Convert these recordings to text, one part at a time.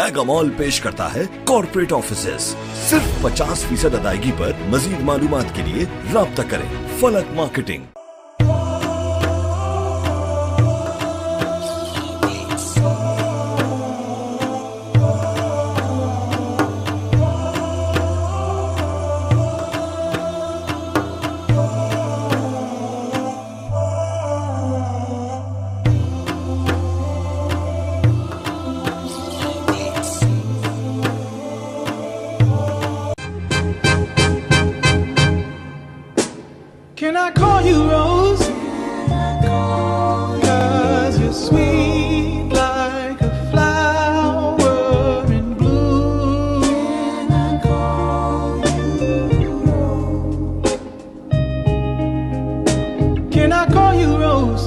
Mega mall पेश करता है कॉर्पोरेट ऑफिसेज। सिर्फ 50% अदायगी पर मजीद मालूमात के लिए राब्ता करें फलक marketing. Can I call you Rose? 'Cause you're sweet like a flower in bloom. Can I call you Rose?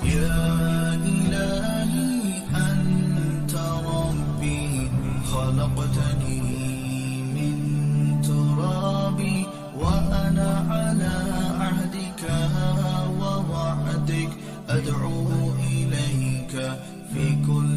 يا إلهي أنت ربي خلقتني من تراب وأنا على عهدك ووعدك أدعو إليك في كل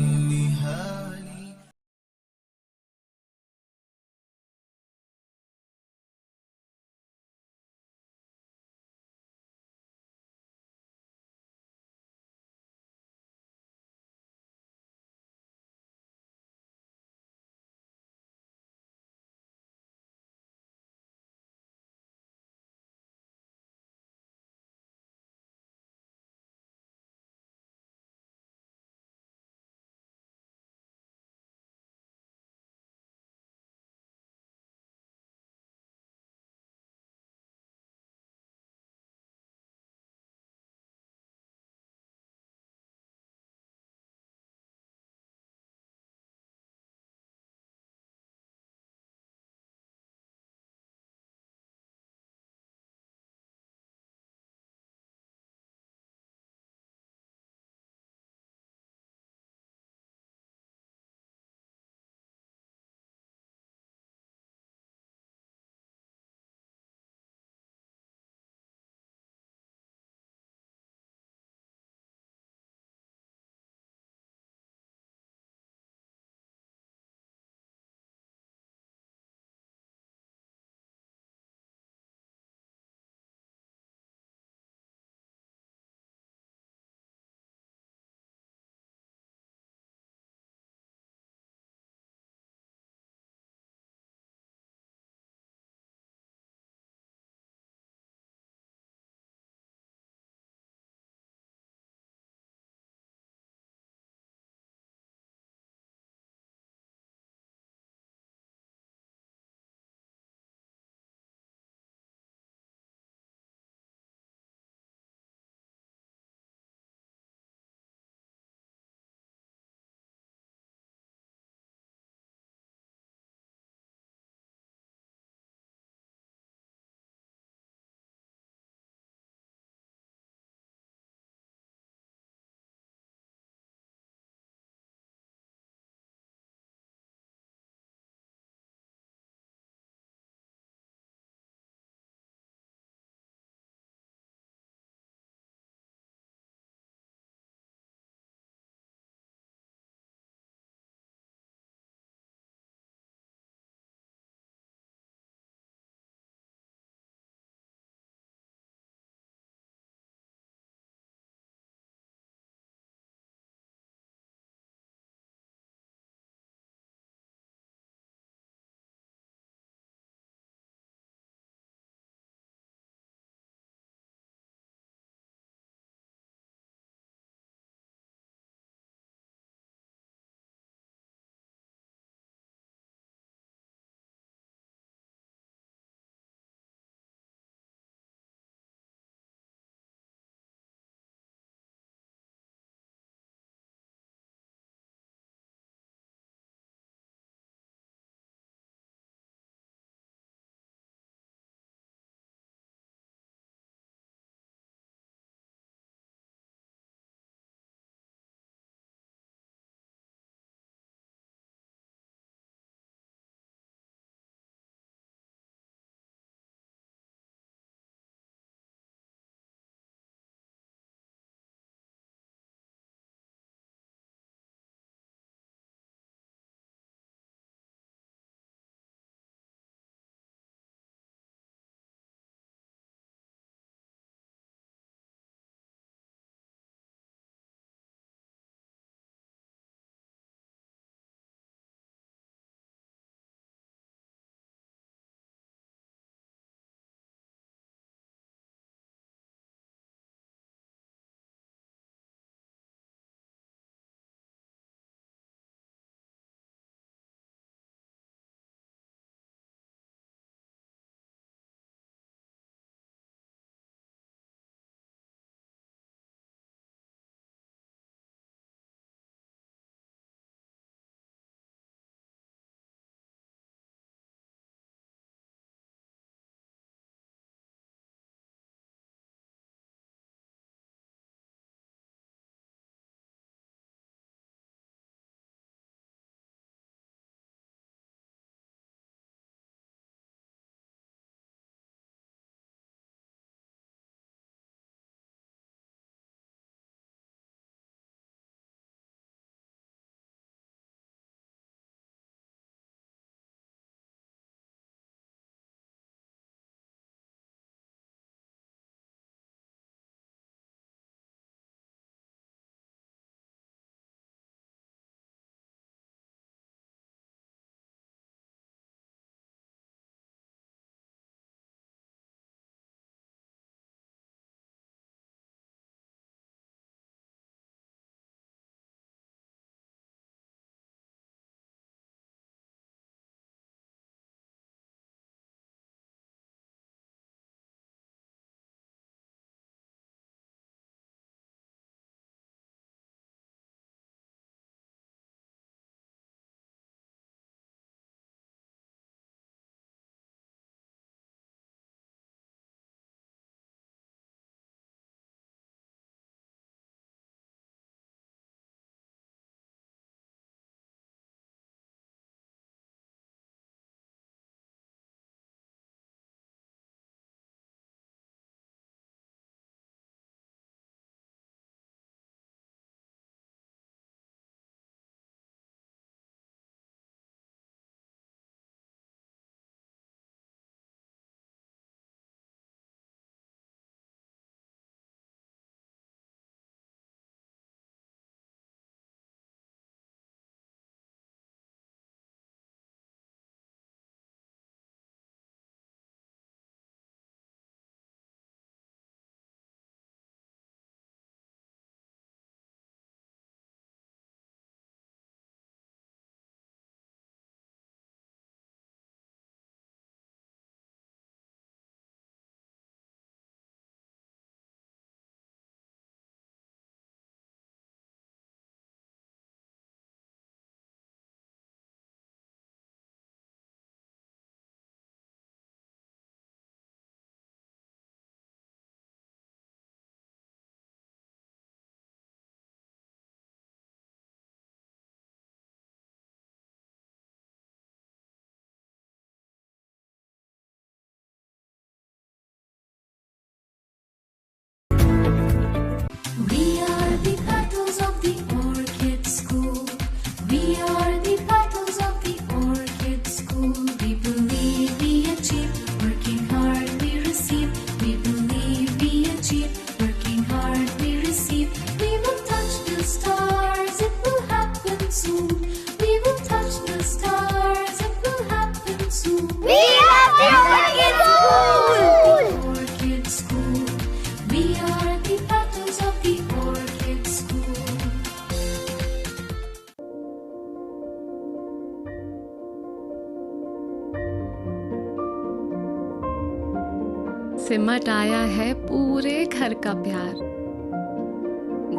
सिमट आया है पूरे घर का प्यार,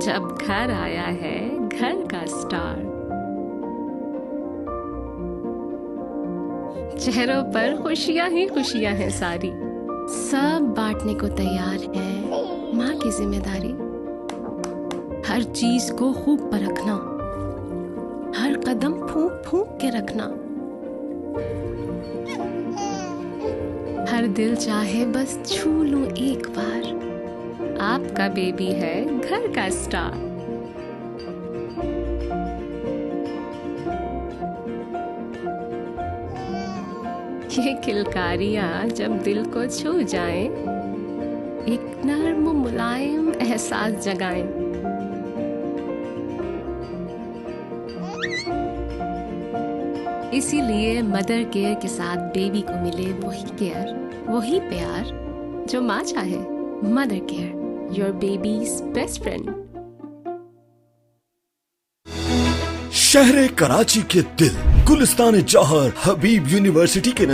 जब घर आया है घर का स्टार। चेहरों पर खुशियां ही खुशियां हैं सारी, सब बांटने को तैयार है माँ की जिम्मेदारी। हर चीज को खूब परखना, हर कदम फूंक फूंक के रखना। हर दिल चाहे बस छू लूं एक बार, आपका बेबी है घर का स्टार। ये किलकारियां जब दिल को छू जाएं, एक नर्म मुलायम एहसास जगाएं। इसीलिए मदर केयर के साथ बेबी को मिले वही केयर, वही प्यार जो माँ चाहे। Mother care, your babies best friend. शहर कराची के दिल गुलिस्तान जौहर हबीब यूनिवर्सिटी के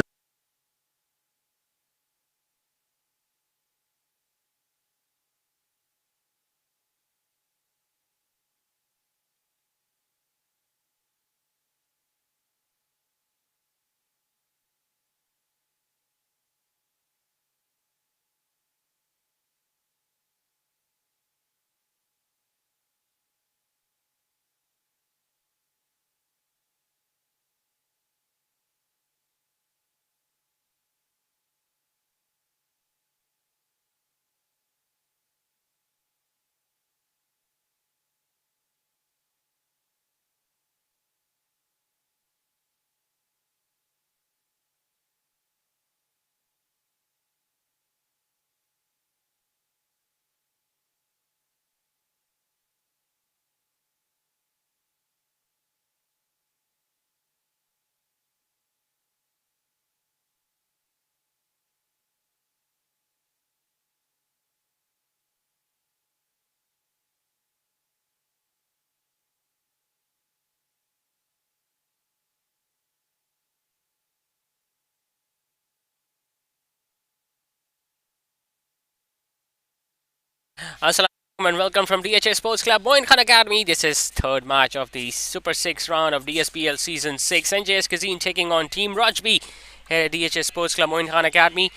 Assalamualaikum and welcome from DHS Sports Club Moin Khan Academy. This is third match of the Super 6 round of DSPL Season 6. NJS Cuisine taking on Team Rajby here at DHS Sports Club Moin Khan Academy.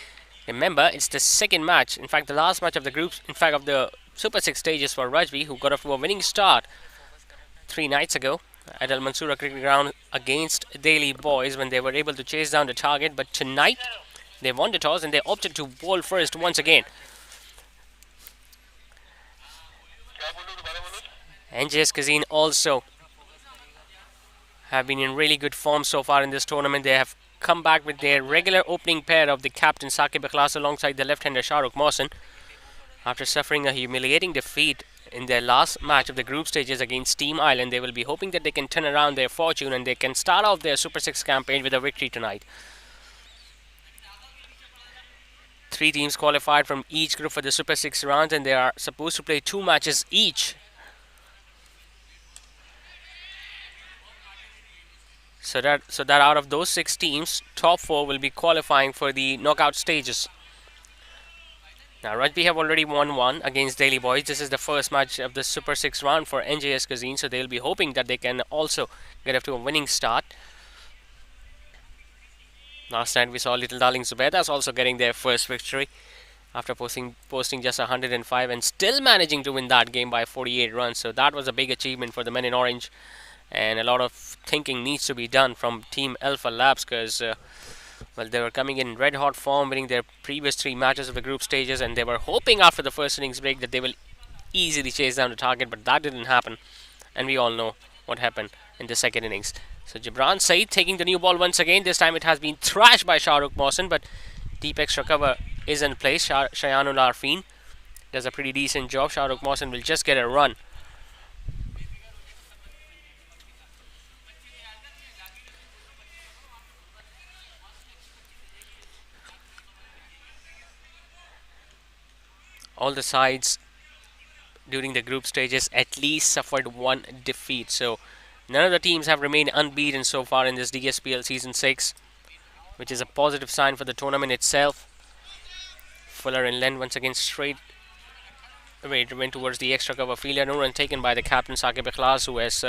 Remember, it's the second match, in fact the last match of the groups, in fact of the Super 6 stages for Rajby, who got off to a winning start 3 nights ago at Al Mansoura Cricket Ground against Daily Boys when they were able to chase down the target. But tonight they won the toss and they opted to bowl first once again. NJS Cuisine also have been in really good form so far in this tournament. They have come back with their regular opening pair of the captain Saqib Ikhlas alongside the left-hander Shahrukh Mohsin after suffering a humiliating defeat in their last match of the group stages against Team Island. They will be hoping that they can turn around their fortune and they can start off their Super 6 campaign with a victory tonight. 3 teams qualified from each group for the Super 6 rounds and they are supposed to play 2 matches each. So that out of those 6 teams, top 4 will be qualifying for the knockout stages. Now Rajby have already won 1 against Daily Boys. This is the first match of the Super 6 round for NJS Cuisine, so they'll be hoping that they can also get off to a winning start. Last night we saw Little Darling Zubaydas also getting their first victory after posting just 105 and still managing to win that game by 48 runs. So that was a big achievement for the men in orange. And a lot of thinking needs to be done from Team Alpha Labs because, well, they were coming in red hot form, winning their previous 3 matches of the group stages, and they were hoping after the first innings break that they will easily chase down the target, but that didn't happen. And we all know what happened in the second innings. So Jibran Saeed taking the new ball once again. This time it has been thrashed by Shahrukh Mohsin, but deep extra cover is in place. Shayanul Arfin does a pretty decent job. Shahrukh Mohsin will just get a run. All the sides during the group stages at least suffered 1 defeat. So none of the teams have remained unbeaten so far in this DSPL Season 6, which is a positive sign for the tournament itself. fuller in length. Once again, straight away it went towards the extra cover fielder. No run taken by the captain Saqib Ikhlas, who has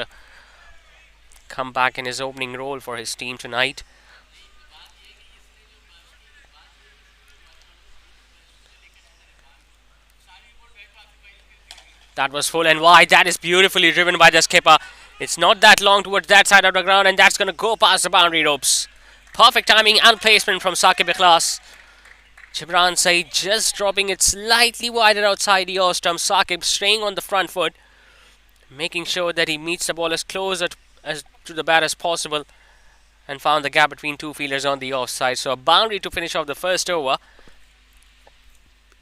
come back in his opening role for his team tonight. That was full and wide. That is beautifully driven by the skipper. It's not that long towards that side of the ground, and that's going to go past the boundary ropes. Perfect timing and placement from Saqib Ikhlas. Jibran Saeed just dropping it slightly wider outside the off stump. Saqib staying on the front foot, making sure that he meets the ball as close as to the bat as possible, and found the gap between two fielders on the offside. So a boundary to finish off the first over.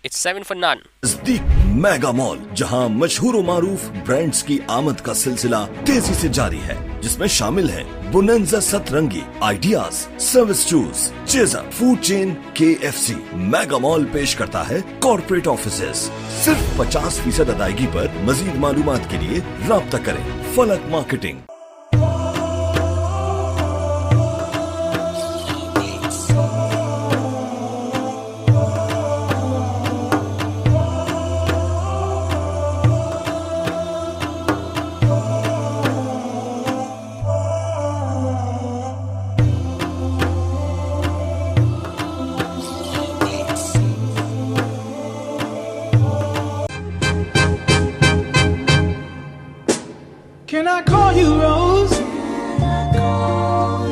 It's 7 for none. नजदीक mega mall, जहां मशहूर व मारूफ brands की आमद का सिलसिला तेजी से जारी है, जिसमें शामिल है बोनेंजा सतरंगी, ideas, service shoes, chaser, food chain, KFC। Mega mall पेश करता है कॉर्पोरेट ऑफिसेस। सिर्फ 50% अदायगी पर। मजीद मालूमात के लिए राब्ता करें फलक marketing. Can I call you Rose?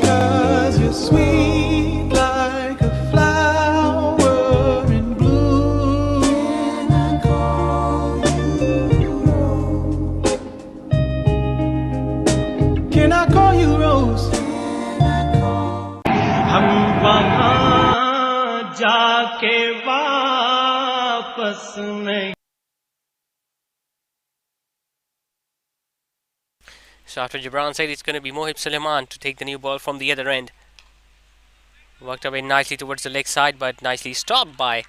'Cause you're sweet like a flower in bloom. Can I call you Rose? हम वहाँ जाके वापस नहीं। So after Jibran said, it's going to be Mohib Suleiman to take the new ball from the other end. Worked away nicely towards the leg side, but nicely stopped by, I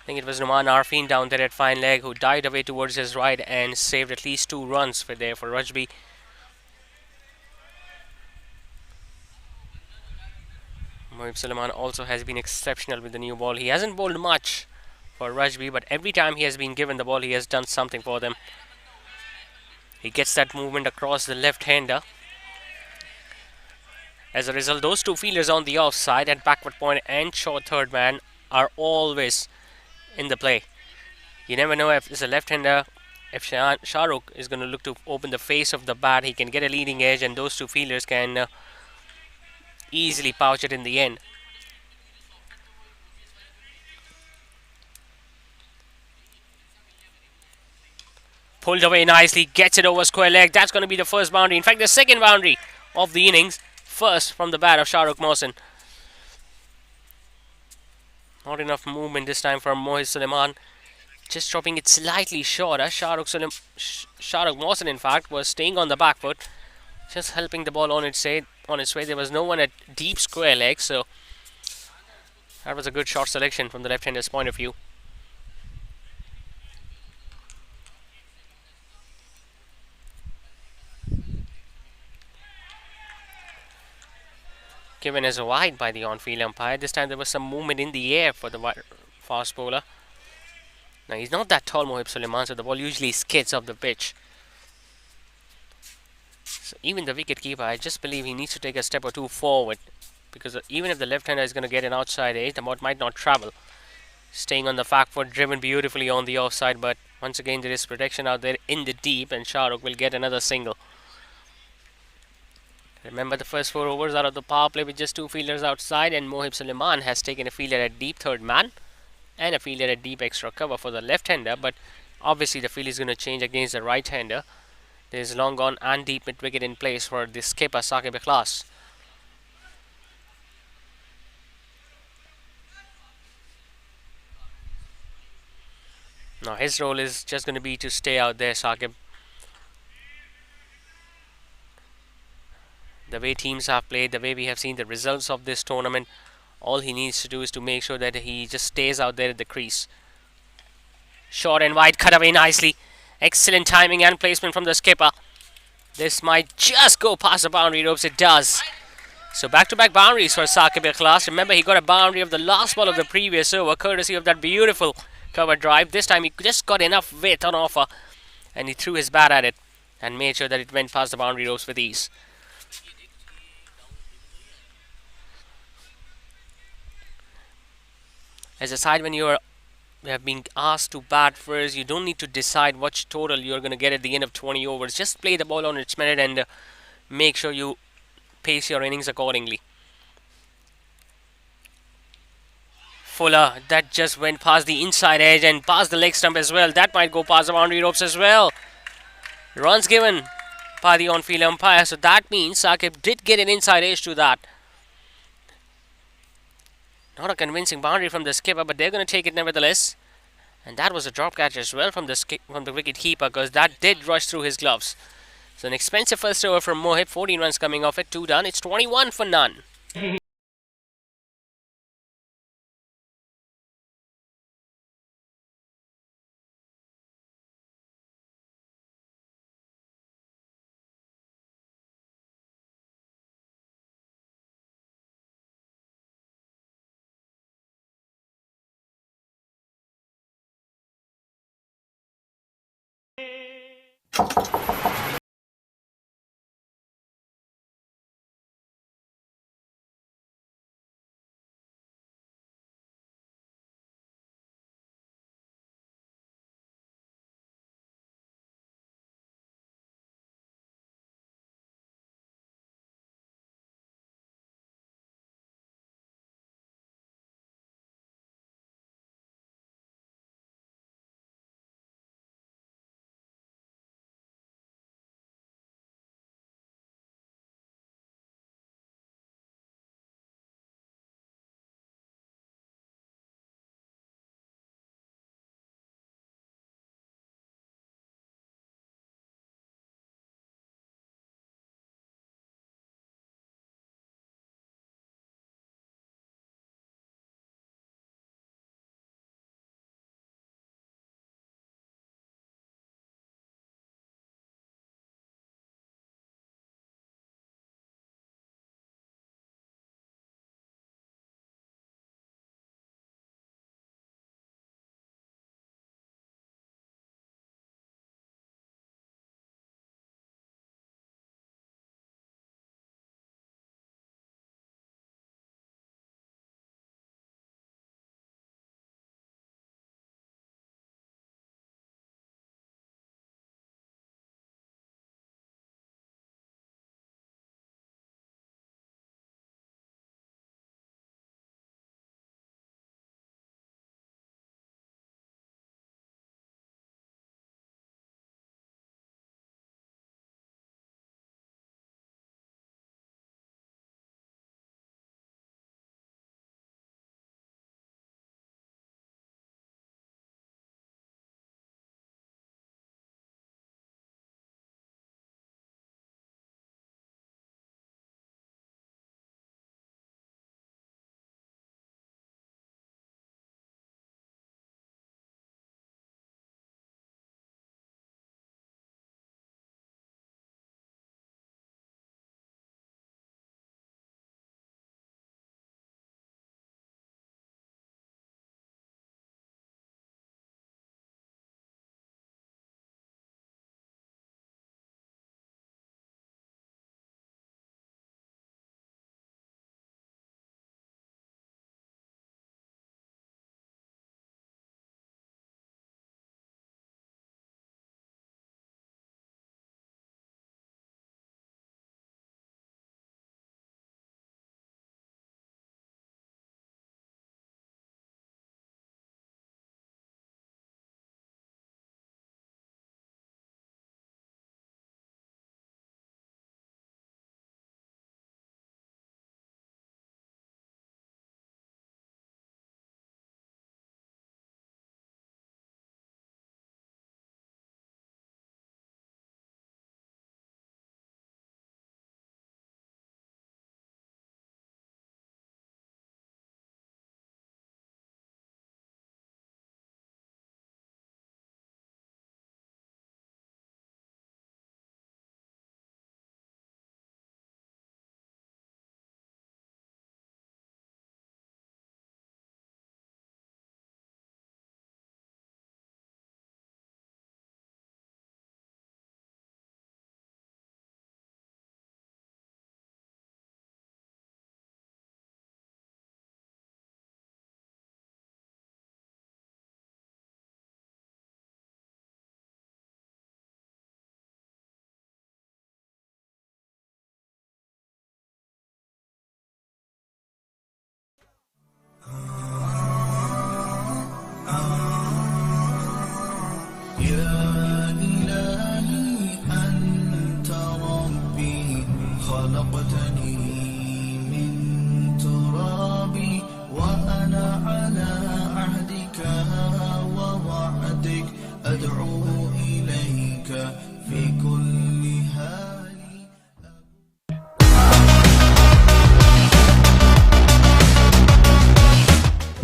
think it was Numan Arfin down there at fine leg, who dived away towards his right and saved at least 2 runs for there for Rajby. Mohib Suleiman also has been exceptional with the new ball. He hasn't bowled much for Rajby, but every time he has been given the ball, he has done something for them. He gets that movement across the left-hander. As a result, those two fielders on the offside at backward point and short third man are always in the play. You never know if it's a left-hander, if Shahrukh is going to look to open the face of the bat, he can get a leading edge, and those two fielders can easily pouch it in the end. Pulled away nicely, gets it over square leg. That's going to be the first boundary. In fact, the second boundary of the innings. First from the bat of Shahrukh Mohsin. Not enough movement this time from Mohib Suleiman. Just dropping it slightly shorter. Shahrukh Mohsin, in fact, was staying on the back foot. Just helping the ball on its way. There was no one at deep square leg. So that was a good shot selection from the left-hander's point of view. Given as a wide by the on-field umpire. This time there was some movement in the air for the fast bowler. Now he's not that tall, Mohib Suleiman, so the ball usually skids off the pitch. So even the wicket-keeper, I just believe he needs to take a step or two forward, because even if the left-hander is going to get an outside edge, the ball might not travel. Staying on the back foot, driven beautifully on the offside, but once again there is protection out there in the deep, and Shahrukh will get another single. Remember, the first 4 overs out of the power play with just 2 fielders outside, and Mohib Suleiman has taken a fielder at deep third man and a fielder at deep extra cover for the left-hander, but obviously the field is going to change against the right-hander. There is long on and deep mid-wicket in place for the skipper Saqib Ikhlas. Now his role is just going to be to stay out there, Saqib. The way teams have played, the way we have seen the results of this tournament, all he needs to do is to make sure that he just stays out there at the crease. Short and wide, cut away nicely. Excellent timing and placement from the skipper. This might just go past the boundary ropes. It does. So back-to-back boundaries for Saqib Ikhlas. Remember, he got a boundary of the last ball of the previous over, courtesy of that beautiful cover drive. This time he just got enough width on offer, and he threw his bat at it and made sure that it went past the boundary ropes with ease. As a side, when you have been asked to bat first, you don't need to decide which total you're going to get at the end of 20 overs. Just play the ball on its merit and make sure you pace your innings accordingly. Fuller, that just went past the inside edge and past the leg stump as well. That might go past the boundary ropes as well. Runs given by the on-field umpire, so that means Saqib did get an inside edge to that. Not a convincing boundary from the skipper, but they're going to take it nevertheless. And that was a drop catch as well from the wicket keeper, because that did rush through his gloves. So an expensive first over from Mohib. 14 runs coming off it, 2 done. It's 21 for none.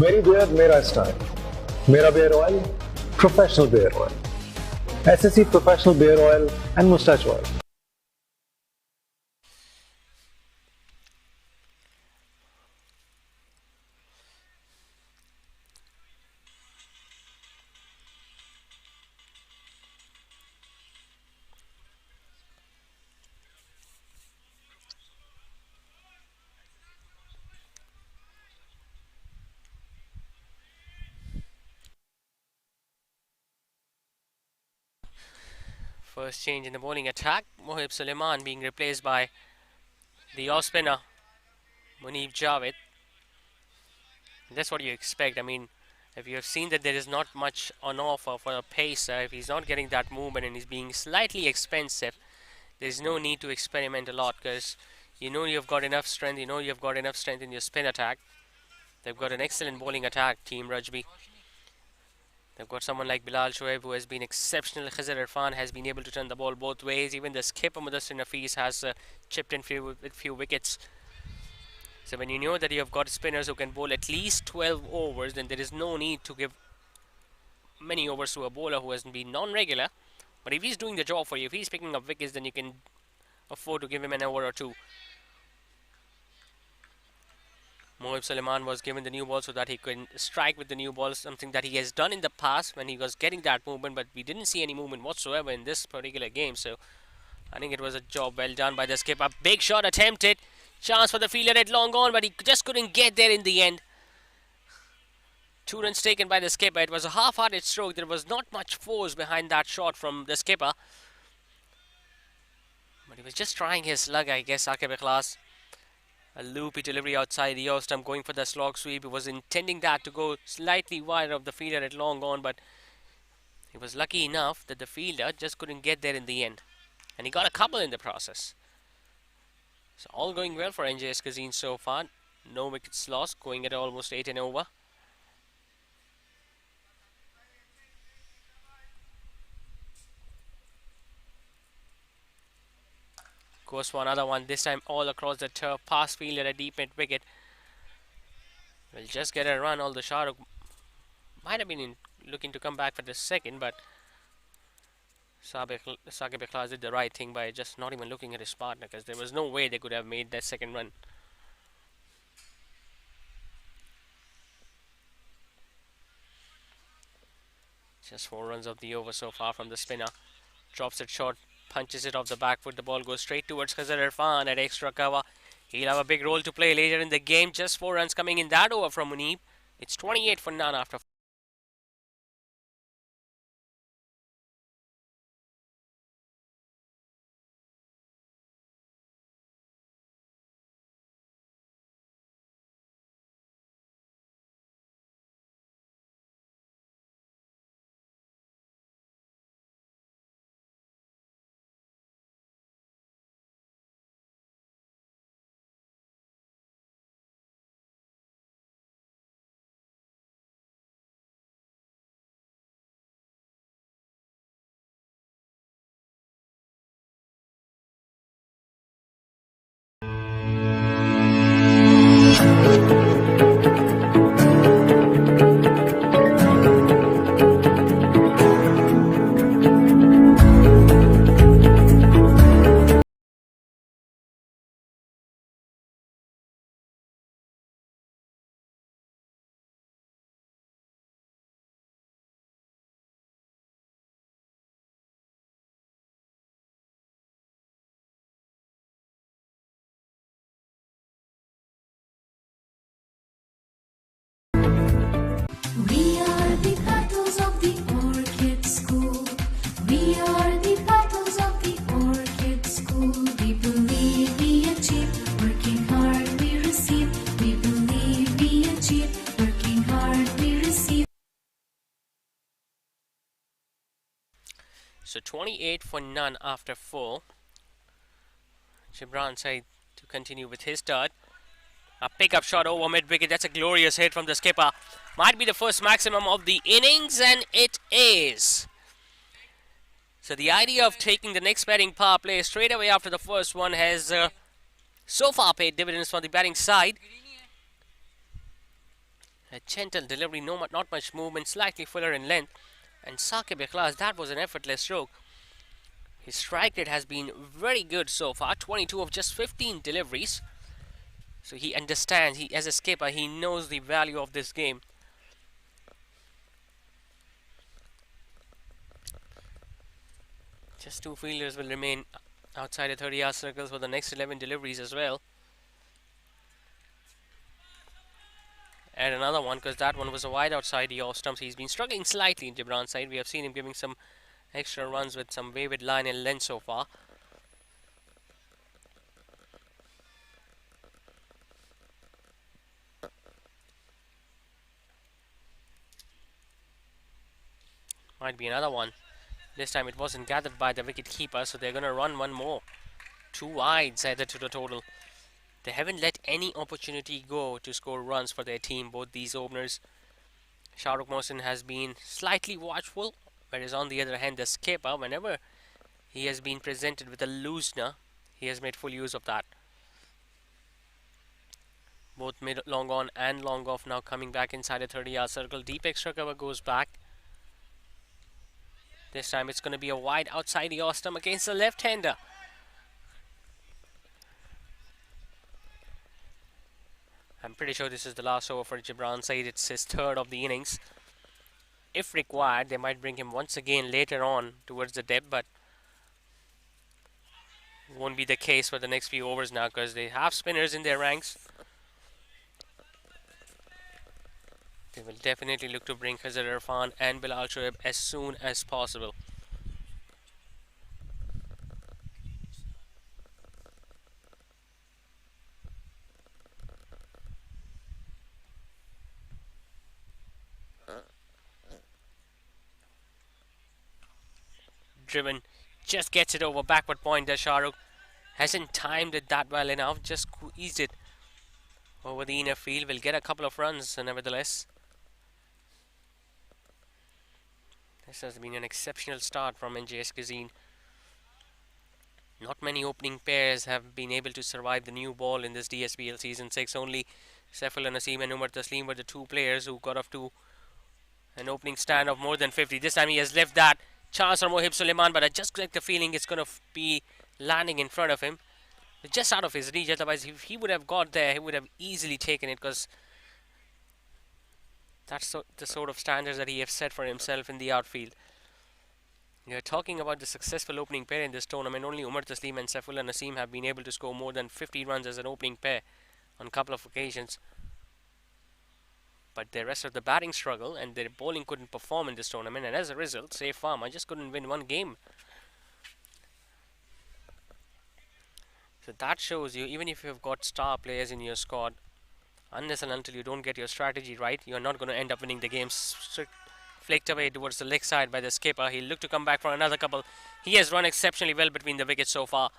मेरी beard मेरा style, मेरा beard oil professional beard oil, SSC professional beard oil and moustache oil. First change in the bowling attack. Mohib Suleiman being replaced by the off spinner Munib Javed. That's what you expect. I mean, if you have seen that there is not much on offer for a pacer, if he's not getting that movement and he's being slightly expensive, there's no need to experiment a lot because you know you've got enough strength. You know you've got enough strength in your spin attack. They've got an excellent bowling attack, Team Rajby. They've got someone like Bilal Shoaib who has been exceptional. Khizr Irfan has been able to turn the ball both ways. Even the skipper Mudassir Nafees has chipped in with few wickets. So when you know that you have got spinners who can bowl at least 12 overs, then there is no need to give many overs to a bowler who has been non-regular. But if he's doing the job for you, if he's picking up wickets, then you can afford to give him an over or two. Mohib Suleiman was given the new ball so that he could strike with the new ball, something that he has done in the past when he was getting that movement, but we didn't see any movement whatsoever in this particular game. So I think it was a job well done by the skipper. Big shot attempted. Chance for the fielder at long on, but he just couldn't get there in the end. 2 runs taken by the skipper. It was a half-hearted stroke. There was not much force behind that shot from the skipper. But he was just trying his luck, I guess, Saqib Ikhlas. A loopy delivery outside the off stump, going for the slog sweep. He was intending that to go slightly wide of the fielder at long on, but he was lucky enough that the fielder just couldn't get there in the end. And he got a couple in the process. So all going well for NJS Cuisine so far. No wickets lost, going at almost 8 and over. Goes for another one, this time all across the turf, past fielder, a deep mid wicket. Will just get a run, although Shahrukh might have been looking to come back for the second, but Saqib Ikhlas did the right thing by just not even looking at his partner, because there was no way they could have made that second run. Just 4 runs of the over so far from the spinner. Drops it short, punches it off the back foot. The ball goes straight towards Khizr Irfan at extra cover. He'll have a big role to play later in the game. Just 4 runs coming in that over from Munib. It's 28 for none after. We are the petals of the orchid school. We are the petals of the orchid school. We believe we achieve, working hard we receive. We believe we achieve, working hard we receive. So 28 for none after 4. Gibran Said to continue with his start. A pickup shot over mid wicket. That's a glorious hit from the skipper. Might be the first maximum of the innings, and it is. So the idea of taking the next batting power play straight away after the first one has so far paid dividends for the batting side. A gentle delivery, not much movement, slightly fuller in length. And Saqib Ikhlas, that was an effortless stroke. His strike rate has been very good so far, 22 of just 15 deliveries. So he understands, as a skipper, he knows the value of this game. Just 2 fielders will remain outside the 30-yard circles for the next 11 deliveries as well. And another one, because that one was a wide outside the off stumps. He's been struggling slightly in Gibran's side. We have seen him giving some extra runs with some wayward line and length so far. Might be another one. This time it wasn't gathered by the wicket keeper, so they're going to run one more. 2 wides added to the total. They haven't let any opportunity go to score runs for their team, both these openers. Shahrukh Mohsin has been slightly watchful, whereas on the other hand, the skipper, whenever he has been presented with a loosener, he has made full use of that. Both mid long on and long off now coming back inside a 30-yard circle. Deep extra cover goes back. This time it's going to be a wide outside the off stump against the left-hander. I'm pretty sure this is the last over for Gibran Saeed. It's his 3rd of the innings. If required, they might bring him once again later on towards the depth, but won't be the case for the next few overs now because they have spinners in their ranks. They will definitely look to bring Khazar Irfan and Bilal Shoaib as soon as possible. Driven, just gets it over backward point. Does Shahrukh hasn't timed it that well enough, just squeezed it over the inner field. Will get a couple of runs nevertheless. This has been an exceptional start from NJS Cuisine. Not many opening pairs have been able to survive the new ball in this DSPL Season 6. Only Saifullah Naseem and Umar Taslim were the 2 players who got off to an opening stand of more than 50. This time he has left that chance for Mohib Suleiman, but I just get the feeling it's going to be landing in front of him. Just out of his reach, otherwise if he would have got there, he would have easily taken it, because that's the sort of standards that he has set for himself in the outfield. You're talking about the successful opening pair in this tournament. Only Umar Taslim and Saifullah Naseem have been able to score more than 50 runs as an opening pair on a couple of occasions. But the rest of the batting struggle and their bowling couldn't perform in this tournament, and as a result, Saif Farmer just couldn't win one game. So that shows you, even if you have got star players in your squad, unless and until you don't get your strategy right, you're not going to end up winning the game. Flicked away towards the leg side by the skipper. He'll look to come back for another couple. He has run exceptionally well between the wickets so far.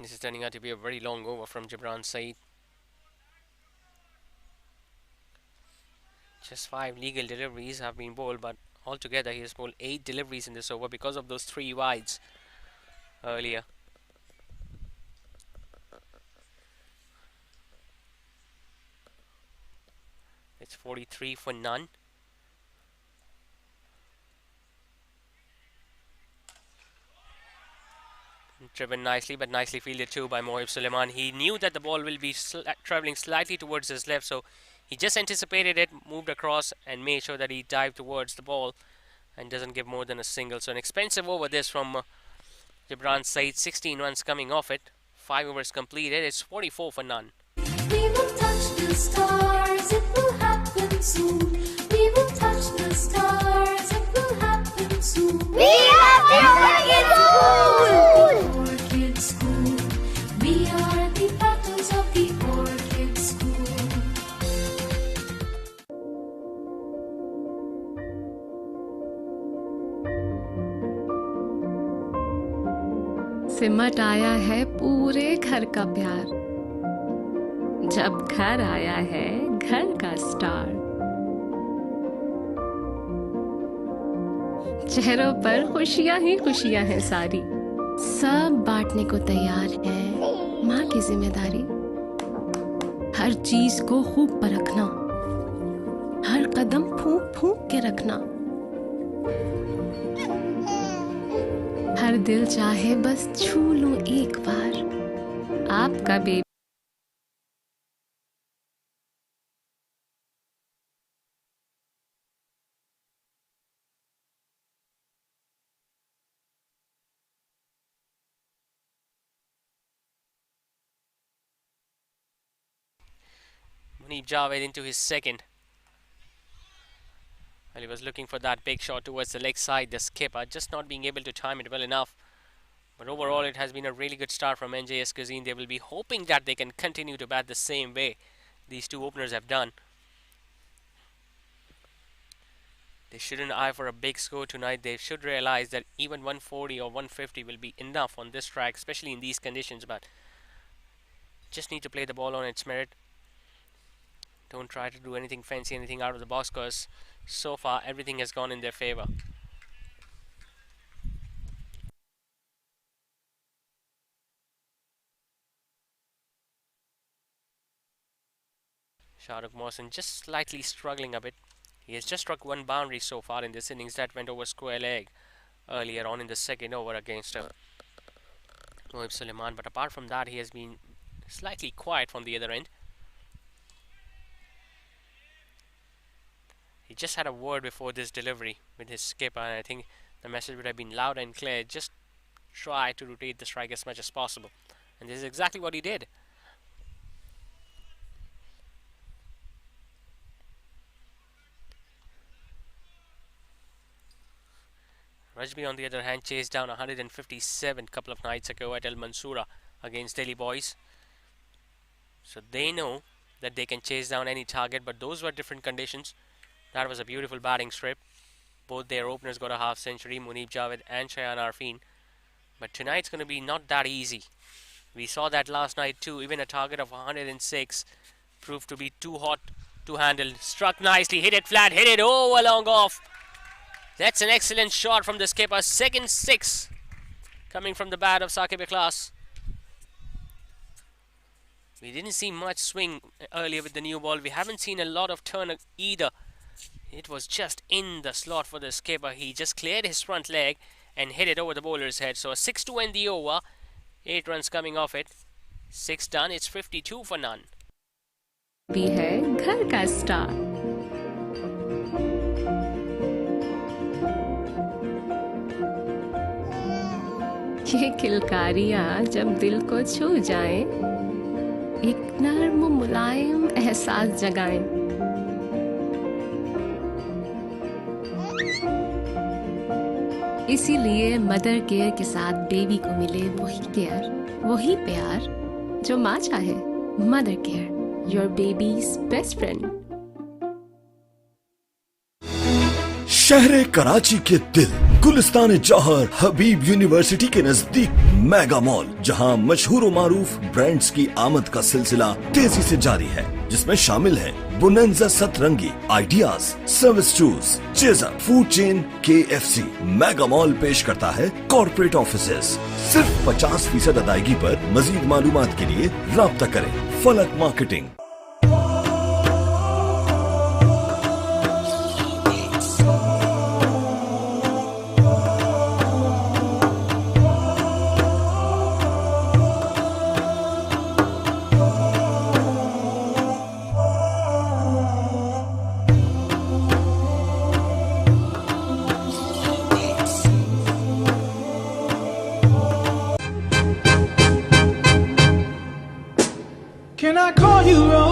This is turning out to be a very long over from Gibran Saeed. Just 5 legal deliveries have been bowled, but altogether he has bowled 8 deliveries in this over because of those 3 wides earlier. It's 43 for none. Driven nicely, but nicely fielded too by Mohib Suleiman. He knew that the ball will be travelling slightly towards his left, so he just anticipated it, moved across and made sure that he dived towards the ball and doesn't give more than a single. So an expensive over this from Gibran Saeed. 16 runs coming off it. 5 overs completed. It's 44 for none. We will touch the stars, it will happen soon. We will touch the stars, it will happen soon. We are the Orchid School. We are the battles of the Orchid School. सिमट आया है पूरे घर का प्यार, जब घर आया है घर का स्टार। चेहरों पर खुशियां ही खुशियां हैं सारी, सब बांटने को तैयार है माँ की जिम्मेदारी। हर चीज को खूब परखना, हर कदम फूंक फूंक के रखना, हर दिल चाहे बस छू लूं एक बार आपका baby. Munib Javed into his second. Well, he was looking for that big shot towards the leg side, the skipper just not being able to time it well enough. But overall, it has been a really good start from NJS Cuisine. They will be hoping that they can continue to bat the same way these two openers have done. They shouldn't eye for a big score tonight. They should realize that even 140 or 150 will be enough on this track, especially in these conditions. But just need to play the ball on its merit. Don't try to do anything fancy, anything out of the box, because so far everything has gone in their favor. Shahrukh Mohsin just slightly struggling a bit. He has just struck one boundary so far in this innings. That went over square leg earlier on in the second over against Mohib Suleiman. But apart from that, he has been slightly quiet from the other end. He just had a word before this delivery with his skipper, and I think the message would have been loud and clear. Just try to rotate the strike as much as possible. And this is exactly what he did. Rajby, on the other hand, chased down 157 a couple of nights ago at El Mansoura against Delhi Boys. So they know that they can chase down any target, but those were different conditions. That was a beautiful batting strip. Both their openers got a half century, Munib Javed and Shayan Arfin. But tonight's going to be not that easy. We saw that last night too. Even a target of 106 proved to be too hot to handle. Struck nicely, hit it flat, hit it a long off. That's an excellent shot from the skipper. Second six coming from the bat of Saqib Ikhlas. We didn't see much swing earlier with the new ball. We haven't seen a lot of turn either. It was just in the slot for the skipper. He just cleared his front leg and hit it over the bowler's head. So a 6 to end the over. 8 runs coming off it. 6 done. It's 52 for none. भी है घर का star. ये किलकारियाँ जब दिल को छू जाएं, एक नर्म मुलायम एहसास जगाएं। इसीलिए मदर केयर के साथ बेबी को मिले वही केयर, वही प्यार जो माँ चाहे। Mother care, your babies best friend. शहर कराची के दिल गुलिस्तान जौहर हबीब यूनिवर्सिटी के नजदीक मेगा मॉल, जहां मशहूर व मारूफ ब्रांड्स की आमद का सिलसिला तेजी से जारी है, जिसमें शामिल है बोनेंजा सतरंगी, ideas, service shoes, chaser, food chain, KFC। Mega mall पेश करता है कॉर्पोरेट ऑफिसेस। सिर्फ 50% अदायगी पर। मजीद मालूमात के लिए राब्ता करें फलक marketing. Can I call you Rose?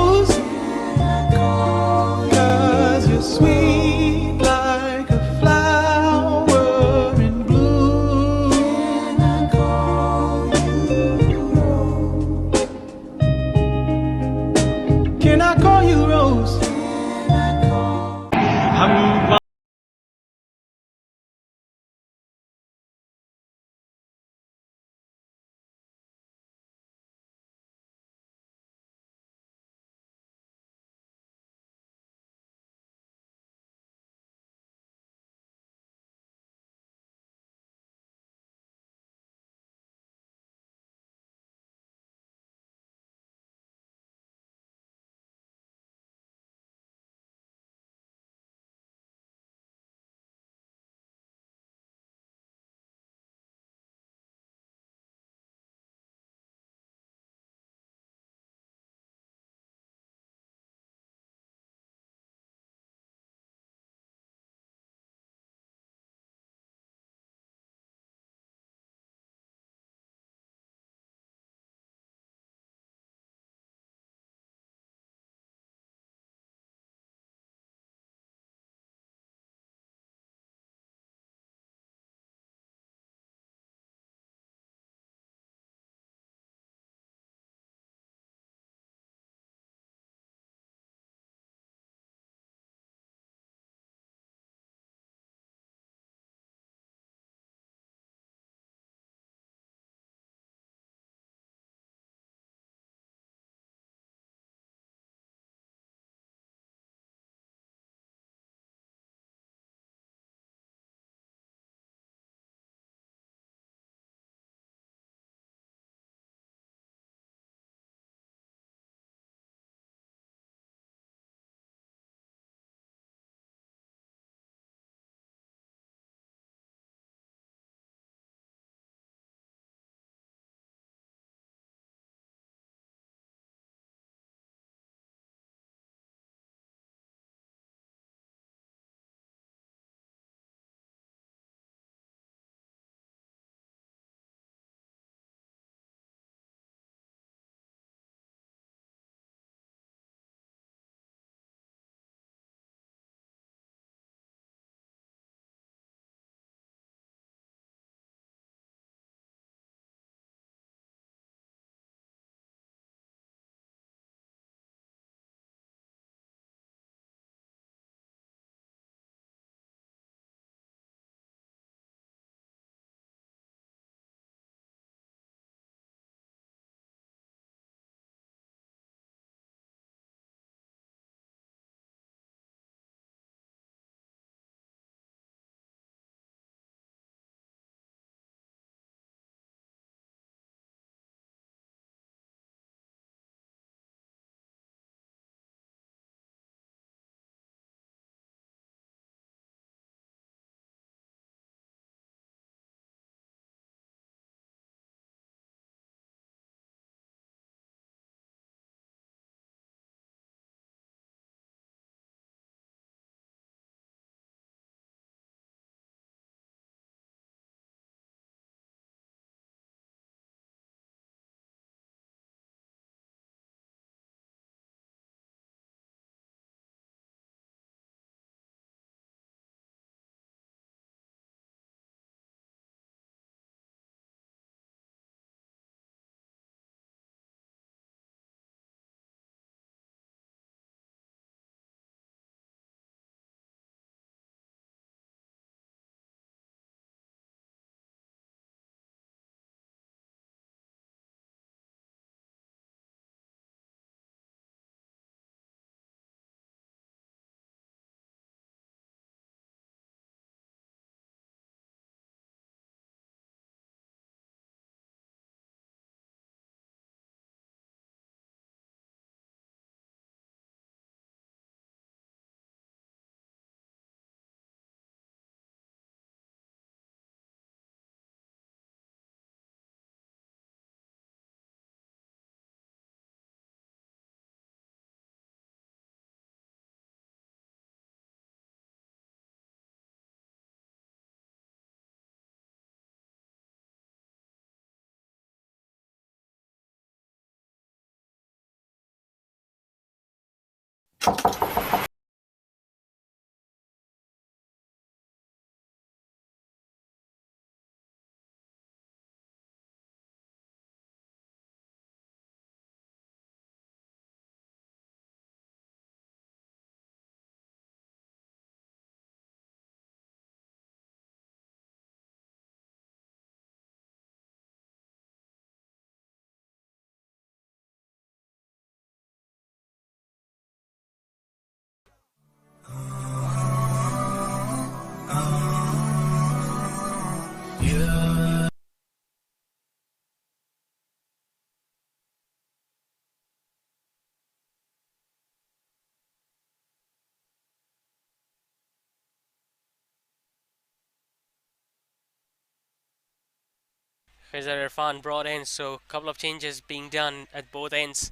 Khizar Irfan brought in, so a couple of changes being done at both ends.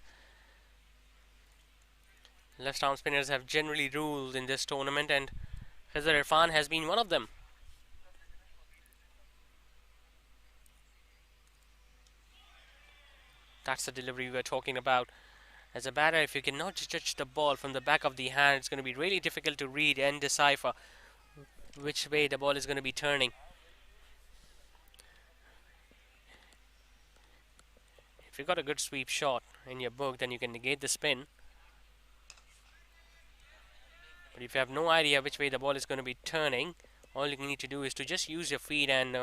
Left arm spinners have generally ruled in this tournament, and Khizar Irfan has been one of them. That's the delivery we were talking about. As a batter, if you cannot judge the ball from the back of the hand, it's going to be really difficult to read and decipher which way the ball is going to be turning. If you've got a good sweep shot in your book, then you can negate the spin. But if you have no idea which way the ball is going to be turning, all you need to do is to just use your feet and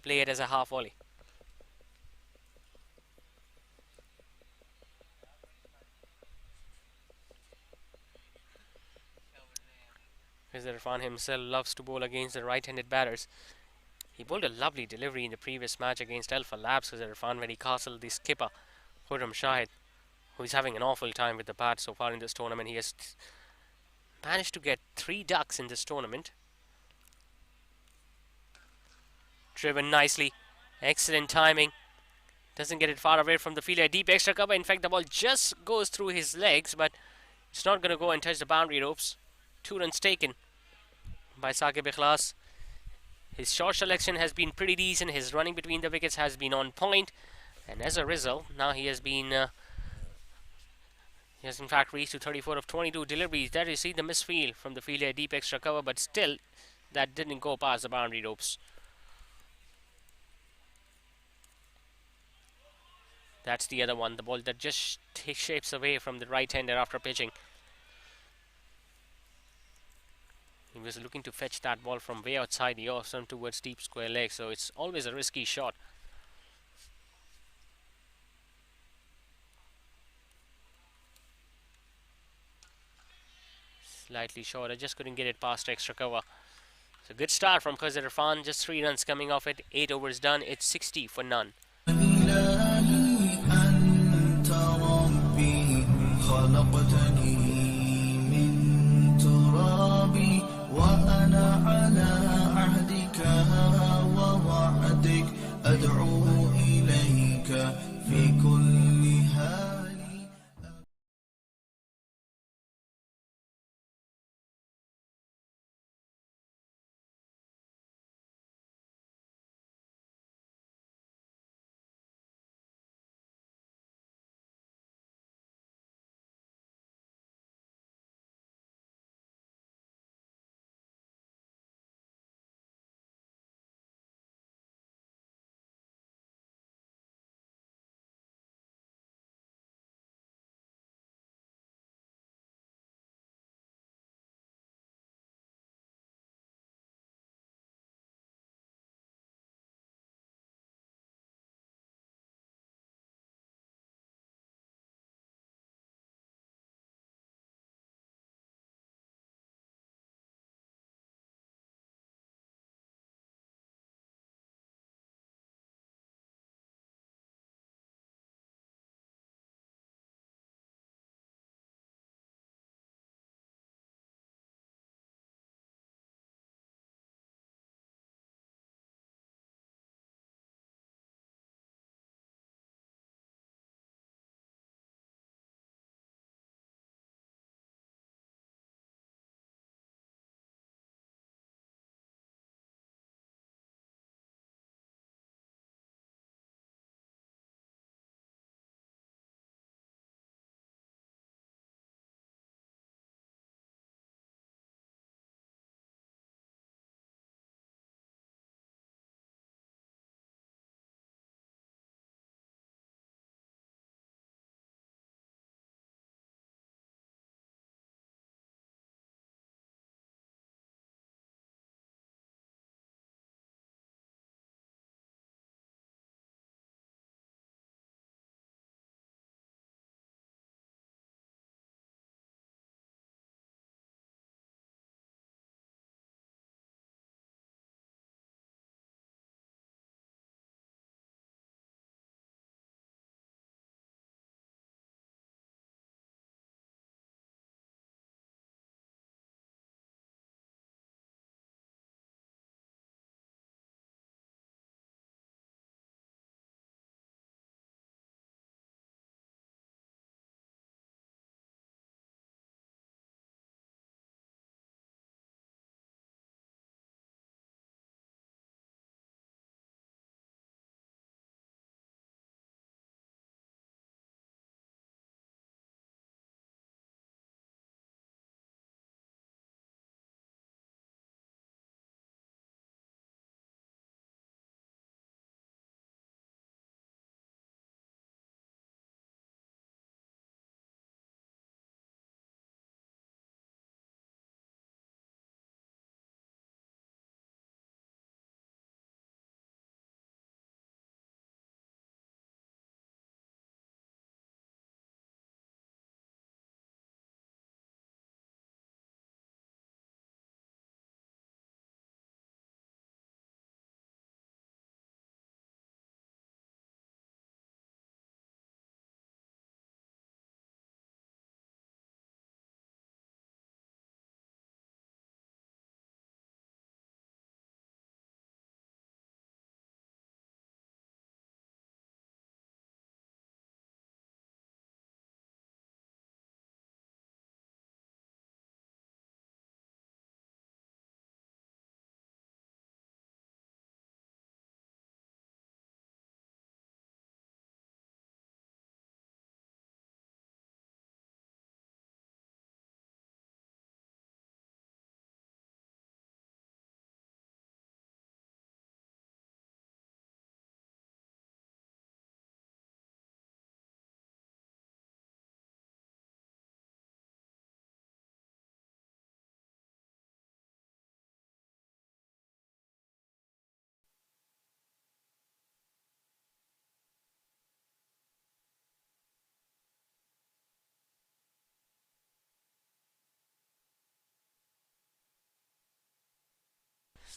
play it as a half volley. Khizar Irfan himself loves to bowl against the right-handed batters. He bowled a lovely delivery in the previous match against Alpha Labs, Khizar Irfan, when he castled the skipper, Khurram Shahid, who is having an awful time with the bat so far in this tournament. He has managed to get 3 ducks in this tournament. Driven nicely. Excellent timing. Doesn't get it far away from the fielder. Deep extra cover. In fact, the ball just goes through his legs, but it's not going to go and touch the boundary ropes. 2 runs taken by Saqib Ikhlas. His short selection has been pretty decent. His running between the wickets has been on point. And as a result, now he has been... he has in fact reached to 34 of 22 deliveries. There you see the misfield from the fielder. Deep extra cover, but still, that didn't go past the boundary ropes. That's the other one, the ball that just shapes away from the right-hander after pitching. He was looking to fetch that ball from way outside the off stump towards deep square leg, so it's always a risky shot. Slightly short, I just couldn't get it past extra cover. It's a good start from Khizar Irfan, just 3 runs coming off it, 8 overs done, it's 60 for none. خلقتني من تراب وأنا على عهدك ووعدك أدعو إليك في كل حال.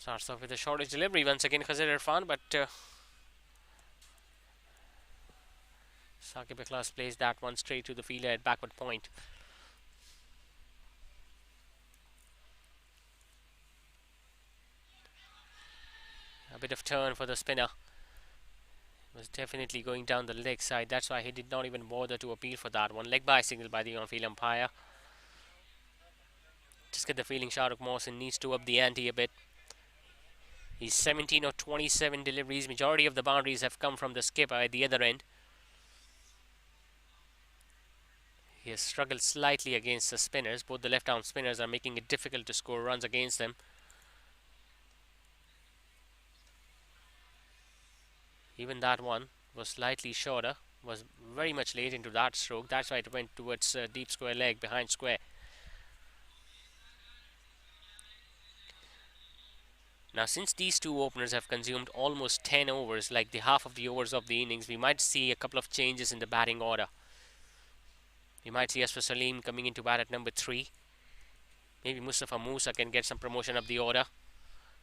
Starts off with a shortage delivery once again, Khazir Irfan, but Saqib Ikhlas plays that one straight to the fielder at backward point. A bit of turn for the spinner. Was definitely going down the leg side. That's why he did not even bother to appeal for that one. Leg by signal by the on-field umpire. Just get the feeling Shahrukh Mohsin needs to up the ante a bit. He's 17 of 27 deliveries. Majority of the boundaries have come from the skipper at the other end. He has struggled slightly against the spinners. Both the left-arm spinners are making it difficult to score runs against them. Even that one was slightly shorter. Was very much late into that stroke. That's why it went towards deep square leg behind square. Now, since these two openers have consumed almost 10 overs, like the half of the overs of the innings, we might see a couple of changes in the batting order. We might see Asfar Salim coming into bat at number 3. Maybe Mustafa Musa can get some promotion up the order.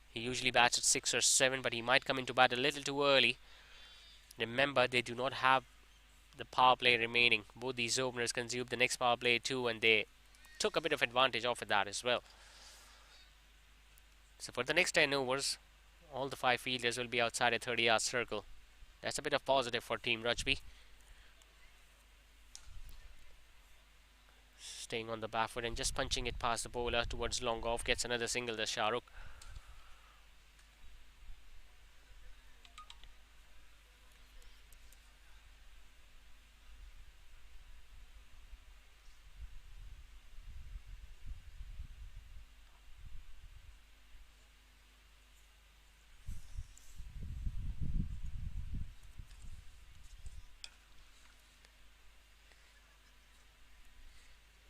He usually bats at 6 or 7, but he might come into bat a little too early. Remember, they do not have the power play remaining. Both these openers consumed the next power play too, and they took a bit of advantage of that as well. So for the next 10 overs, all the 5 fielders will be outside a 30-yard circle. That's a bit of positive for Team Rajby. Staying on the back foot and just punching it past the bowler towards long off. Gets another single, the Shahrukh.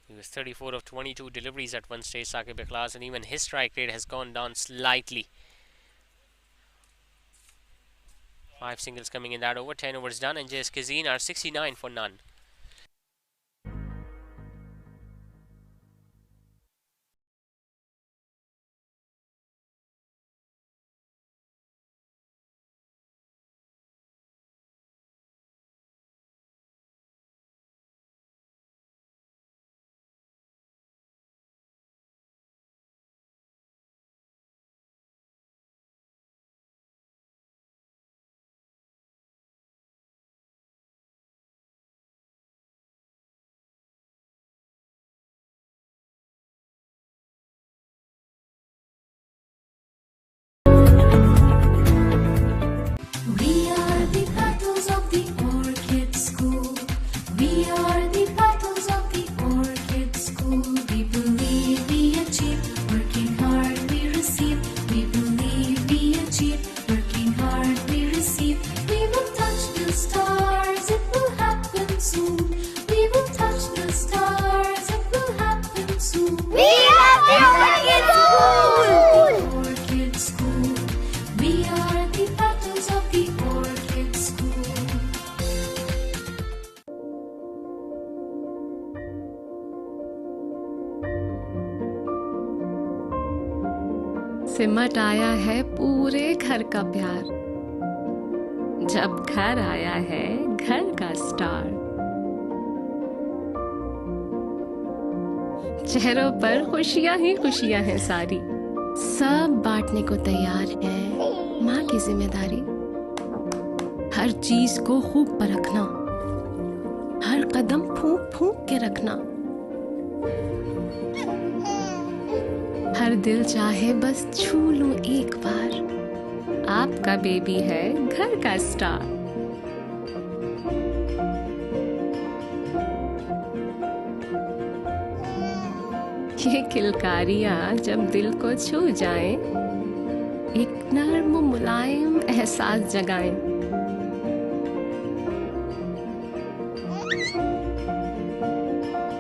He was 34 of 22 deliveries at one stage, Saqib Ikhlas, and even his strike rate has gone down slightly. 5 singles coming in that over, 10 overs done, and NJS Cuisine are 69 for none. We are the petals of the orchid school. We are the petals of the orchid school. We believe we achieve, working hard we receive. We believe we achieve, working hard we receive. We will touch the stars, it will happen soon. We will touch the stars, it will happen soon. We are the orchid school. Orchid school. We are the petals of the orchid school. सिमट आया है पूरे घर का प्यार। जब घर आया है घर का स्टार। चेहरों पर खुशियां ही खुशियां हैं सारी। सब बांटने को तैयार है माँ की जिम्मेदारी। हर चीज को खूब परखना, हर कदम फूंक फूंक के रखना। हर दिल चाहे बस छू लूं एक बार। आपका बेबी है घर का स्टार। ये किलकारियां जब दिल को छू जाएं, एक नर्म मुलायम एहसास जगाएं।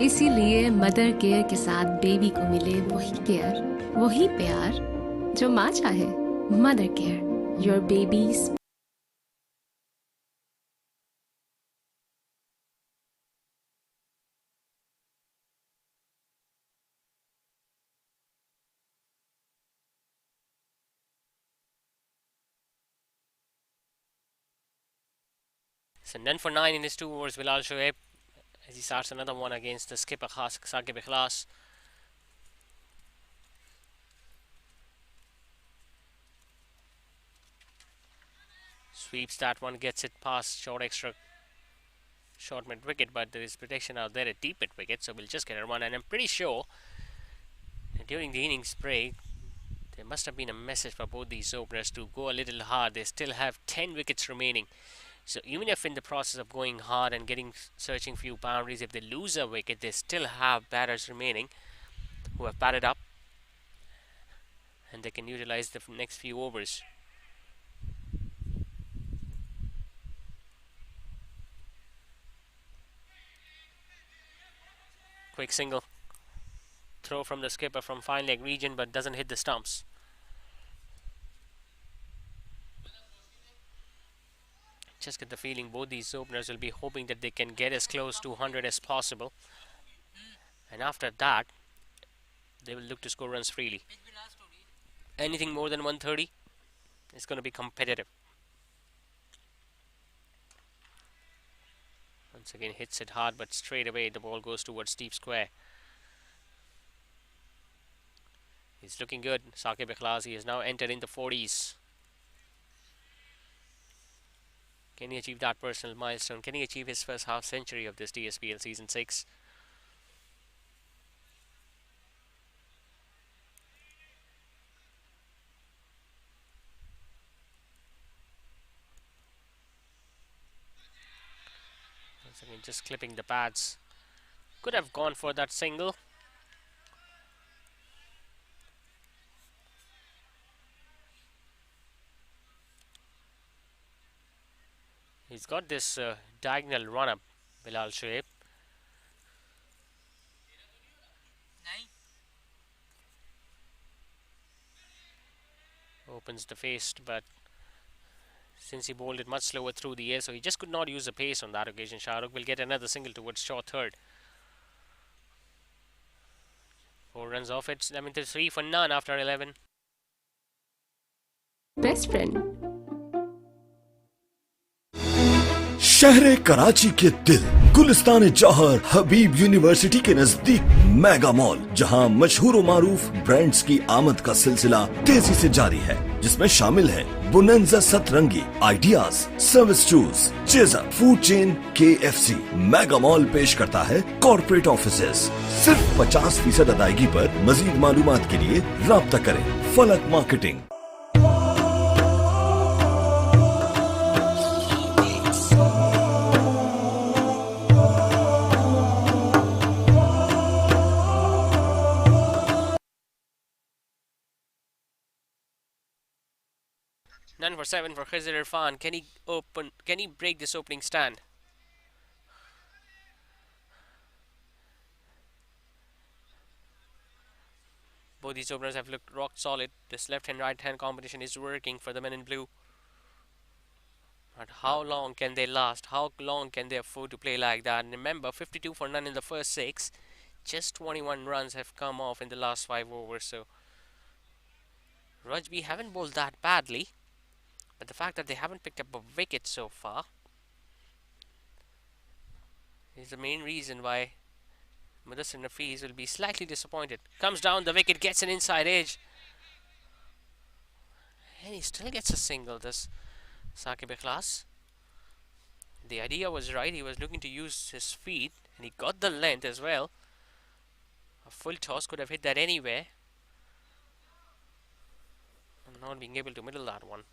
इसीलिए मदर केयर के साथ बेबी को मिले वही केयर, वही प्यार जो माँ चाहे। Mother care, your babies So none for 9 in his 2 overs, Bilal Shoaib, as he starts another one against the skipper Saqib Ikhlas. Sweeps that one, gets it past short mid wicket, but there is protection out there at deep mid wicket, so we'll just get a run. And I'm pretty sure that during the innings break there must have been a message for both these openers to go a little hard. They still have 10 wickets remaining. So even if in the process of going hard and searching few boundaries, if they lose a wicket, they still have batters remaining who have batted up, and they can utilize the next few overs. Quick single throw from the skipper from fine leg region, but doesn't hit the stumps. Just get the feeling both these openers will be hoping that they can get as close to 100 as possible, and after that they will look to score runs freely. Anything more than 130 is going to be competitive. Once again hits it hard, but straight away the ball goes towards deep square. He's looking good. Saqib Ikhlas, he has now entered in the 40s. Can he achieve that personal milestone? Can he achieve his first half century of this DSPL season 6? Once again, just clipping the pads. Could have gone for that single. He's got this diagonal run-up, Bilal Shoaib. Opens the face, but since he bowled it much slower through the air, so he just could not use the pace on that occasion. Shahrukh will get another single towards short third. 4 runs off it. I mean, there's 3 for none after 11. Best friend. शहर कराची के दिल गुलिस्तान जौहर हबीब university के नजदीक mega mall, जहां मशहूर मारूफ brands की आमद का सिलसिला तेजी से जारी है, जिसमें शामिल है बोनेंजा सतरंगी, ideas, service shoes, chaser, food chain, KFC। Mega mall पेश करता है कॉर्पोरेट ऑफिसेज। सिर्फ 50% अदायगी पर। मजीद मालूमात के लिए राब्ता करें फलक marketing. None for 7 for Khizr Irfan. Can he break this opening stand? Both these openers have looked rock solid. This left hand right hand combination is working for the men in blue. But how long can they last? How long can they afford to play like that? And remember, 52 for none in the first 6. Just 21 runs have come off in the last 5 overs. So Rajby haven't bowled that badly, but the fact that they haven't picked up a wicket so far is the main reason why Mudassir Nafiz will be slightly disappointed. Comes down the wicket, gets an inside edge, and he still gets a single, this Saqib Ikhlas. The idea was right. He was looking to use his feet, and he got the length as well. A full toss could have hit that anywhere, and not being able to middle that one.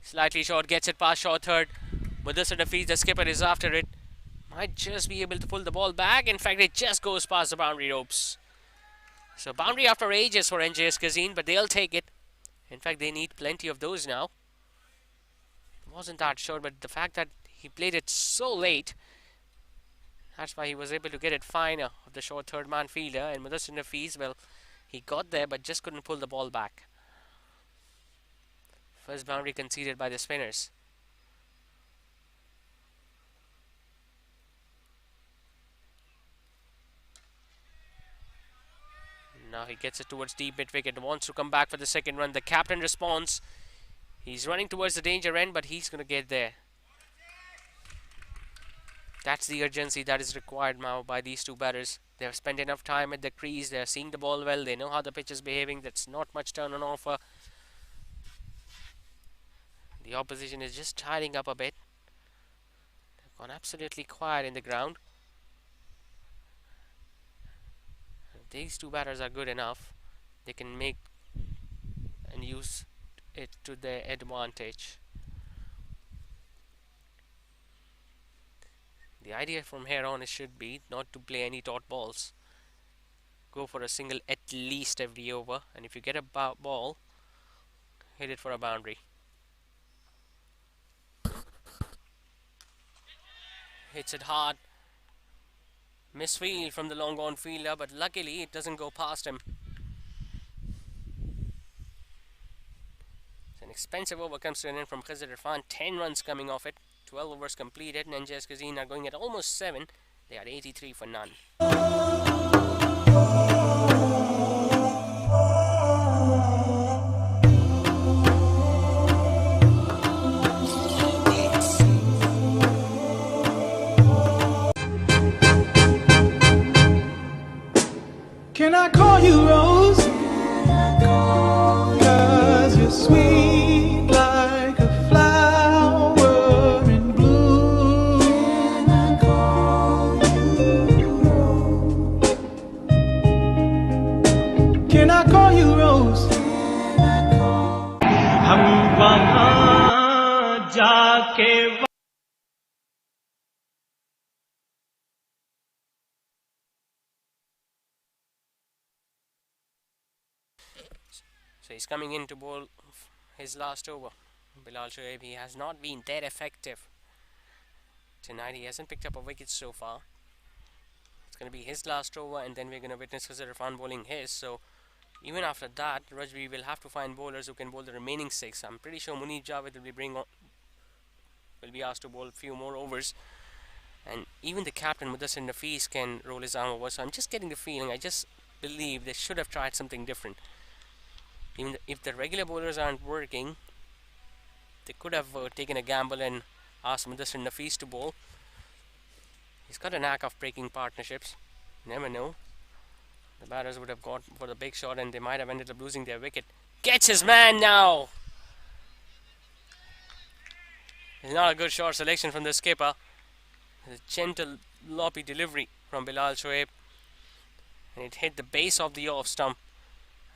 Slightly short, gets it past short third. Mudassir Nafiz, the skipper, is after it. Might just be able to pull the ball back. In fact, it just goes past the boundary ropes. So boundary after ages for NJS Cuisine, but they'll take it. In fact, they need plenty of those now. Wasn't that short, but the fact that he played it so late, that's why he was able to get it fine of the short third man fielder. And Mudassir Nafiz, well, he got there but just couldn't pull the ball back. First boundary conceded by the spinners. Now he gets it towards deep mid wicket, wants to come back for the second run. The captain responds. He's running towards the danger end, but he's going to get there. That's the urgency that is required now by these two batters. They have spent enough time at the crease. They are seeing the ball well. They know how the pitch is behaving. That's not much turn on offer. The opposition is just tidying up a bit. They've gone absolutely quiet in the ground. These two batters are good enough. They can make and use it to their advantage. The idea from here on should be not to play any dot balls. Go for a single at least every over, and if you get a ball, hit it for a boundary. Hits it hard. Misfield from the long on fielder, but luckily it doesn't go past him. It's an expensive over comes to an end from Khizr Irfan. 10 runs coming off it. 12 overs completed. NJS Cuisine are going at almost 7. They are 83 for none. Can I call you Rose? 'Cause you're sweet like a flower in bloom. Can I call you Rose? हम वहाँ जाके So he's coming in to bowl his last over. Bilal Shoaib, he has not been that effective tonight. He hasn't picked up a wicket so far. It's going to be his last over, and then we're going to witness Khizr Irfan bowling his. So even after that, Rajby will have to find bowlers who can bowl the remaining 6. I'm pretty sure Munib Javed will be asked to bowl a few more overs, and even the captain Mudassir Nafees can roll his arm over. So I'm just getting the feeling, I just believe they should have tried something different. Even if the regular bowlers aren't working, they could have taken a gamble and asked Mudassir Nafees to bowl. He's got a knack of breaking partnerships. Never know. The batters would have gone for the big shot and they might have ended up losing their wicket. Gets his man now! It's not a good short selection from the skipper. A gentle, loppy delivery from Bilal Shoaib. And it hit the base of the off stump.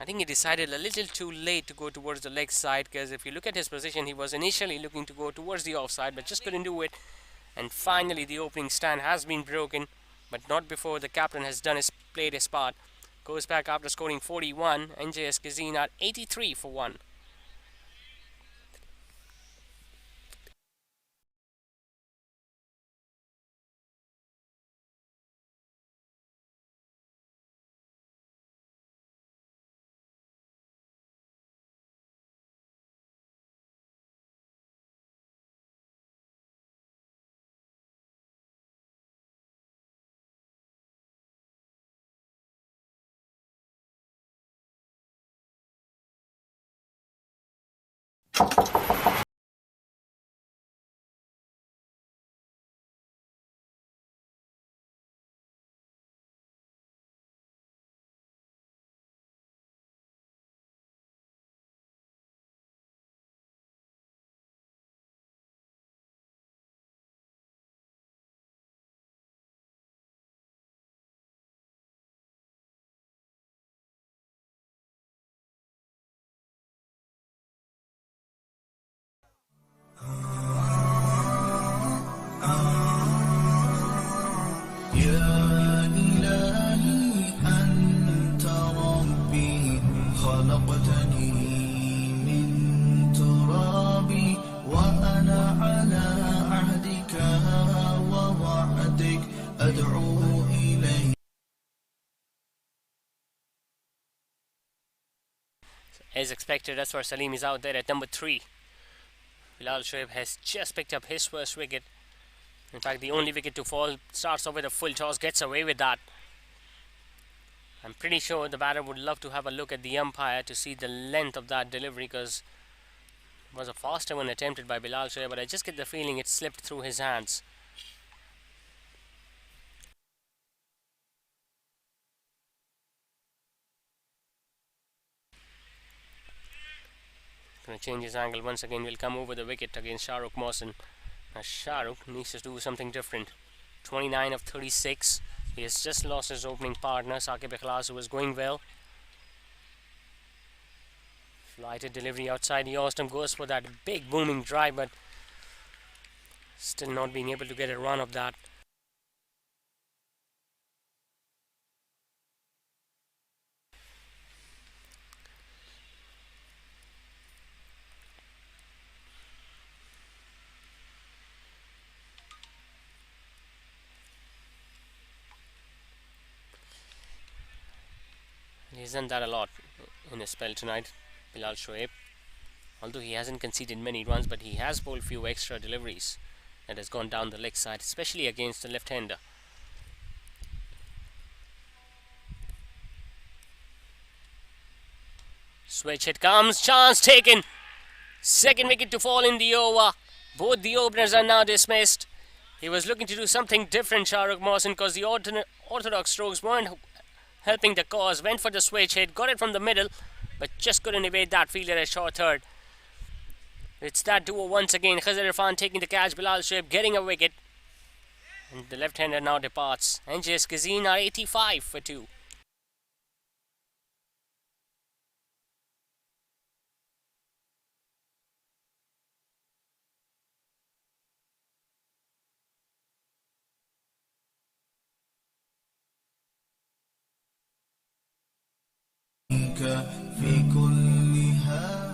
I think he decided a little too late to go towards the leg side, because if you look at his position, he was initially looking to go towards the offside but just couldn't do it. And finally the opening stand has been broken, but not before the captain has played his part. Goes back after scoring 41. NJS Cuisine are 83 for 1. يا إلهي أنت ربي خلقتني من ترابي وأنا على عهدك ووعدك أدعو إليك. As expected, Aswar Salim is out there at number 3. Bilal Shoaib has just picked up his first wicket. In fact, the only wicket to fall. Starts off with a full toss, gets away with that. I'm pretty sure the batter would love to have a look at the umpire to see the length of that delivery, because it was a faster one attempted by Bilal Shoaib, but I just get the feeling it slipped through his hands. Going to change his angle once again. Will come over the wicket against Shahrukh Mohsin. Now Shahrukh needs to do something different. 29 of 36. He has just lost his opening partner, Saqib Ikhlas, who was going well. Flighted delivery outside the off stump, goes for that big booming drive, but still not being able to get a run of that. He's done that a lot in his spell tonight, Bilal Shoaib. Although he hasn't conceded many runs, but he has bowled few extra deliveries that has gone down the leg side, especially against the left-hander. Switch hit comes, chance taken. Second wicket to fall in the over. Both the openers are now dismissed. He was looking to do something different, Shahrukh Mohsin, because the orthodox strokes weren't helping the cause. Went for the switch hit, got it from the middle, but just couldn't evade that fielder at short third. It's that duo once again. Khazir Irfan taking the catch, Bilal Shoaib getting a wicket. And the left-hander now departs. NJS Cuisine are 85 for 2. في كل حال.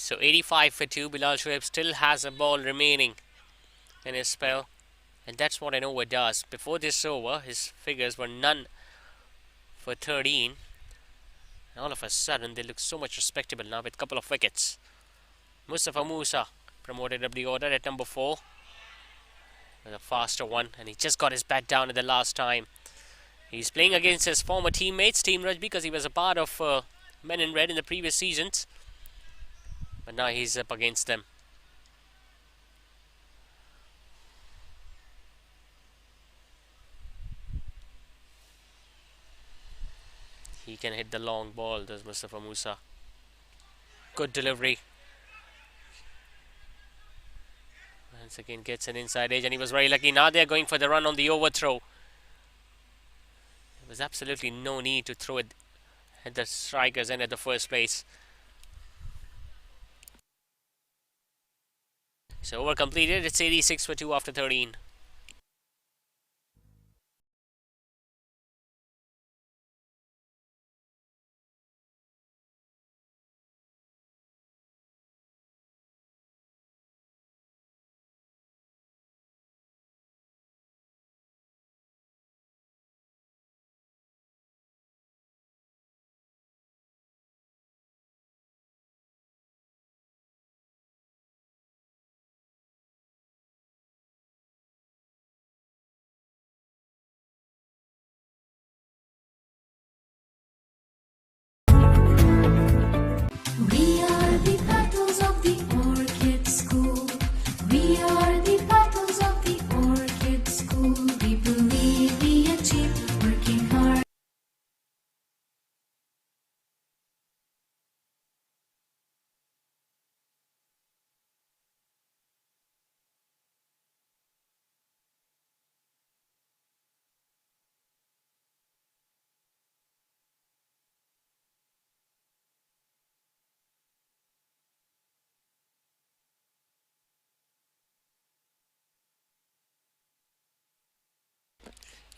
So 85 for 2. Bilal Shoaib still has a ball remaining in his spell. And that's what an over does. Before this over, his figures were none for 13. And all of a sudden, they look so much respectable now with a couple of wickets. Mustafa Musa promoted up the order at number 4. With a faster one. And he just got his bat down at the last time. He's playing against his former teammates, Team Rajby, because he was a part of Men in Red in the previous seasons. But now he's up against them. He can hit the long ball, does Mustafa Musa. Good delivery. Once again gets an inside edge, and he was very lucky. Now they're going for the run on the overthrow. There was absolutely no need to throw it at the strikers and at the first place. So over completed. It's 86 for 2 after 13.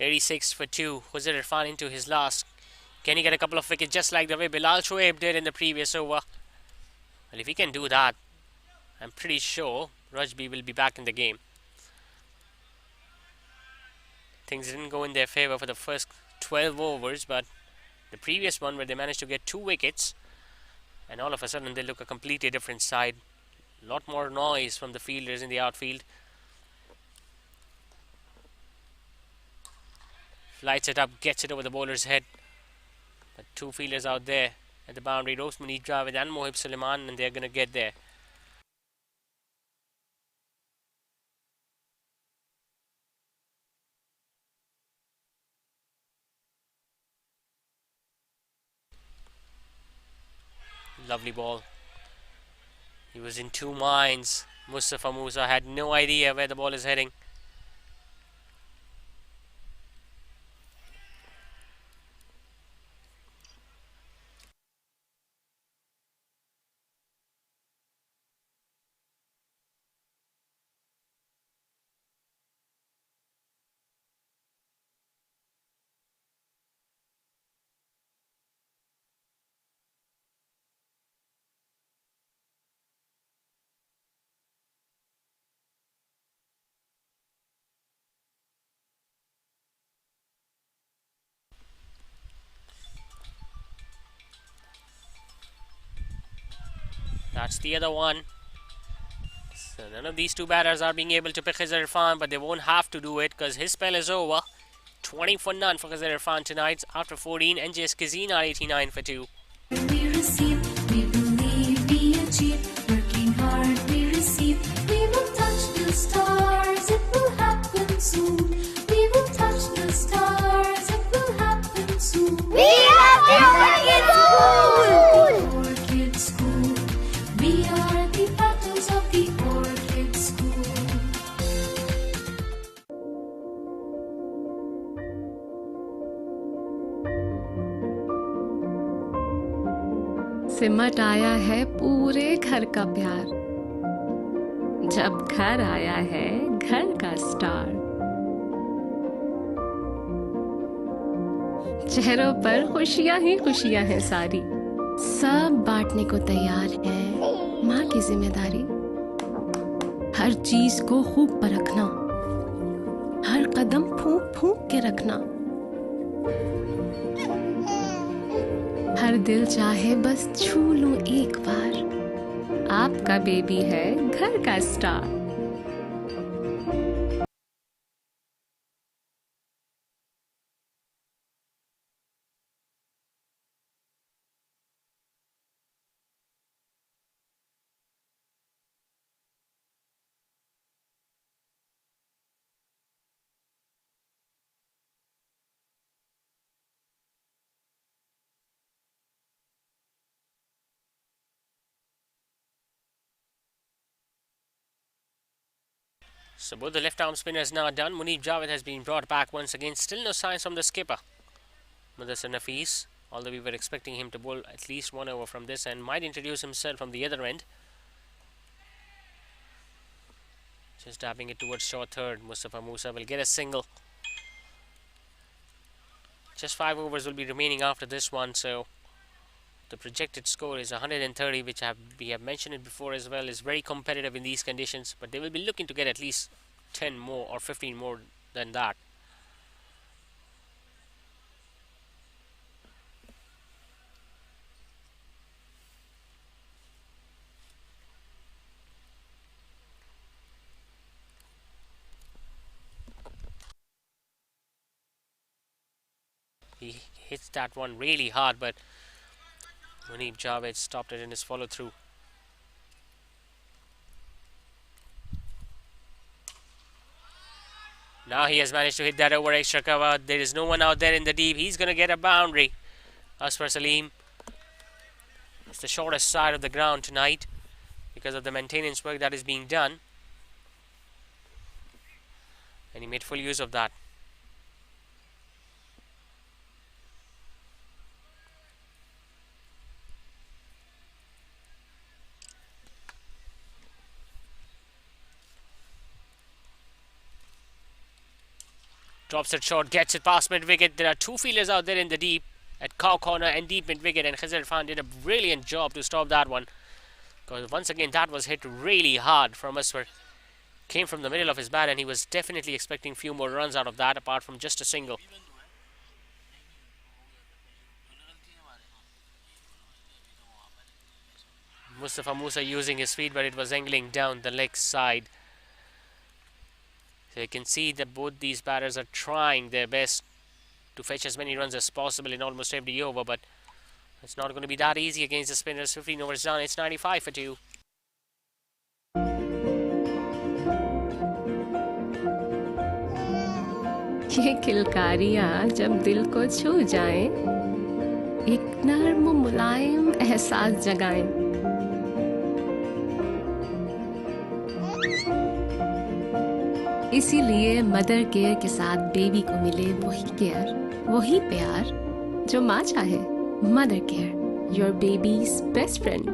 86 for 2. Jose Irfan into his last. Can he get a couple of wickets just like the way Bilal Shoaib did in the previous over? Well, if he can do that, I'm pretty sure Rajby will be back in the game. Things didn't go in their favour for the first 12 overs, but the previous one where they managed to get 2 wickets, and all of a sudden they look a completely different side. A lot more noise from the fielders in the outfield. Flights it up, gets it over the bowler's head. But 2 fielders out there at the boundary, Roast Munib Javed and Mohib Suleiman, and they're going to get there. Lovely ball. He was in 2 minds. Mustafa Musa had no idea where the ball is heading. That's the other one. So none of these 2 batters are being able to pick Khizr Irfan, but they won't have to do it because his spell is over. 20 for none for Khizr Irfan tonight. After 14, NJS Cuisine are 89 for 2. We receive, we believe, we achieve. Working hard, we receive. We will touch the stars, it will happen soon. We will touch the stars, it will happen soon. We have the Orchid School. We are the petals of the Orchid School. सिमट आया है पूरे घर का प्यार, जब घर आया है घर का स्टार। चेहरों पर खुशियां ही खुशियां हैं सारी, सब बांटने को तैयार है माँ की जिम्मेदारी। हर चीज को खूब परखना, हर कदम फूंक फूंक के रखना। हर दिल चाहे बस छू लूं एक बार, आपका बेबी है घर का star. So both the left arm spinners now done. Munib Javed has been brought back once again. Still no signs from the skipper, Mudassir Nafees, although we were expecting him to bowl at least 1 over from this and might introduce himself from the other end. Just dabbing it towards short third. Mustafa Musa will get a single. Just 5 overs will be remaining after this one, so the projected score is 130, which we have mentioned it before as well, is very competitive in these conditions, but they will be looking to get at least 10 more or 15 more than that. He hits that one really hard, but Munib Javed stopped it in his follow through. Now he has managed to hit that over extra cover. There is no one out there in the deep. He's going to get a boundary. Asfar Salim. It's the shortest side of the ground tonight because of the maintenance work that is being done. And he made full use of that. Drops it short, gets it past mid-wicket. There are two fielders out there in the deep at cow corner and deep mid-wicket, and Khizr Irfan did a brilliant job to stop that one. Because once again, that was hit really hard from Aswar. Came from the middle of his bat, and he was definitely expecting few more runs out of that, apart from just a single. Mustafa Musa using his feet, but it was angling down the leg side. So you can see that both these batters are trying their best to fetch as many runs as possible in almost every over, but it's not going to be that easy against the spinners. 15 overs down, it's 95 for 2. ये किलकारियाँ जब दिल को छू जाएं, एक नर्म मुलायम एहसास जगाएं। इसीलिए मदर केयर के साथ बेबी को मिले वही केयर, वही प्यार जो माँ चाहे। Mother care, your babies best friend.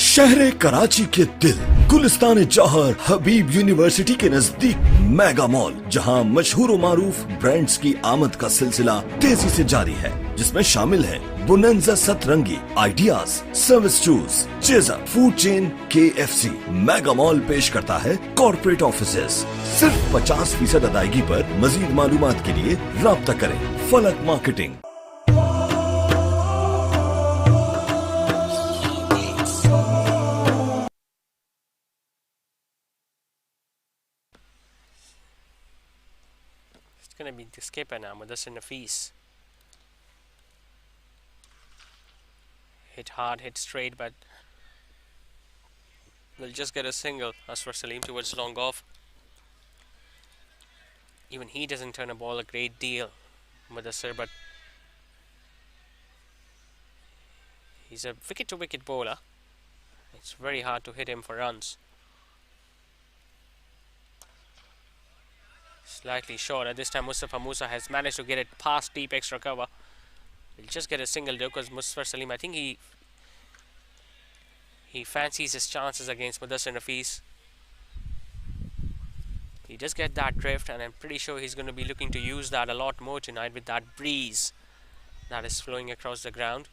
शहर कराची के दिल गुलिस्तान जौहर हबीब यूनिवर्सिटी के नजदीक मेगा मॉल, जहां मशहूर व मारूफ ब्रांड्स की आमद का सिलसिला तेजी से जारी है, जिसमें शामिल है बोनेंजा सतरंगी, ideas, service shoes, chaser, food chain, KFC। Mega mall पेश करता है कॉर्पोरेट ऑफिसेस। सिर्फ 50% अदायगी पर मजीद मालूमात के लिए राब्ता करें। फलक marketing. It's going to be the skipper now, Mudassir Nafees. Hit hard, hit straight, but we'll just get a single. Asfar Salim towards long off. Even he doesn't turn a ball a great deal, Mudassir, but he's a wicket-to-wicket bowler. It's very hard to hit him for runs. Slightly short. At this time, Mustafa Musa has managed to get it past deep extra cover. We'll just get a single though, because Mustafa Salim, I think he fancies his chances against Mudassir Nafees. He does get that drift, and I'm pretty sure he's going to be looking to use that a lot more tonight with that breeze that is flowing across the ground.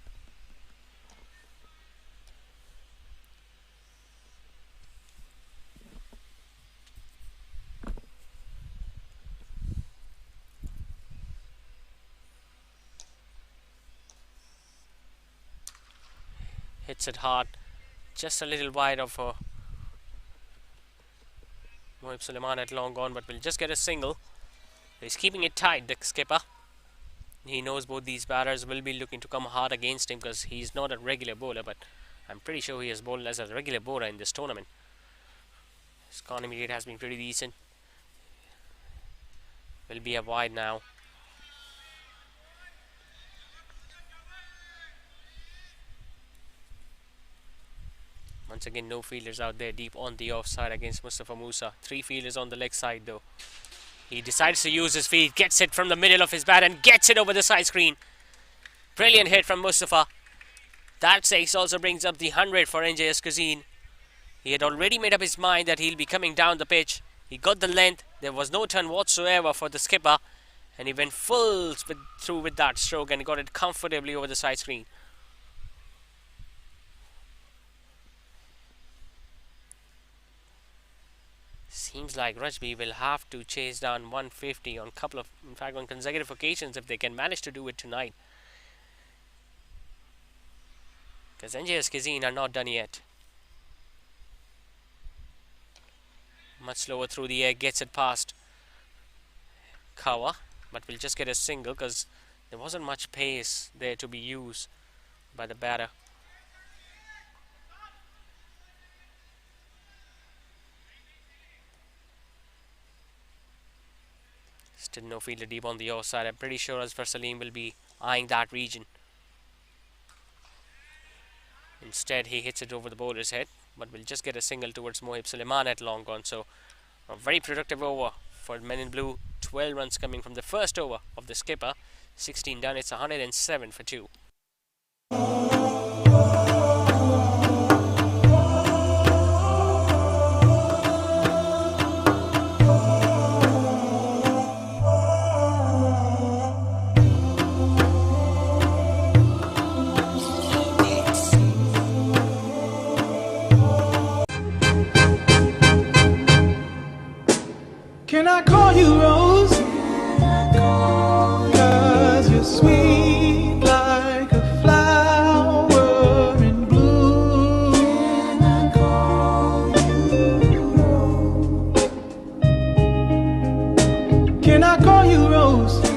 Hits it hard, just a little wide of Mohib Suleiman at long on, but we'll just get a single. He's keeping it tight, the skipper. He knows both these batters will be looking to come hard against him, because he's not a regular bowler, but I'm pretty sure he has bowled as a regular bowler in this tournament. His economy rate has been pretty decent. Will be a wide now. Once again, no fielders out there deep on the offside against Mustafa Musa. 3 fielders on the leg side though. He decides to use his feet, gets it from the middle of his bat and gets it over the side screen. Brilliant hit from Mustafa. That 6 also brings up the 100 for NJS Cuisine. He had already made up his mind that he'll be coming down the pitch. He got the length. There was no turn whatsoever for the skipper, and he went full through with that stroke and got it comfortably over the side screen. Seems like Rajby will have to chase down 150 on on consecutive occasions if they can manage to do it tonight. Because NJS Cuisine are not done yet. Much slower through the air, gets it past Kawa, but we'll just get a single because there wasn't much pace there to be used by the batter. Still no fielder deep on the offside. I'm pretty sure Asfar Salim will be eyeing that region. Instead, he hits it over the bowler's head, but we'll just get a single towards Mohib Suleiman at long on. So, a very productive over for Men in Blue. 12 runs coming from the first over of the skipper. 16 done. It's 107 for 2. call you Rose? 'Cause you're sweet like a flower in bloom. Can I call you Rose?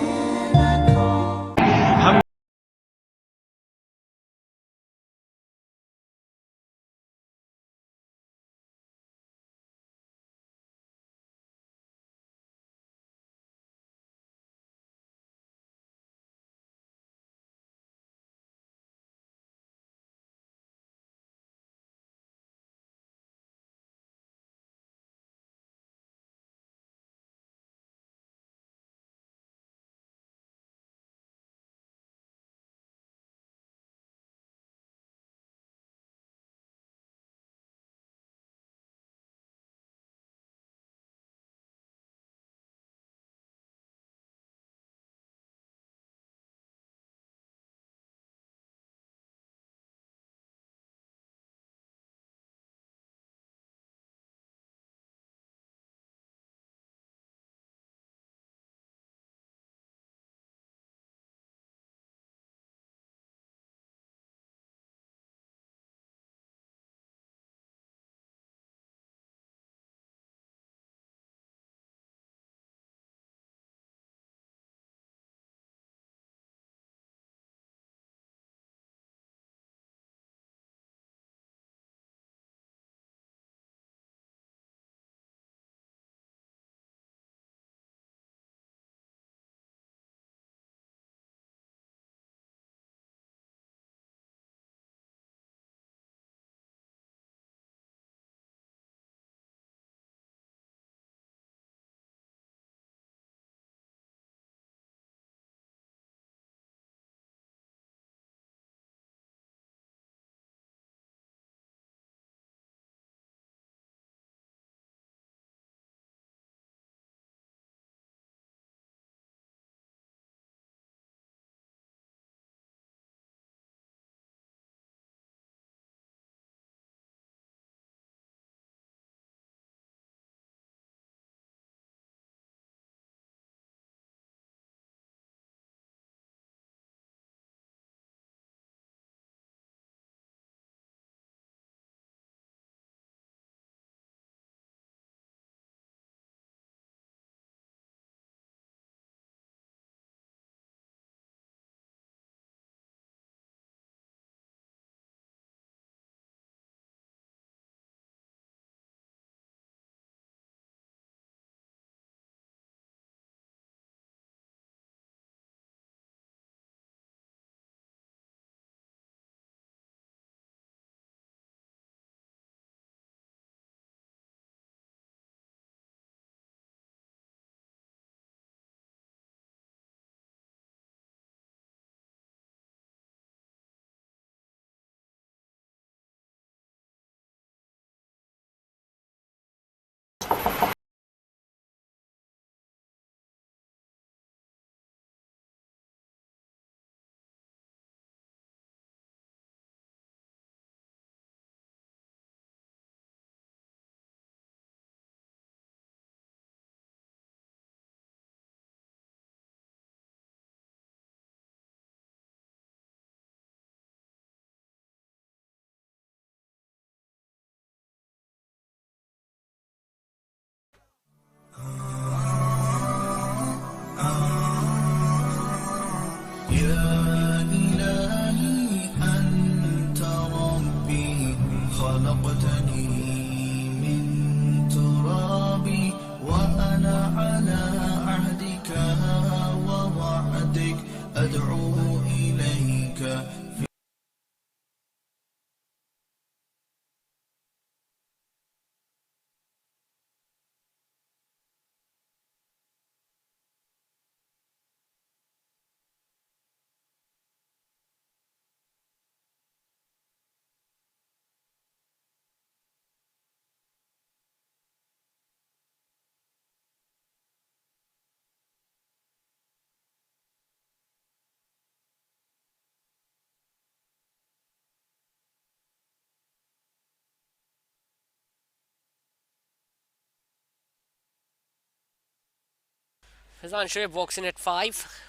Fazan Shoaib walks in at 5.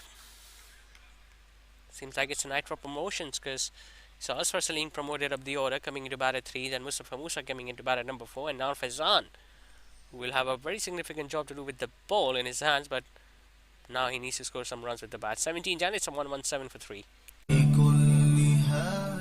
Seems like it's a night for promotions because so Asfar Salim promoted up the order, coming into bat at 3, then Mustafa Musa coming into bat at number 4, and now Fazan, who will have a very significant job to do with the ball in his hands, but now he needs to score some runs with the bat. 17 done, it's a 117 for 3. كل حالي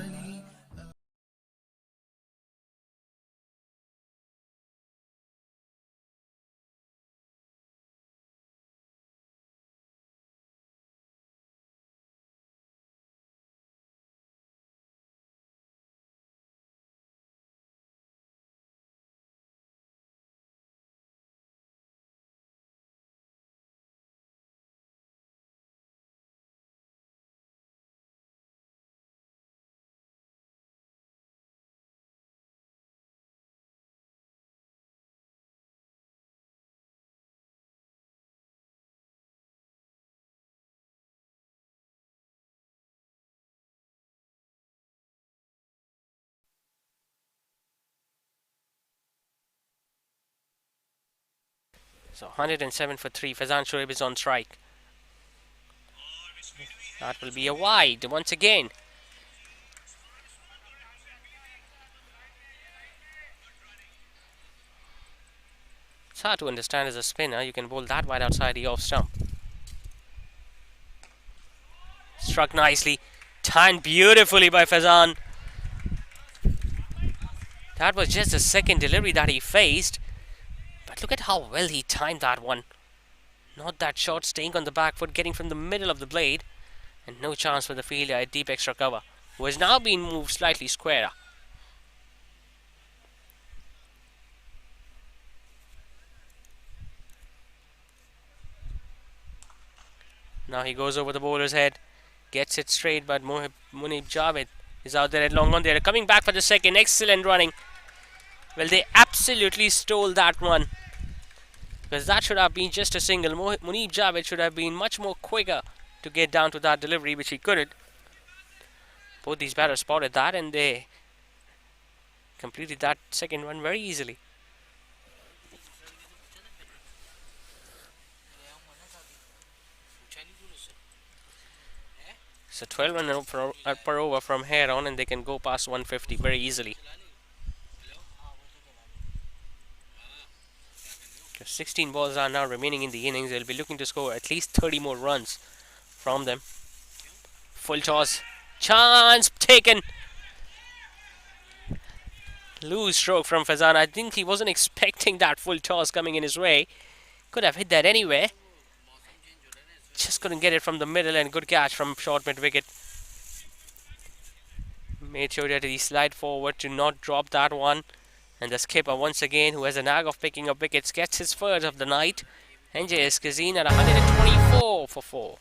So 107 for 3. Fazan Shoaib is on strike. That will be a wide once again. It's hard to understand as a spinner. You can bowl that wide outside the off stump. Struck nicely. Timed beautifully by Fazan. That was just the second delivery that he faced. But look at how well he timed that one. Not that short, staying on the back foot, getting from the middle of the blade. And no chance for the fielder at deep extra cover, who has now been moved slightly squarer. Now he goes over the bowler's head, gets it straight, but Munib Javed is out there at long on there. Coming back for the second, excellent running. Well, they absolutely stole that run, because that should have been just a single. Munib Javed should have been much more quicker to get down to that delivery, which he couldn't. Both these batters spotted that and they completed that second run very easily. So 12 runs per over from here on, and they can go past 150 very easily. 16 balls are now remaining in the innings. They'll be looking to score at least 30 more runs from them. Full toss. Chance taken. Loose stroke from Fazan. I think he wasn't expecting that full toss coming in his way. Could have hit that anywhere. Just couldn't get it from the middle, and good catch from short mid wicket. Made sure that he slide forward to not drop that one. And the skipper once again, who has a knack of picking up wickets, gets his first of the night. NJS Cuisine at 124 for 4.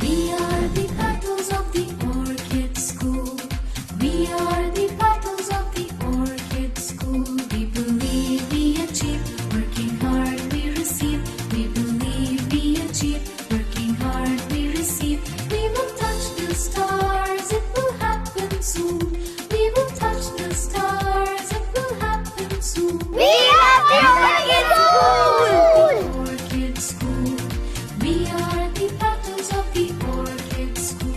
We are the petals of the orchid school. We are the petals of the orchid school. We believe we achieve, working hard we receive. We believe we achieve, working hard we receive. We will touch the stars, it will happen soon. We will touch the stars, it will happen soon. We are the orchid school. Orchid school. We are the petals of the orchid school.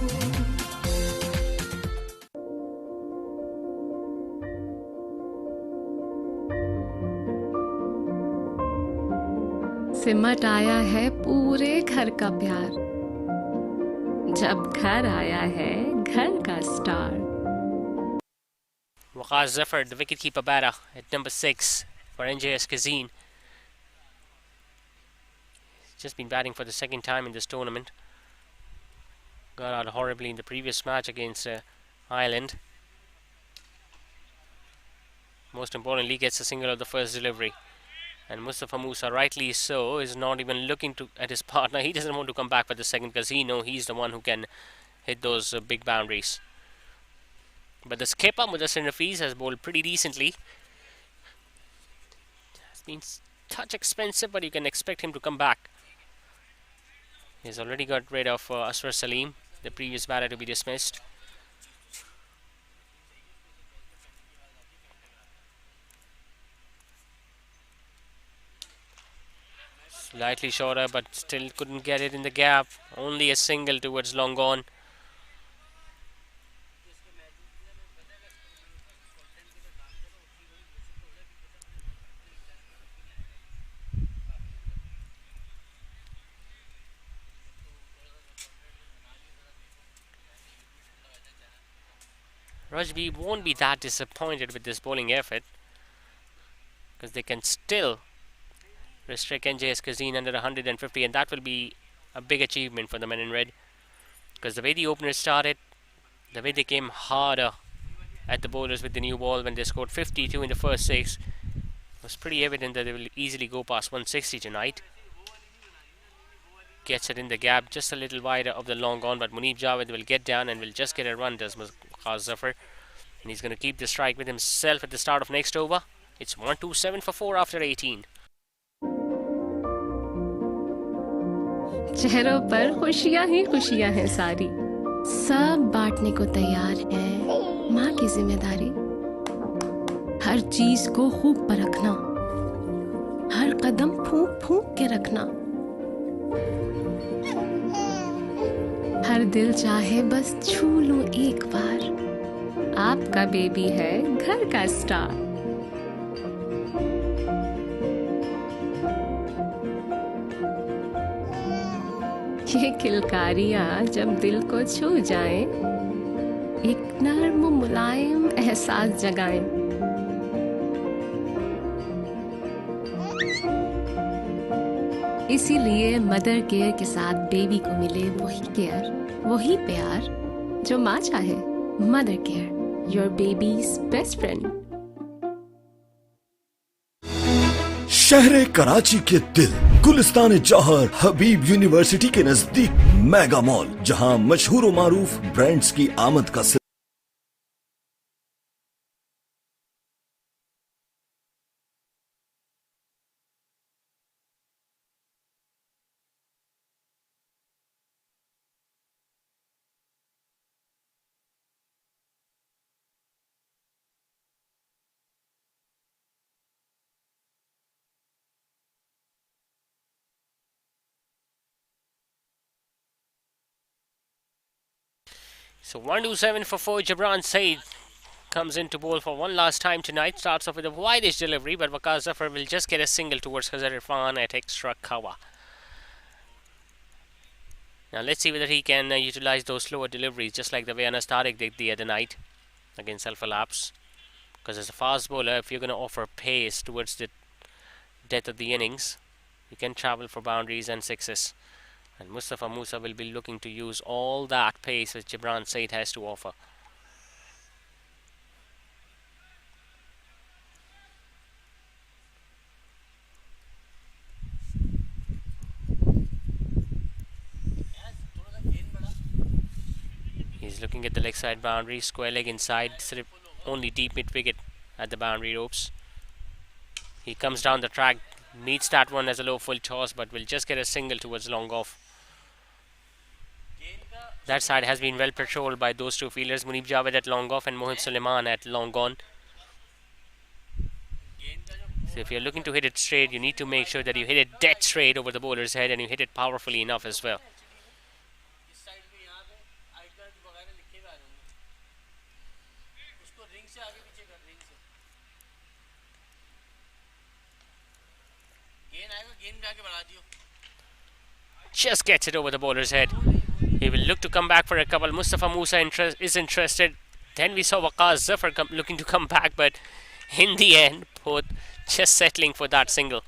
सिमट आया है पूरे घर का प्यार, जब घर आया है घर का star. Waqar Zafar, the wicketkeeper batter at number 6 for NJS Cuisine. just been batting for the second time in this tournament. Got out horribly in the previous match against Ireland. Most importantly, gets a single of the first delivery. And Mustafa Musa, rightly so, is not even looking at his partner. He doesn't want to come back for the second because he knows he's the one who can hit those big boundaries. But the skipper, Mudassir Nafiz, has bowled pretty decently. Has been touch expensive, but you can expect him to come back. He's already got rid of Aswar Salim, the previous batter to be dismissed. Slightly shorter, but still couldn't get it in the gap. Only a single towards long on. Rajby won't be that disappointed with this bowling effort because they can still restrict NJS Cuisine under 150, and that will be a big achievement for the men in red because the way the openers started, the way they came harder at the bowlers with the new ball when they scored 52 in the first 6 was pretty evident that they will easily go past 160 tonight. Gets it in the gap just a little wider of the long on, but Munib Javed will get down and will just get a run, does Waqar Zafar, and he's going to keep the strike with himself at the start of next over. It's 127 for 4 after 18. चेहरों पर खुशियां ही खुशियां हैं सारी, सब बांटने को तैयार है माँ की जिम्मेदारी। हर चीज को खूब परखना, हर कदम फूंक फूंक के रखना, हर दिल चाहे बस छू लूं एक बार, आपका बेबी है घर का स्टार। ये किलकारियाँ जब दिल को छू जाएं, एक नर्म मुलायम एहसास जगाएं। इसीलिए मदर केयर के साथ बेबी को मिले वही केयर, वही प्यार जो माँ चाहे। Mother care, your babies best friend. शहर कराची के दिल गुलिस्तान जौहर हबीब यूनिवर्सिटी के नजदीक मेगा मॉल, जहां मशहूर व मारूफ ब्रांड्स की आमद का So 127 for 4. Jabran Saeed comes in to bowl for one last time tonight. Starts off with a wideish delivery, but Waqar Zafar will just get a single towards Khazar Irfan at extra cover. Now let's see whether he can utilize those slower deliveries, just like the way Anas Tariq did the other night against Alpha Labs. Because as a fast bowler, if you're going to offer pace towards the death of the innings, you can travel for boundaries and sixes. And Mustafa Musa will be looking to use all that pace which Jabran Saeed has to offer. He's looking at the leg side boundary, square leg inside, only deep mid wicket at the boundary ropes. He comes down the track, meets that one as a low full toss, but will just get a single towards long off. That side has been well patrolled by those two fielders, Munib Javed at long off and Mohit Suleiman at long on. So if you're looking to hit it straight, you need to make sure that you hit it dead straight over the bowler's head and you hit it powerfully enough as well. Just gets it over the bowler's head. He will look to come back for a couple. Mustafa Musa is interested. Then we saw Waqar Zafar looking to come back, but in the end, both just settling for that single.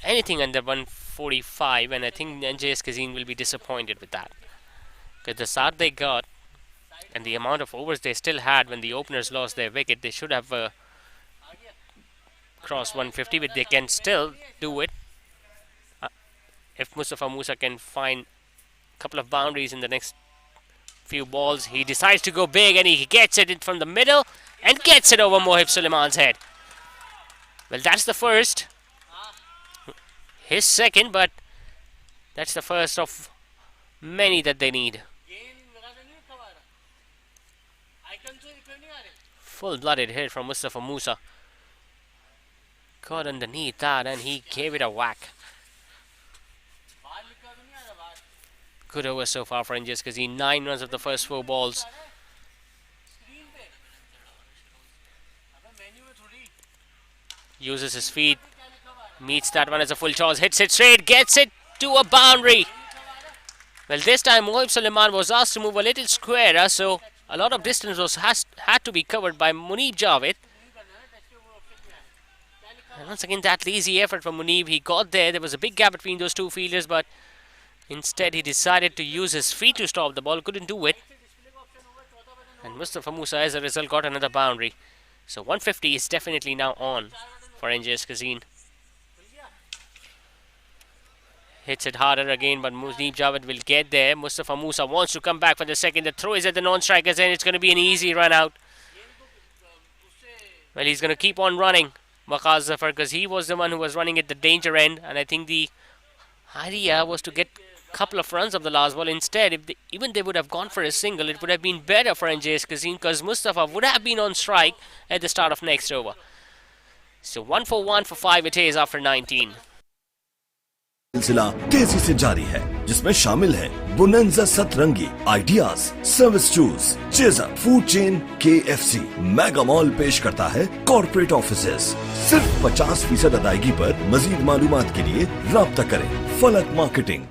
anything under 145, and I think NJS Cuisine will be disappointed with that. Because the start they got and the amount of overs they still had when the openers lost their wicket, they should have crossed 150, but they can still do it. If Mustafa Musa can find a couple of boundaries in the next few balls, he decides to go big and he gets it in from the middle and gets it over Mohib Suleiman's head. Well, that's the first. His second, but that's the first of many that they need. Full-blooded hit from Mustafa Musa. Got underneath that and he gave it a whack. Good over so far for NJS Cuisine. 9 runs of the first 4 balls. Uses his feet. Meets that one as a full toss. Hits it straight. Gets it to a boundary. Well, this time Mohib Suleiman was asked to move a little squarer, so a lot of distance had to be covered by Munib Javed. And once again, that lazy effort from Munib. He got there. There was a big gap between those two fielders, but instead he decided to use his feet to stop the ball. Couldn't do it. And Mustafa Musa, as a result, got another boundary. So 150 is definitely now on for NJS Cuisine. Hits it harder again, but Munib Javed will get there. Mustafa Musa wants to come back for the second. The throw is at the non-strikers and it's going to be an easy run out. Well, he's going to keep on running, Waqas Zafar, because he was the one who was running at the danger end. And I think the idea was to get a couple of runs of the last ball. Instead, if even they would have gone for a single, it would have been better for NJS Cuisine because Mustafa would have been on strike at the start of next over. So 1 for 1 for 5 it is after 19. सिलसिला तेजी से जारी है जिसमें शामिल है bonanza सतरंगी, ideas, service choose, chaser, food chain, KFC। Mega mall पेश करता है कॉर्पोरेट ऑफिसेस। सिर्फ 50% अदायगी पर मजीद मालूमात के लिए राब्ता करें फलक marketing.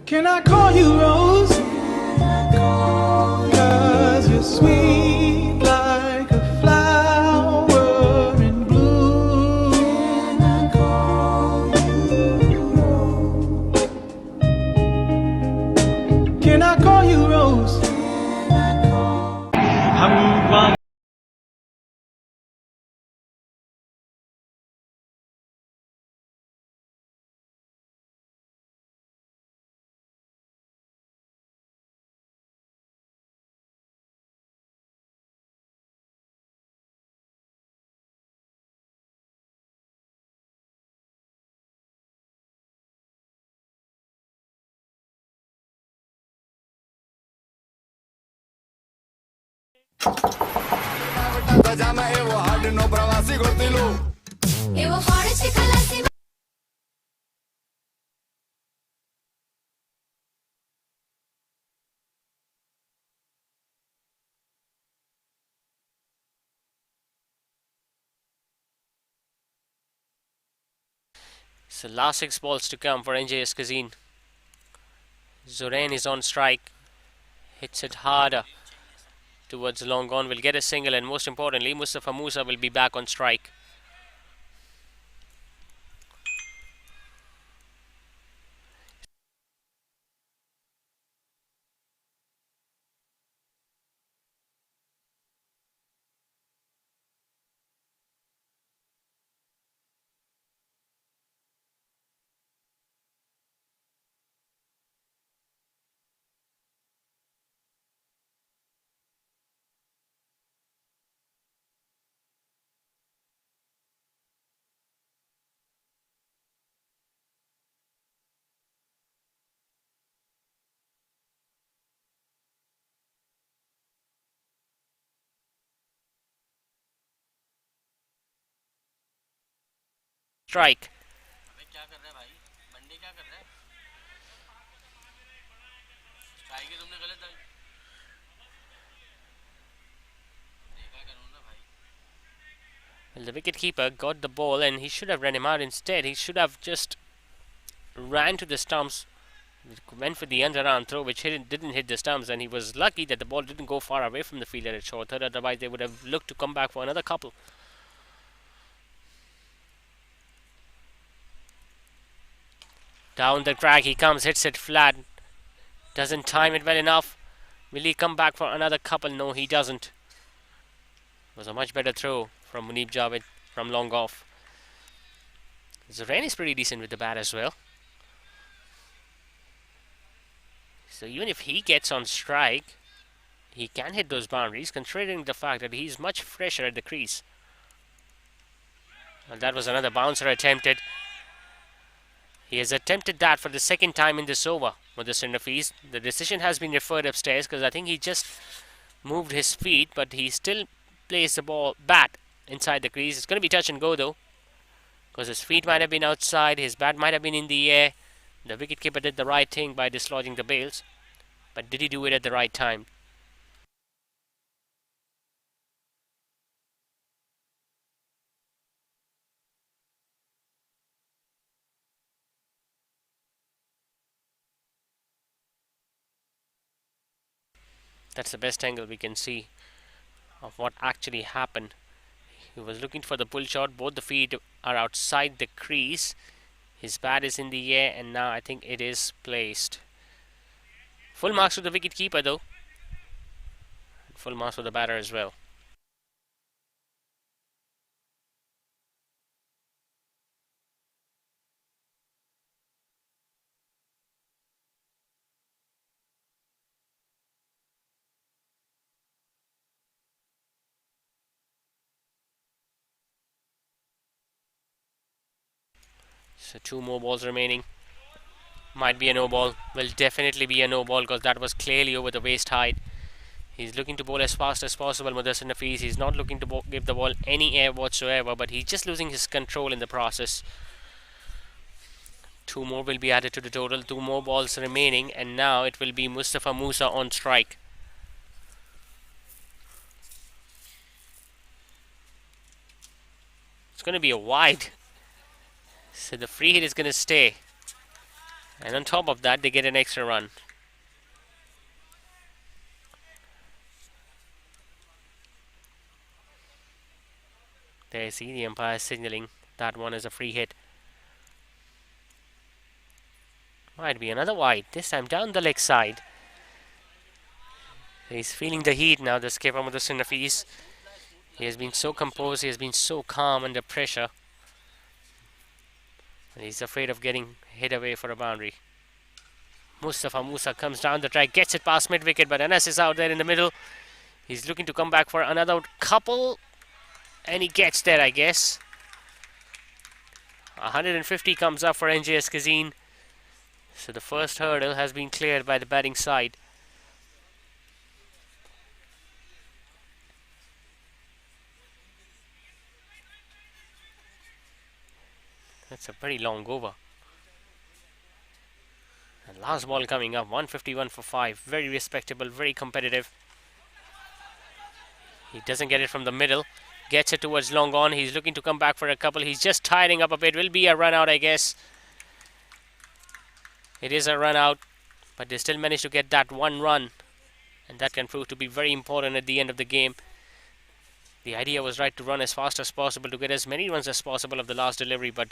Can I call you Rose? 'Cause you're sweet like a flower in bloom. Can I call you Rose? So last 6 balls to come for NJS Cuisine. Zorain is on strike. Hits it harder towards long on. Will get a single, and most importantly, Mustafa Musa will be back on strike. Strike. Well, the wicketkeeper got the ball and he should have run him out instead. He should have just ran to the stumps, went for the underarm throw, which didn't hit the stumps, and he was lucky that the ball didn't go far away from the fielder at short third. Otherwise, they would have looked to come back for another couple. Down the track he comes, hits it flat. Doesn't time it well enough. Will he come back for another couple? No, he doesn't. It was a much better throw from Munib Javed from long off. Zorain is pretty decent with the bat as well. So even if he gets on strike, he can hit those boundaries, considering the fact that he's much fresher at the crease. And that was another bouncer attempted. He has attempted that for the second time in this over with the center field. The decision has been referred upstairs because I think he just moved his feet, but he still plays the bat inside the crease. It's going to be touch and go though, because his feet might have been outside, his bat might have been in the air. The wicketkeeper did the right thing by dislodging the bails, but did he do it at the right time? That's the best angle we can see of what actually happened. He was looking for the pull shot. Both the feet are outside the crease. His bat is in the air, and now I think it is placed. Full marks to the wicketkeeper though. Full marks for the batter as well. So 2 more balls remaining. Might be a no ball. Will definitely be a no ball because that was clearly over the waist height. He's looking to bowl as fast as possible, Mudassir Nafees. He's not looking to give the ball any air whatsoever, but he's just losing his control in the process. 2 more will be added to the total. 2 more balls remaining, and now it will be Mustafa Musa on strike. It's going to be a wide. So the free hit is going to stay. And on top of that, they get an extra run. There, see the umpire signaling that one is a free hit. Might be another wide, this time down the leg side. He's feeling the heat now, the skipper Mudassir Nafees. He has been so composed, he has been so calm under pressure. And he's afraid of getting hit away for a boundary. Mustafa Musa comes down the track, gets it past mid-wicket, but Anas is out there in the middle. He's looking to come back for another couple. And he gets there, I guess. 150 comes up for NJS Cuisine. So the first hurdle has been cleared by the batting side. That's a very long over. And last ball coming up, 151 for 5. Very respectable, very competitive. He doesn't get it from the middle. Gets it towards long on. He's looking to come back for a couple. He's just tidying up a bit. Will be a run out, I guess. It is a run out, but they still managed to get that 1 run. And that can prove to be very important at the end of the game. The idea was right to run as fast as possible, to get as many runs as possible of the last delivery, but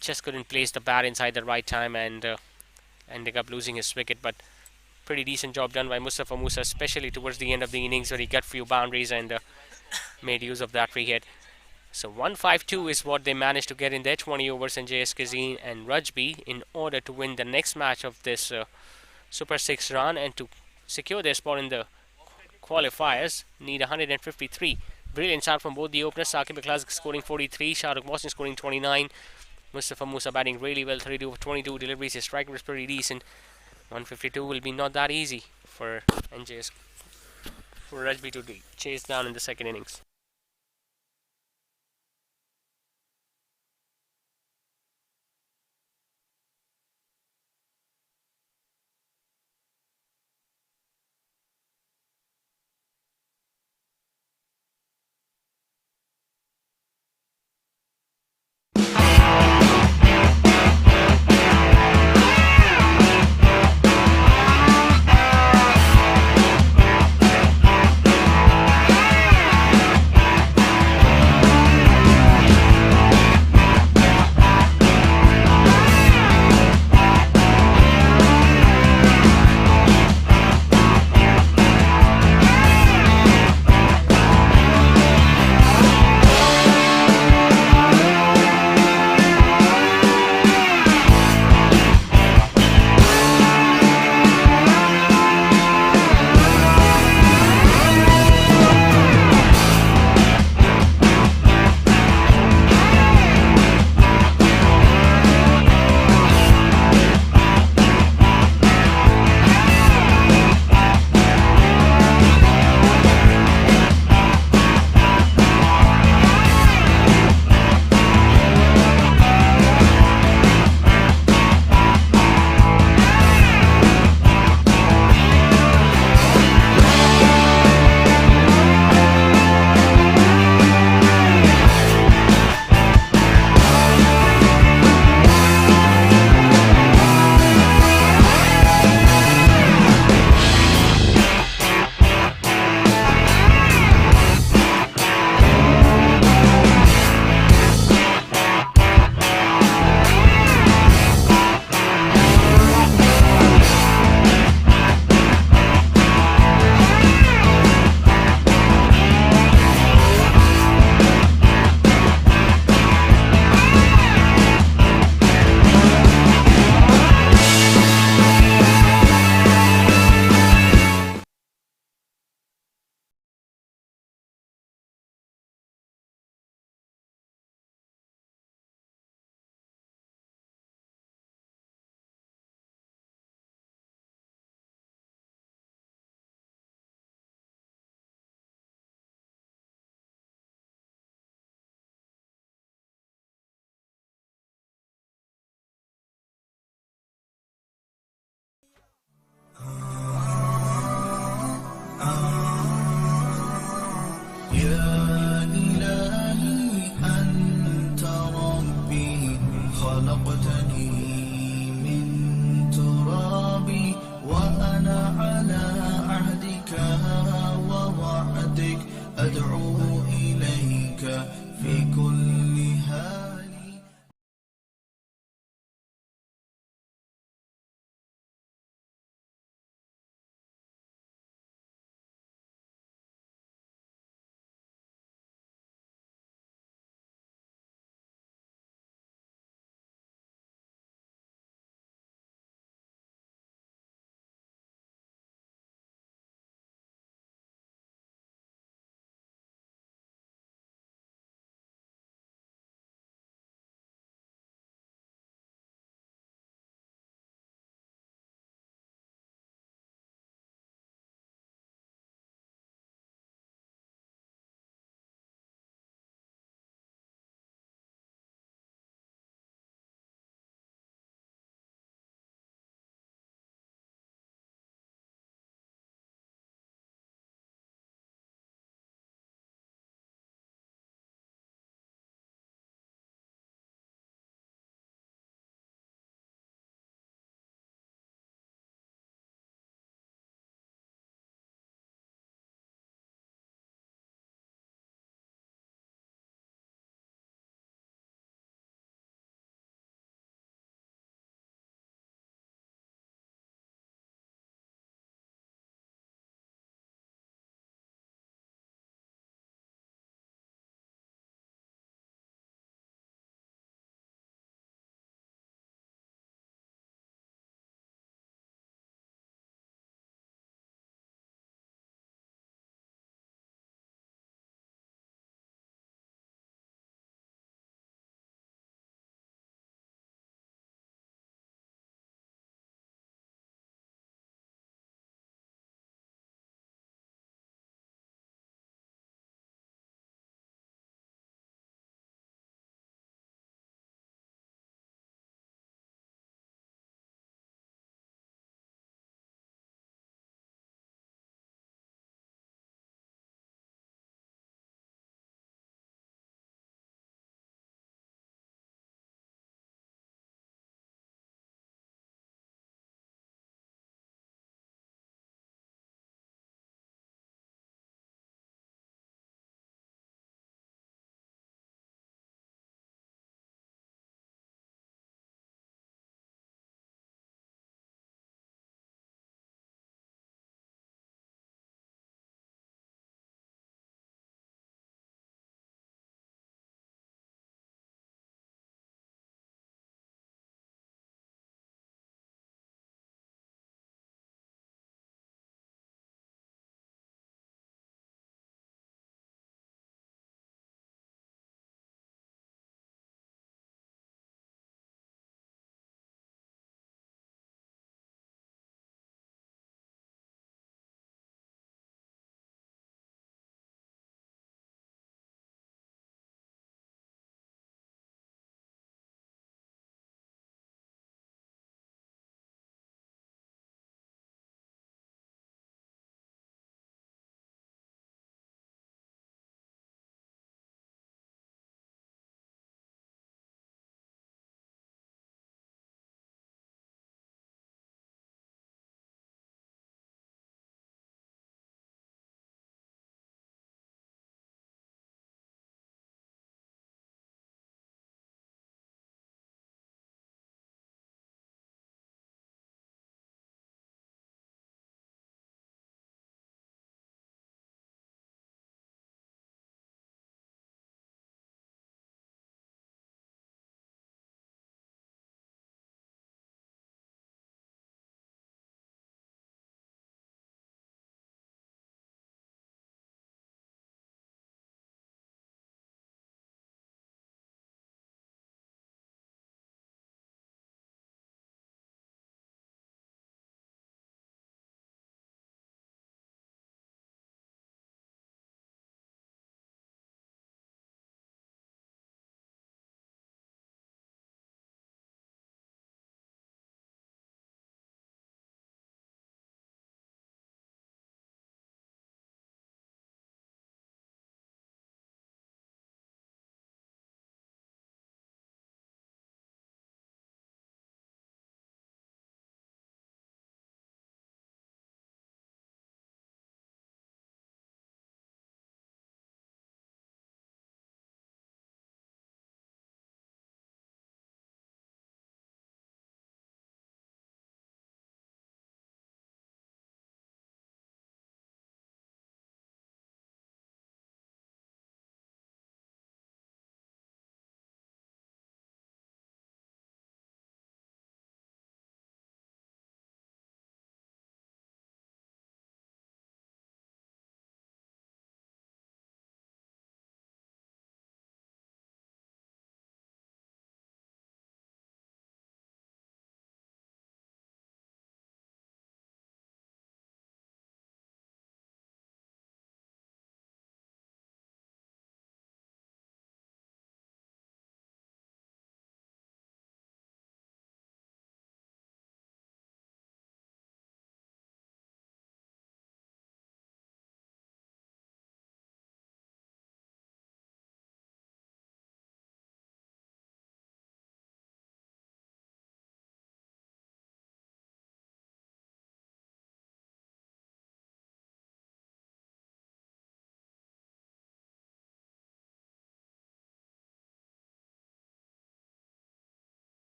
just couldn't place the bat inside the right time and ended up losing his wicket. But pretty decent job done by Mustafa Musa, especially towards the end of the innings where he got few boundaries and made use of that free hit. So 152 is what they managed to get in their 20 overs. NJS Cuisine and Rajby, in order to win the next match of this Super 6 run and to secure their spot in the qualifiers, need 153. Brilliant start from both the openers. Saqib Ikhlas scoring 43, Shahrukh Mohsin scoring 29. Mustafa Musa batting really well, 32 of 22 deliveries. His striking was pretty decent. 152 will be not that easy for NJS, for Rajby to chase down in the second innings.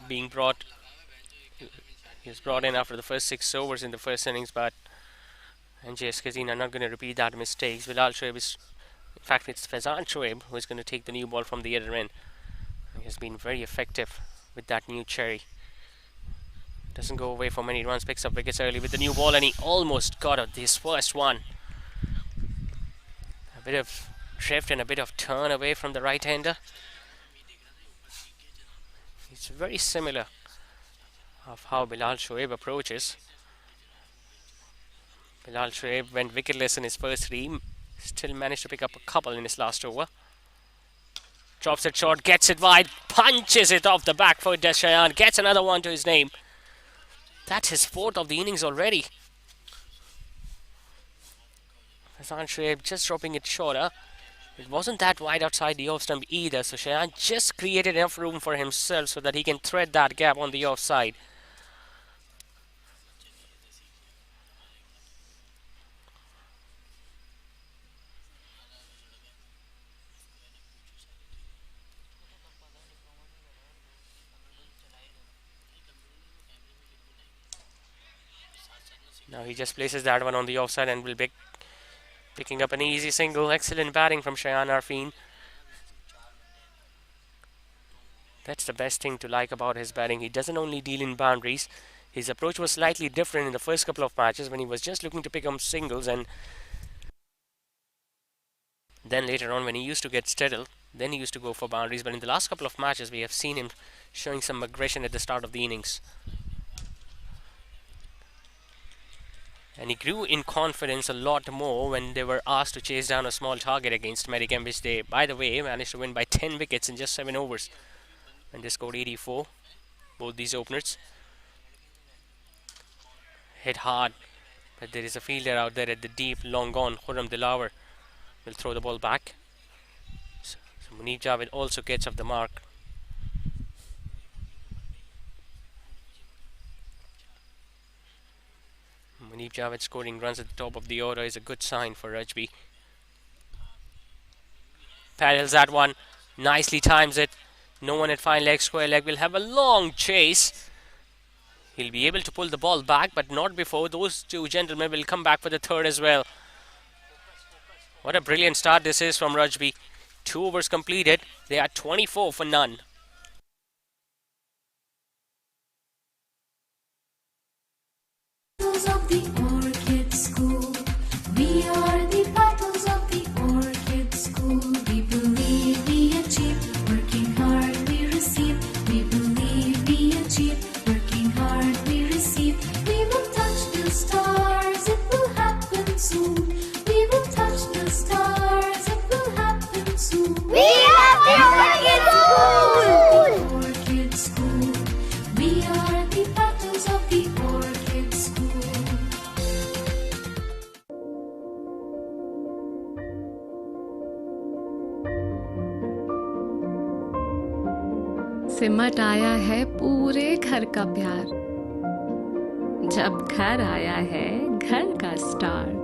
being brought. He was brought in after the first 6 overs in the first innings, but NJS Cuisine are not going to repeat that mistakes. Bilal Shoaib is, in fact, it's Faizan Shoaib who is going to take the new ball from the other end. He has been very effective with that new cherry. Doesn't go away for many runs, picks up wickets early with the new ball, and he almost got his first one. A bit of drift and a bit of turn away from the right-hander. It's very similar of how Bilal Shoaib approaches. Bilal Shoaib went wicketless in his first 3, still managed to pick up a couple in his last over. Drops it short, gets it wide, punches it off the back foot. Deshayan gets another one to his name. That's his 4th of the innings already. Faizan Shoaib just dropping it shorter. It wasn't that wide outside the off stump either, so Shayan just created enough room for himself so that he can thread that gap on the offside. Now he just places that one on the offside and will be picking up an easy single. Excellent batting from Shayan Arfin. That's the best thing to like about his batting. He doesn't only deal in boundaries. His approach was slightly different in the first couple of matches when he was just looking to pick up singles, and then later on when he used to get settled, then he used to go for boundaries. But in the last couple of matches we have seen him showing some aggression at the start of the innings. And he grew in confidence a lot more when they were asked to chase down a small target against Medicam, which they, by the way, managed to win by 10 wickets in just 7 overs. And they scored 84, both these openers. Hit hard, but there is a fielder out there at the deep, long gone. Khurram Dilawar will throw the ball back. So Munib Javed also gets off the mark. Munib Javed scoring runs at the top of the order is a good sign for Rajby. Paddles that one, nicely times it. No one at fine leg, square leg, will have a long chase. He'll be able to pull the ball back, but not before those two gentlemen will come back for the third as well. What a brilliant start this is from Rajby. 2 overs completed. They are 24 for none. Of the Orchid School. We are the pupils of the Orchid School. We believe we achieve, working hard we receive. We believe we achieve, working hard we receive. We will touch the stars, it will happen soon. We will touch the stars, it will happen soon. We are the Orchid School! Orchid School. We are the pupils of the Orchid School. सिमट आया है पूरे घर का प्यार, जब घर आया है घर का star.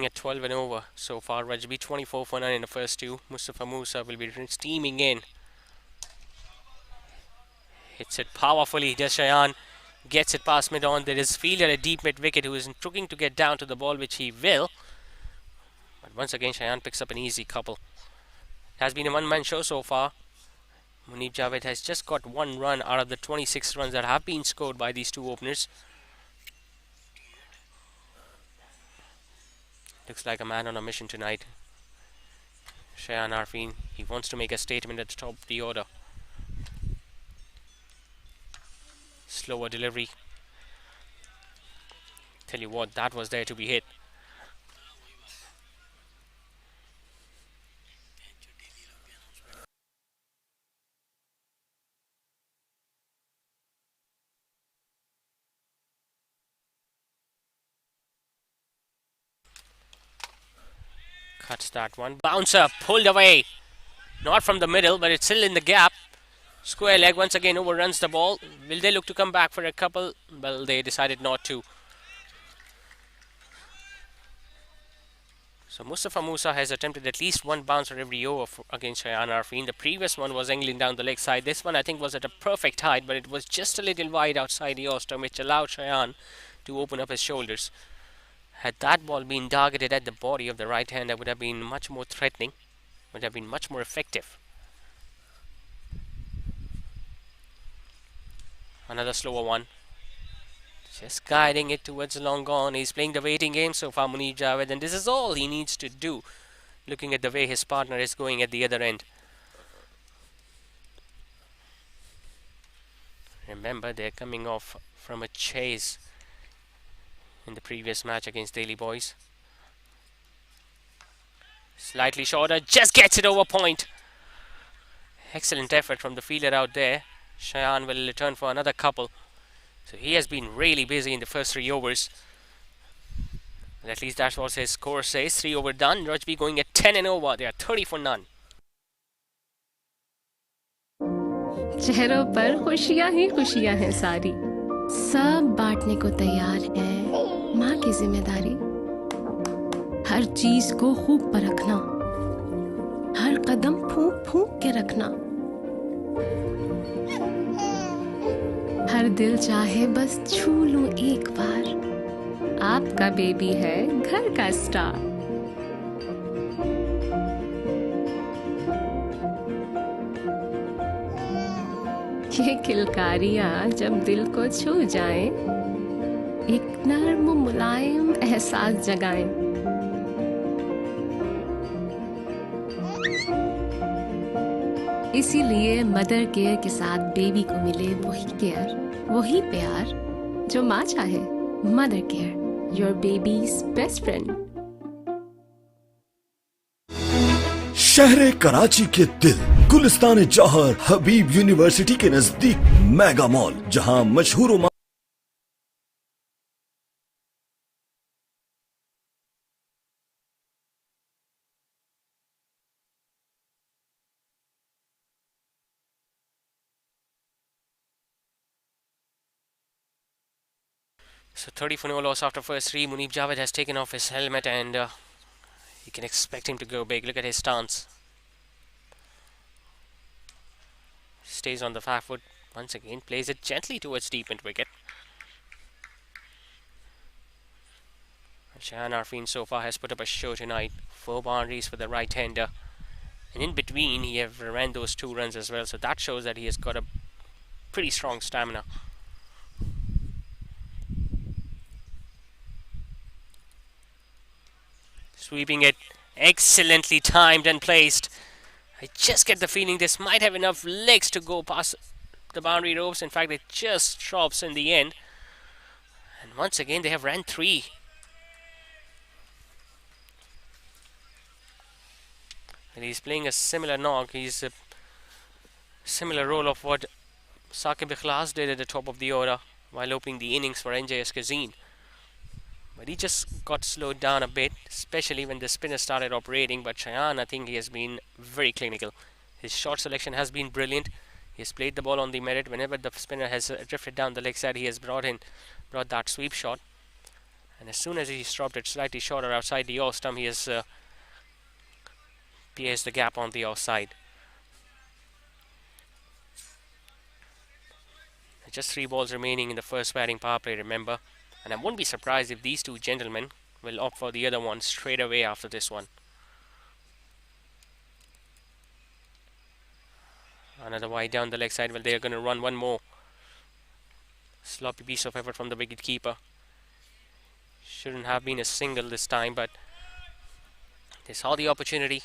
At 12 and over so far. Rajby 24 for 9 in the first 2. Mustafa Musa will be steaming in. Hits it powerfully. Deshayan gets it past mid-on. There is fielder at deep mid-wicket who is looking to get down to the ball, which he will. But once again, Shayan picks up an easy couple. It has been a one-man show so far. Munib Javed has just got 1 run out of the 26 runs that have been scored by these 2 openers. Looks like a man on a mission tonight. Shayan Arfin, he wants to make a statement at the top of the order. Slower delivery. Tell you what, that was there to be hit. Cuts that one. Bouncer pulled away. Not from the middle, but it's still in the gap. Square leg once again overruns the ball. Will they look to come back for a couple? Well, they decided not to. So Mustafa Musa has attempted at least one bouncer every over against Shayan Arfin. The previous one was angling down the leg side. This one I think was at a perfect height, but it was just a little wide outside the off-stump, which allowed Shayan to open up his shoulders. Had that ball been targeted at the body of the right hand, that would have been much more threatening, would have been much more effective. Another slower one. Just guiding it towards the long on. He's playing the waiting game so far, Munib Javed, and this is all he needs to do, looking at the way his partner is going at the other end. Remember, they're coming off from a chase in the previous match against Daily Boys. Slightly shorter, just gets it over point. Excellent effort from the fielder out there. Shayan will return for another couple. So he has been really busy in the first 3 overs. And at least that's what his score says. 3 over done. Rajby going at 10 and over. They are 30 for none. चेहरों पर खुशियां ही खुशियां हैं सारी, सब बांटने को तैयार है माँ की जिम्मेदारी। हर चीज को खूब परखना, हर कदम फूंक फूंक के रखना, हर दिल चाहे बस छू लूं एक बार, आपका बेबी है घर का स्टार। ये किलकारियां जब दिल को छू जाएं, एक नर्म मुलायम एहसास जगाएं। इसीलिए मदर केयर के साथ बेबी को मिले वही केयर, वही प्यार जो माँ चाहे। Mother care, your babies best friend. शहर कराची के दिल गुलिस्तान जौहर हबीब यूनिवर्सिटी के नजदीक मेगा मॉल, जहां मशहूर So 30 for no loss after first 3. Munib Javed has taken off his helmet and you can expect him to go big. Look at his stance. Stays on the back foot once again. Plays it gently towards deep mid wicket. Shayan Arfin so far has put up a show tonight. 4 boundaries for the right-hander. And in between he have ran those 2 runs as well. So that shows that he has got a pretty strong stamina. Sweeping it, excellently timed and placed. I just get the feeling this might have enough legs to go past the boundary ropes. In fact, it just drops in the end. And once again, they have ran 3. And he's playing a similar knock. He's a similar role of what Saqib Ikhlas did at the top of the order while opening the innings for NJS Cuisine. But he just got slowed down a bit, especially when the spinner started operating. But Shayan, I think he has been very clinical. His shot selection has been brilliant. He has played the ball on the merit. Whenever the spinner has drifted down the leg side, he has brought that sweep shot. And as soon as he's dropped it slightly shorter outside the off stump, he has pierced the gap on the offside. Just 3 balls remaining in the first batting power play, remember. And I won't be surprised if these 2 gentlemen will opt for the other one straight away after this one. Another wide down the leg side. Well, they're going to run one more. Sloppy piece of effort from the wicket keeper. Shouldn't have been a single this time, but they saw the opportunity.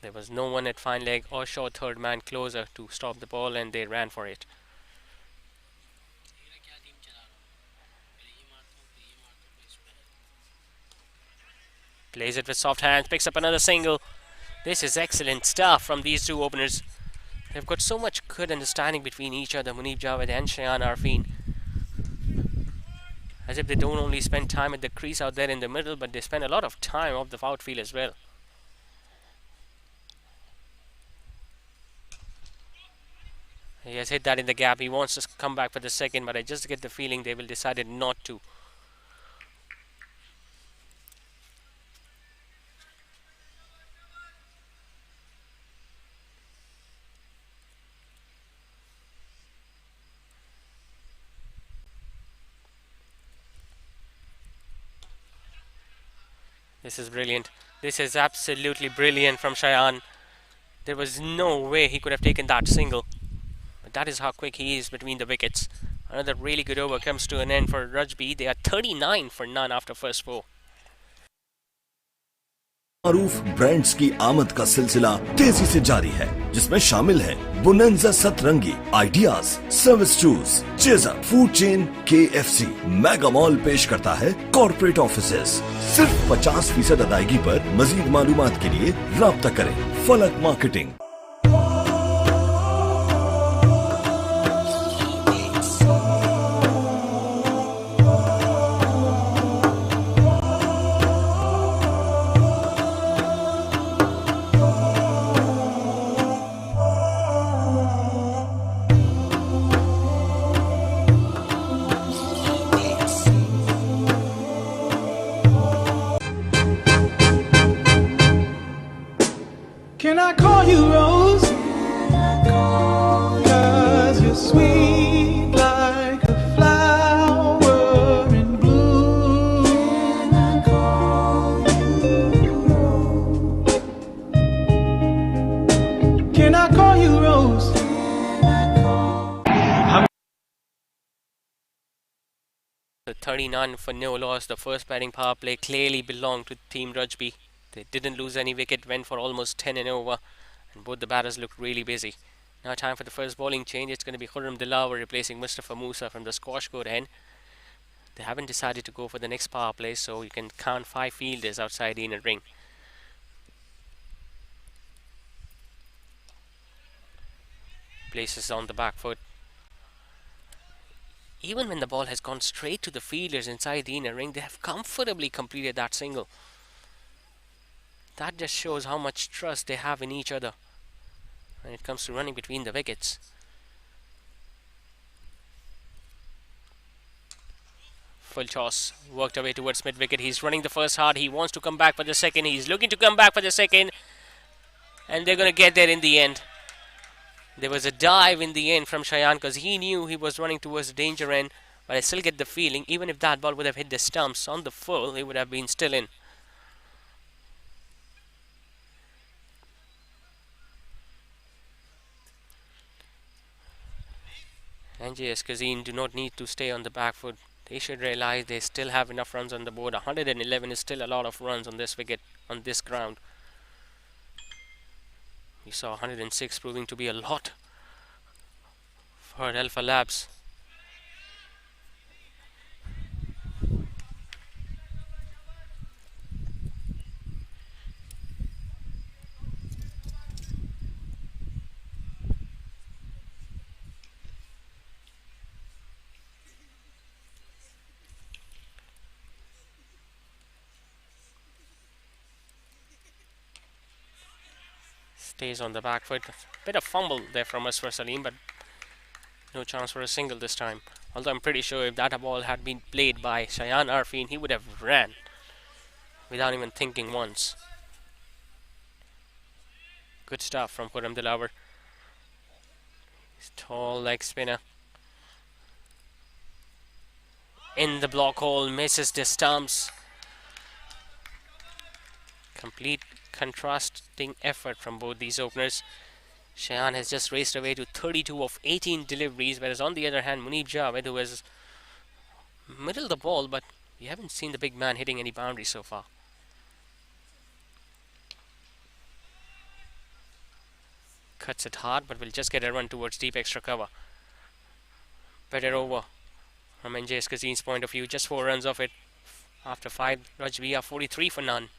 There was no one at fine leg or short third man closer to stop the ball, and they ran for it. Plays it with soft hands, picks up another single. This is excellent stuff from these 2 openers. They've got so much good understanding between each other, Munib Javed and Shayan Arfin. As if they don't only spend time at the crease out there in the middle, but they spend a lot of time off the outfield as well. He has hit that in the gap. He wants to come back for the second, but I just get the feeling they will decided not to. This is brilliant. This is absolutely brilliant from Shayan. There was no way he could have taken that single. But that is how quick he is between the wickets. Another really good over comes to an end for Rajby. They are 39 for none after first 4. Maroof brands की आमद का सिलसिला तेजी से जारी है, जिसमें शामिल है बोनेंजा सतरंगी, ideas, service shoes, chaser, food chain, KFC। Mega mall पेश करता है कॉर्पोरेट ऑफिसेस। सिर्फ 50% अदायगी पर मजीद मालूमात के लिए राब्ता करें फलक marketing. Can I call you Rose? 'Cause you're sweet like a flower in bloom. Can I call you Rose? The 39 for no loss. The first batting power play clearly belonged to Team Rajby. They didn't lose any wicket, went for almost 10 and over, and both the batters looked really busy. Now time for the first bowling change. It's going to be Khurram Dilawar replacing Mustafa Musa from the squash court end. They haven't decided to go for the next power play, so you can count 5 fielders outside the inner ring. Places on the back foot. Even when the ball has gone straight to the fielders inside the inner ring, they have comfortably completed that single. That just shows how much trust they have in each other when it comes to running between the wickets. Full toss, worked away towards mid wicket. He's running the first hard. He wants to come back for the second. He's looking to come back for the second, and they're going to get there in the end. There was a dive in the end from Shayan because he knew he was running towards the danger end, but I still get the feeling even if that ball would have hit the stumps on the full, he would have been still in. NJS Cuisine do not need to stay on the back foot. They should realize they still have enough runs on the board. 111 is still a lot of runs on this wicket, on this ground. We saw 106 proving to be a lot for Alpha Labs. Stays on the back foot. Bit of fumble there from us for Salim, but no chance for a single this time. Although I'm pretty sure if that ball had been played by Shayan Arfin, he would have ran without even thinking once. Good stuff from Khurram Dilawar. He's tall leg spinner. In the block hole, misses the stumps. Complete contrasting effort from both these openers. Shayan has just raced away to 32 of 18 deliveries, whereas on the other hand, Munib Javed, who has middled the ball, but we haven't seen the big man hitting any boundaries so far. Cuts it hard, but will just get a run towards deep extra cover. Better over from NJS Cuisine's point of view. Just 4 runs off it. After 5, Rajby are 43 for none.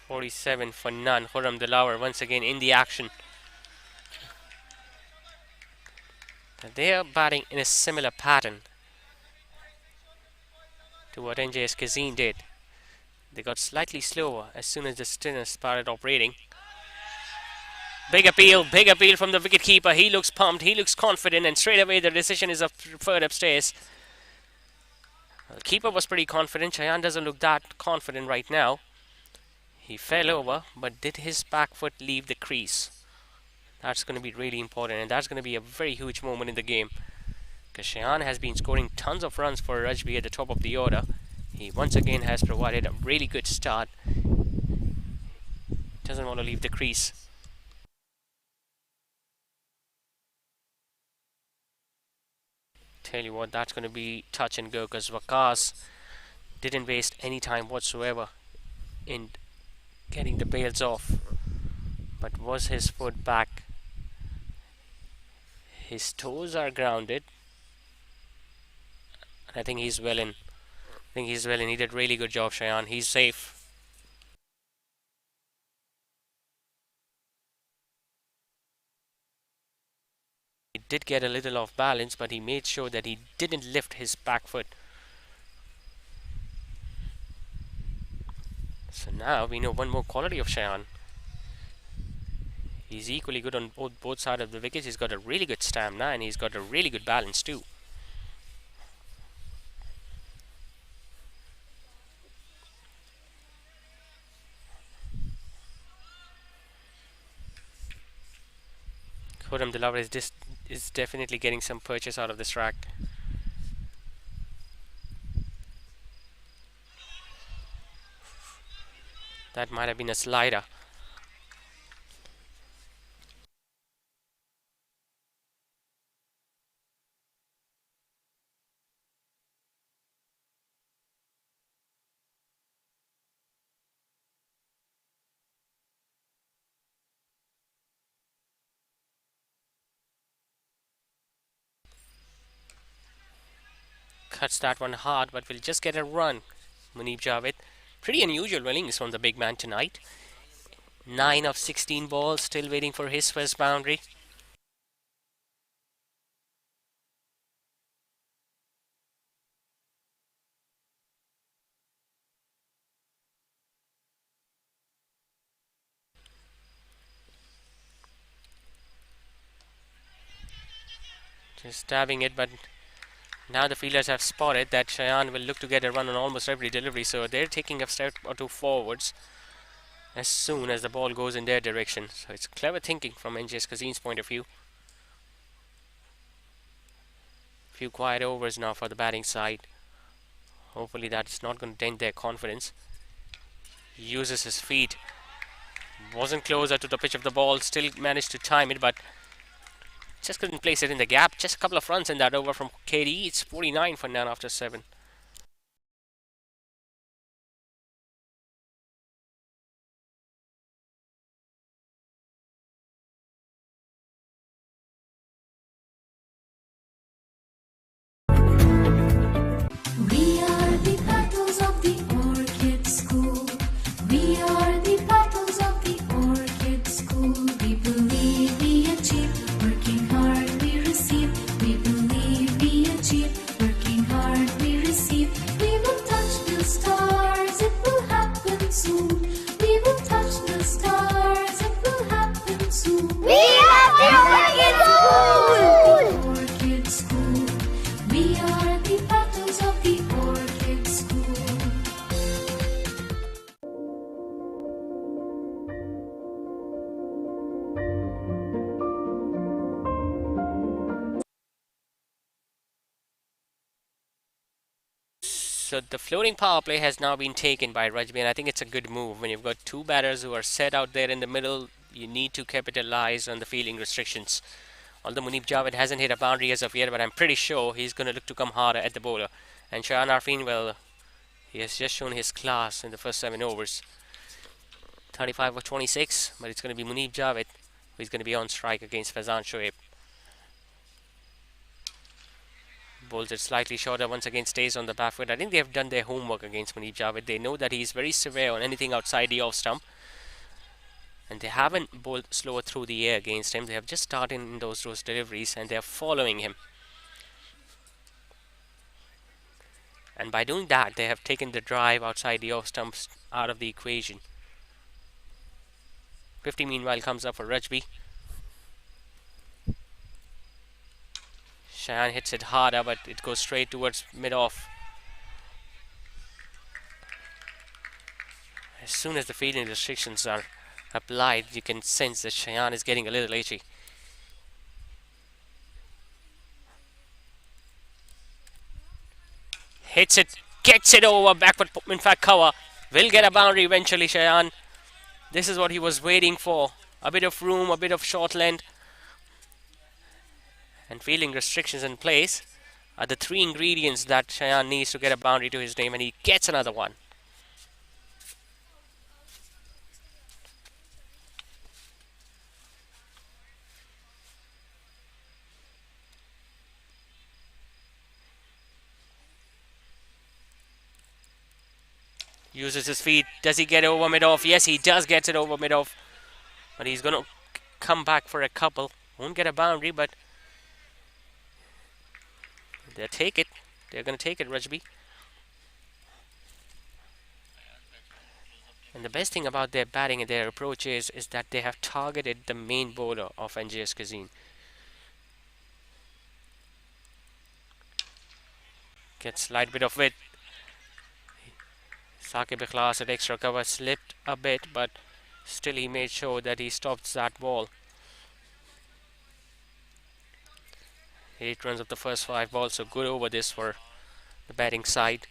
47 for none. Khurram Dilawar once again in the action. They are batting in a similar pattern to what NJS Cuisine did. They got slightly slower as soon as the spinners started operating. Big appeal from the wicketkeeper. He looks pumped, he looks confident, and straight away the decision is preferred upstairs. The keeper was pretty confident. Shayan doesn't look that confident right now. He fell over, but did his back foot leave the crease? That's going to be really important, and that's going to be a very huge moment in the game. Because Shayan has been scoring tons of runs for Rajby at the top of the order. He once again has provided a really good start. Doesn't want to leave the crease. Tell you what, that's going to be touch and go, because Waqas didn't waste any time whatsoever in getting the bails off. But was his foot back? His toes are grounded. I think he's well in. He did a really good job, Shayan. He's safe. He did get a little off balance, but he made sure that he didn't lift his back foot. So now we know one more quality of Shayan. He's equally good on both sides of the wickets. He's got a really good stamina and he's got a really good balance too. Khurram Dilawar is definitely getting some purchase out of this track. That might have been a slider. Cuts that one hard, but will just get a run. Munib Javed. Pretty unusual innings from the big man tonight. 9 of 16 balls, still waiting for his first boundary. Just stabbing it, but now the fielders have spotted that Shayan will look to get a run on almost every delivery, so they're taking a step or two forwards as soon as the ball goes in their direction. So it's clever thinking from NJS Cuisine's point of view. Few quiet overs now for the batting side. Hopefully that's not going to dent their confidence. He uses his feet. Wasn't closer to the pitch of the ball, still managed to time it, but just couldn't place it in the gap. Just a couple of runs in that over from KD. It's 49 for none after 7. We are the petals of the orchid school. We are the petals of the orchid school. We believe we achieve, working hard we receive. We believe we achieve, working hard we receive. We will touch the stars, it will happen soon. We will touch the stars, it will happen soon. We are the Orchid School! Orchid school. We are the petals of the orchid school. So the floating power play has now been taken by Rajby, and I think it's a good move. When you've got two batters who are set out there in the middle, you need to capitalize on the fielding restrictions. Although Munib Javed hasn't hit a boundary as of yet, but I'm pretty sure he's going to look to come harder at the bowler. And Shayan Arfin, well, he has just shown his class in the first 7 overs. 35 of 26, but it's going to be Munib Javed who's going to be on strike against Faizan Shoaib. Bowls it slightly shorter, once again stays on the back foot. I think they have done their homework against Munib Javed. They know that he's very severe on anything outside the off stump. And they haven't bowled slower through the air against him. They have just started in those deliveries and they are following him. And by doing that, they have taken the drive outside the off stumps out of the equation. 50 meanwhile comes up for Rajby. Cheyenne hits it harder, but it goes straight towards mid-off. As soon as the fielding restrictions are applied, you can sense that Cheyenne is getting a little itchy. Hits it, gets it over, backward, in fact cover. Will get a boundary eventually, Cheyenne. This is what he was waiting for. A bit of room, a bit of short length. And fielding restrictions in place are the three ingredients that Cheyenne needs to get a boundary to his name, and he gets another one. Uses his feet. Does he get over mid-off? Yes, he does get it over mid-off. But he's going to come back for a couple. Won't get a boundary, but they'll take it. They're going to take it, Rajby. And the best thing about their batting and their approach is that they have targeted the main bowler of NJS Cuisine. Gets slight bit of width. Saqib Ikhlas at extra cover, slipped a bit, but still he made sure that he stops that ball. 8 runs of the first 5 balls, so good over this for the batting side.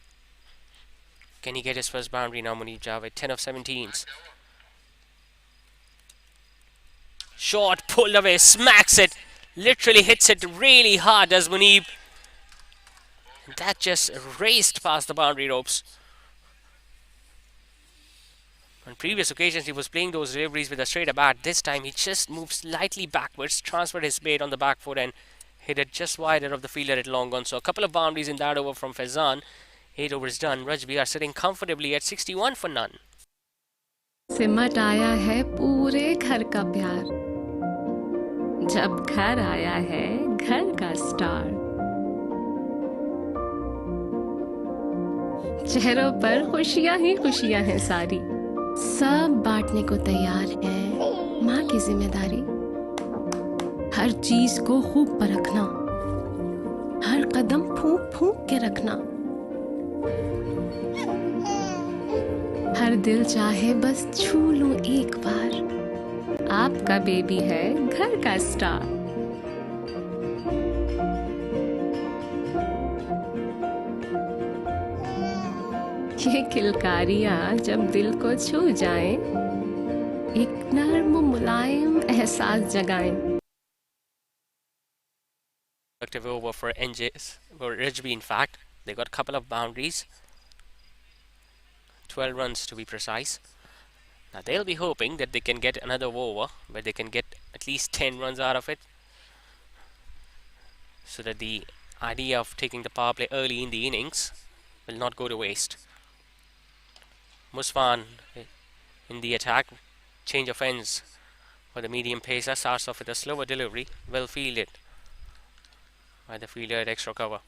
Can he get his first boundary now, Munib Javed? 10 of 17s. Short, pulled away, smacks it. Literally hits it really hard, does Munib. And that just raced past the boundary ropes. On previous occasions, he was playing those deliveries with a straighter bat. This time, he just moved slightly backwards, transferred his weight on the back foot, and hit it just wider of the fielder at long on. So a couple of boundaries in that over from Faizan. 8 overs done. Rajby are sitting comfortably at 61 for none. सिमट आया है पूरे घर का प्यार जब घर आया है घर का स्टार चेहरों पर खुशियां ही खुशियां हैं सारी सब बांटने को तैयार है माँ की जिम्मेदारी हर चीज को खूब परखना हर कदम फूंक फूंक के रखना हर दिल चाहे बस छू लूं एक बार आपका बेबी है घर का स्टार ये किलकारियां जब दिल को छू जाएं एक नर्म मुलायम एहसास जगाएं Active over for NJS, for Rajby in fact. They got a couple of boundaries. 12 runs to be precise. Now they'll be hoping that they can get another over where they can get at least 10 runs out of it. So that the idea of taking the power play early in the innings will not go to waste. Musfan in the attack. Change of ends for the medium pacer. Starts off with a slower delivery. Well fielded by the fielder at extra cover.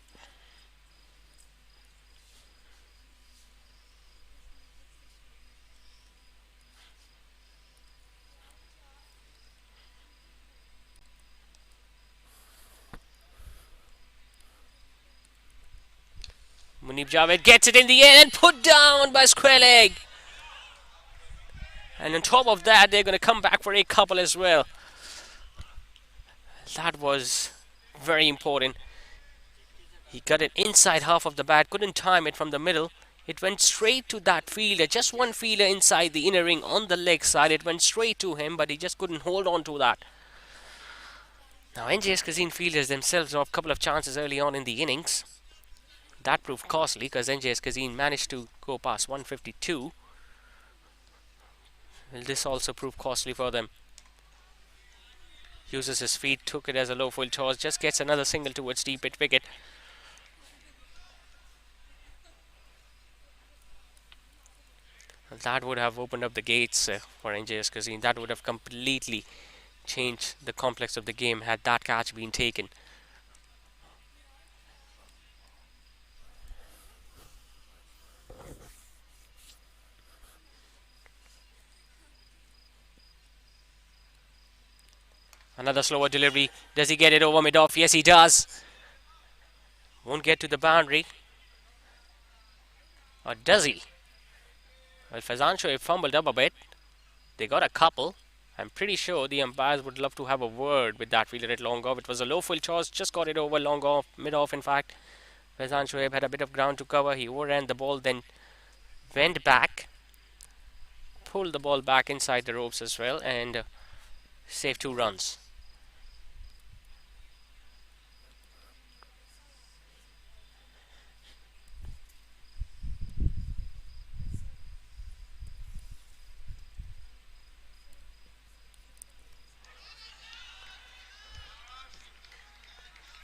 Munib Javed gets it in the air and put down by square leg. And on top of that, they're going to come back for a couple as well. That was very important. He got it inside half of the bat, couldn't time it from the middle. It went straight to that fielder, just one fielder inside the inner ring on the leg side. It went straight to him, but he just couldn't hold on to that. Now NJS Cuisine fielders themselves have a couple of chances early on in the innings. That proved costly because NJS Cuisine managed to go past 152. Will this also prove costly for them? Uses his feet, took it as a low full toss, just gets another single towards deep mid wicket. that would have opened up the gates for NJS Cuisine. That would have completely changed the complex of the game had that catch been taken. Another slower delivery. Does he get it over mid-off? Yes, he does. Won't get to the boundary. Or does he? Well, Faizan Shoaib fumbled up a bit. They got a couple. I'm pretty sure the umpires would love to have a word with that fielder at long off. It was a low full toss, just got it over long off, mid-off in fact. Faizan Shoaib had a bit of ground to cover. He overran the ball, then went back. Pulled the ball back inside the ropes as well and saved 2 runs.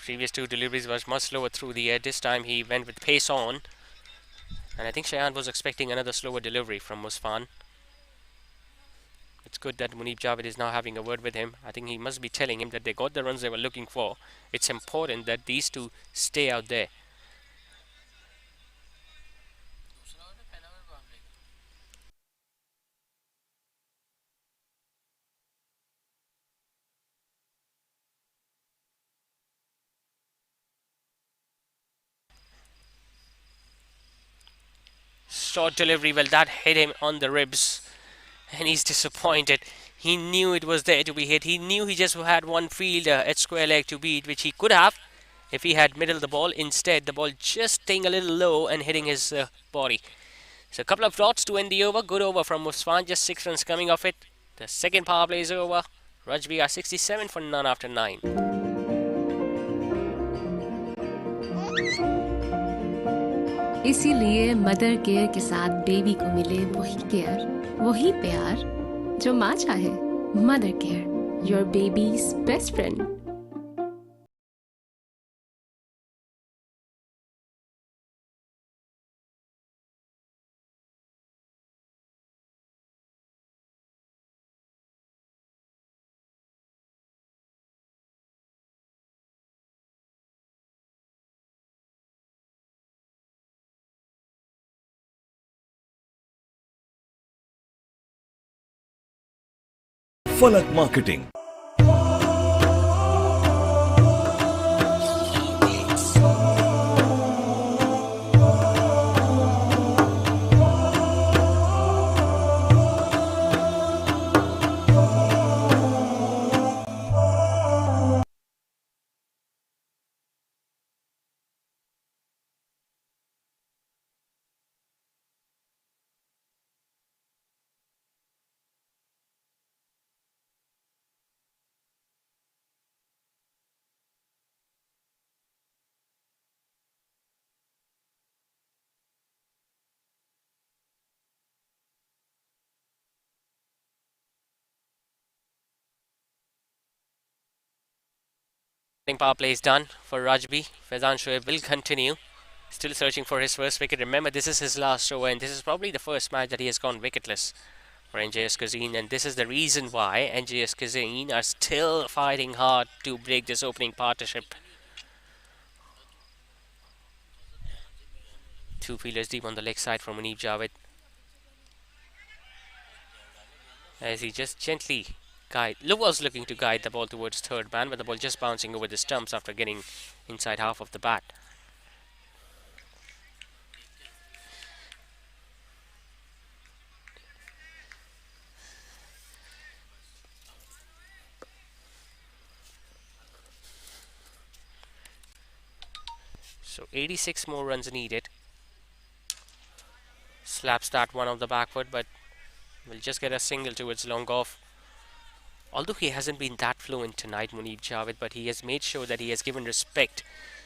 Previous 2 deliveries was much slower through the air. This time he went with pace on. And I think Shayan was expecting another slower delivery from Musfan. It's good that Munib Javed is now having a word with him. I think he must be telling him that they got the runs they were looking for. It's important that these 2 stay out there. Short delivery, well, that hit him on the ribs and he's disappointed. He knew it was there to be hit. He knew he just had one fielder at square leg to beat, which he could have if he had middled the ball. Instead, the ball just staying a little low and hitting his body. So a couple of dots to end the over. Good over from Musfan, just 6 runs coming off it. The second power play is over. Rajby are 67 for none after 9. इसीलिए mother care के साथ baby को मिले वही care, वही प्यार जो माँ चाहे. Mother care, your babies best friend. फलक marketing. Power play is done for Rajby. Faizan Shoaib will continue. Still searching for his first wicket. Remember, this is his last over and this is probably the first match that he has gone wicketless for NJS Cuisine, and this is the reason why NJS Cuisine are still fighting hard to break this opening partnership. 2 fielders deep on the leg side from Munib Javed, as he just gently was looking to guide the ball towards third man, but the ball just bouncing over the stumps after getting inside half of the bat. So 86 more runs needed. Slaps that one off the back foot, but will just get a single towards long off. Although he hasn't been that fluent tonight, Munib Javed, but he has made sure that he has given respect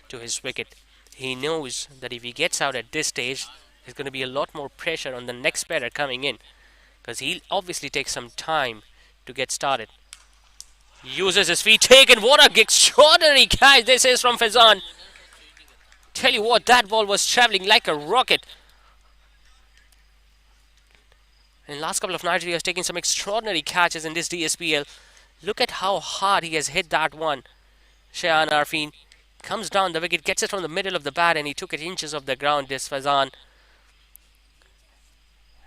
to his wicket. He knows that if he gets out at this stage, there's going to be a lot more pressure on the next batter coming in, because he'll obviously take some time to get started. Uses his feet, taken. What a extraordinary catch this is from Faizan. Tell you what, that ball was travelling like a rocket. In the last couple of nights, he has taken some extraordinary catches in this DSPL. Look at how hard he has hit that one. Shayan Arfin comes down the wicket, gets it from the middle of the bat, and he took it inches off the ground. This Fazan.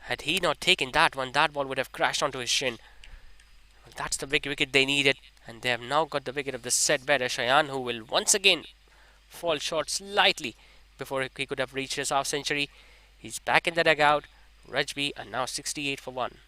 Had he not taken that one, that ball would have crashed onto his shin. That's the big wicket they needed, and they have now got the wicket of the set batter Shayan, who will once again fall short slightly before he could have reached his half century. He's back in the dugout. Rajby are now 68 for 1.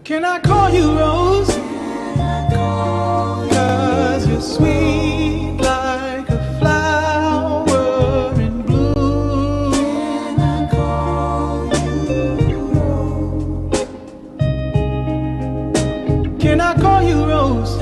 Can I call you Rose? 'Cause you're sweet like a flower in bloom. Can I call you Rose?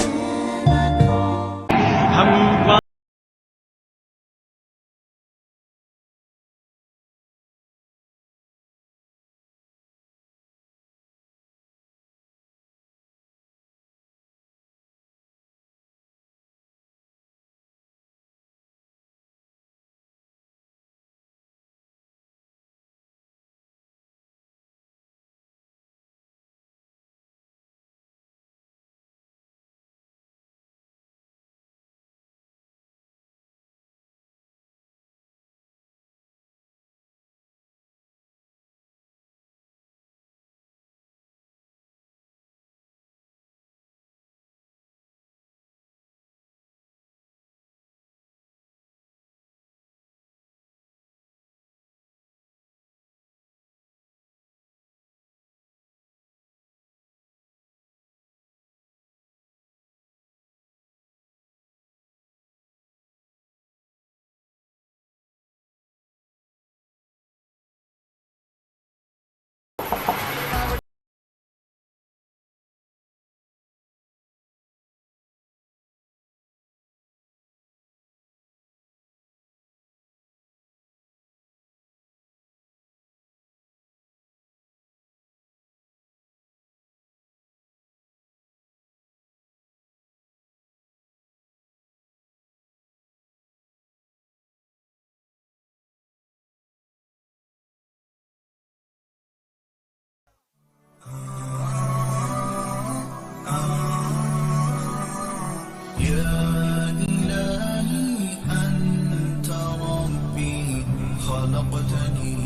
يا إلهي أنت ربي خلقتني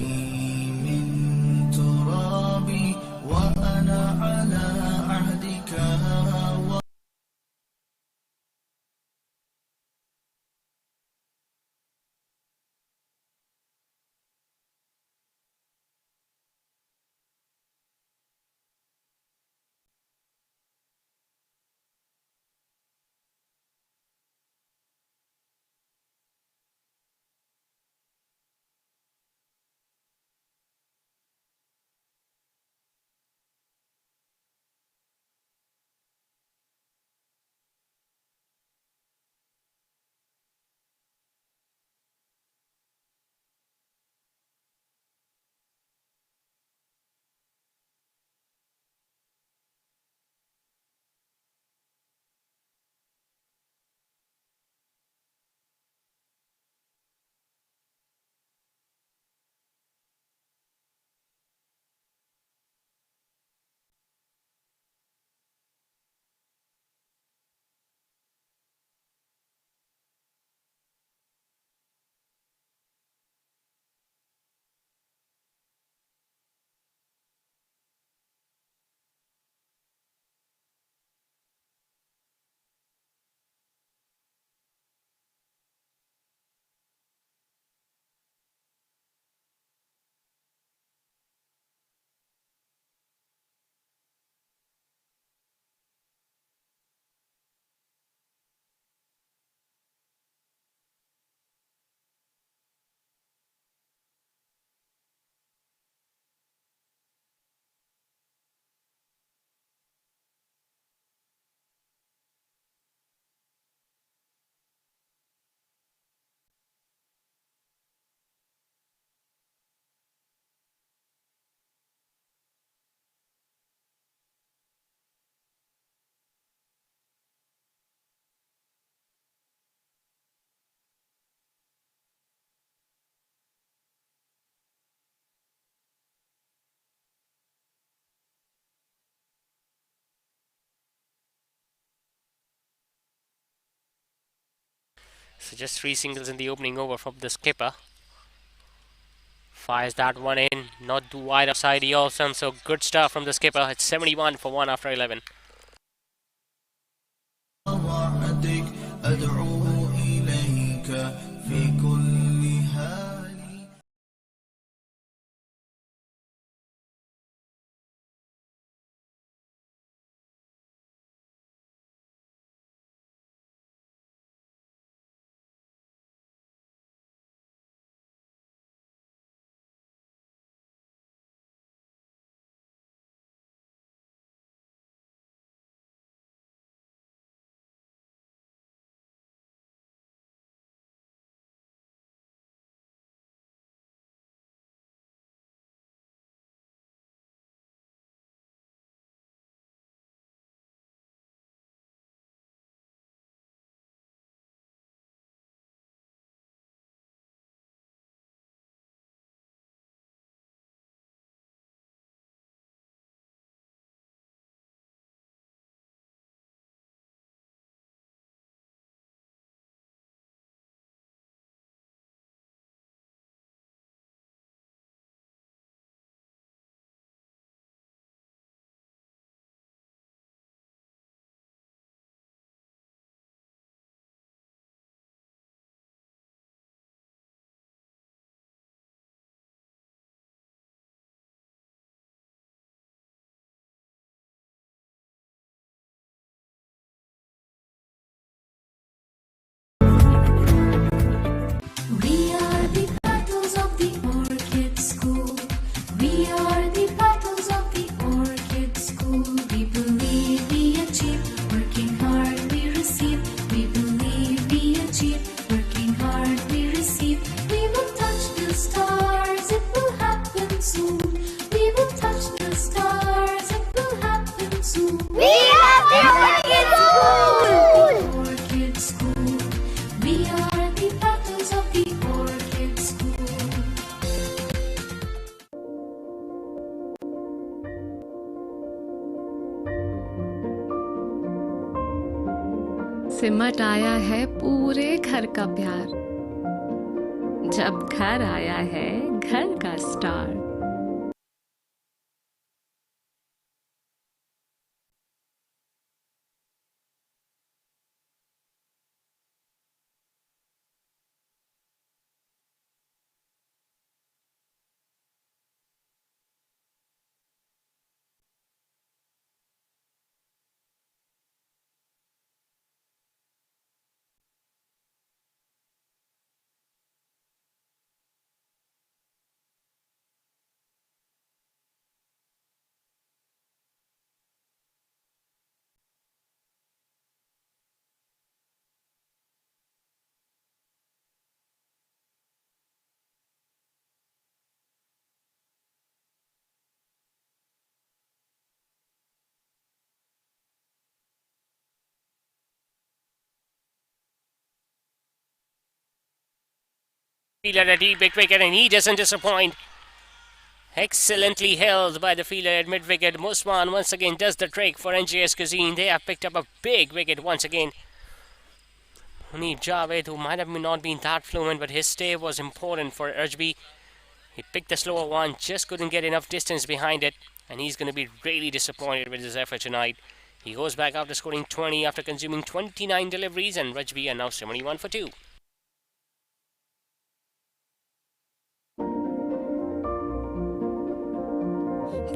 من تراب وأنا على عهدك So just 3 singles in the opening over from the skipper. Fires that one in, not too wide outside the Olsen, so good stuff from the skipper. It's 71 for 1 after 11. وعدك أدعو إليك في كل حال. We are the battles of the Orchid School. We are the battles of the Orchid School. We believe we achieve, working hard we receive. We believe we achieve, working hard we receive. We will touch the stars, it will happen soon. We will touch the stars, it will happen soon. We are the Orchid School! Orchid School. We are the battles of the Orchid School. सिमट आया है पूरे घर का प्यार, जब घर आया है घर का star. Fielder at a deep big wicket and he doesn't disappoint. Excellently held by the fielder at mid wicket. Musman once again does the trick for NJS Cuisine. They have picked up a big wicket once again. Munib Javed, who might have not been that fluent, but his stay was important for Rajby. He picked the slower one, just couldn't get enough distance behind it, and he's going to be really disappointed with his effort tonight. He goes back after scoring 20 after consuming 29 deliveries, and Rajby are now 71 for 2.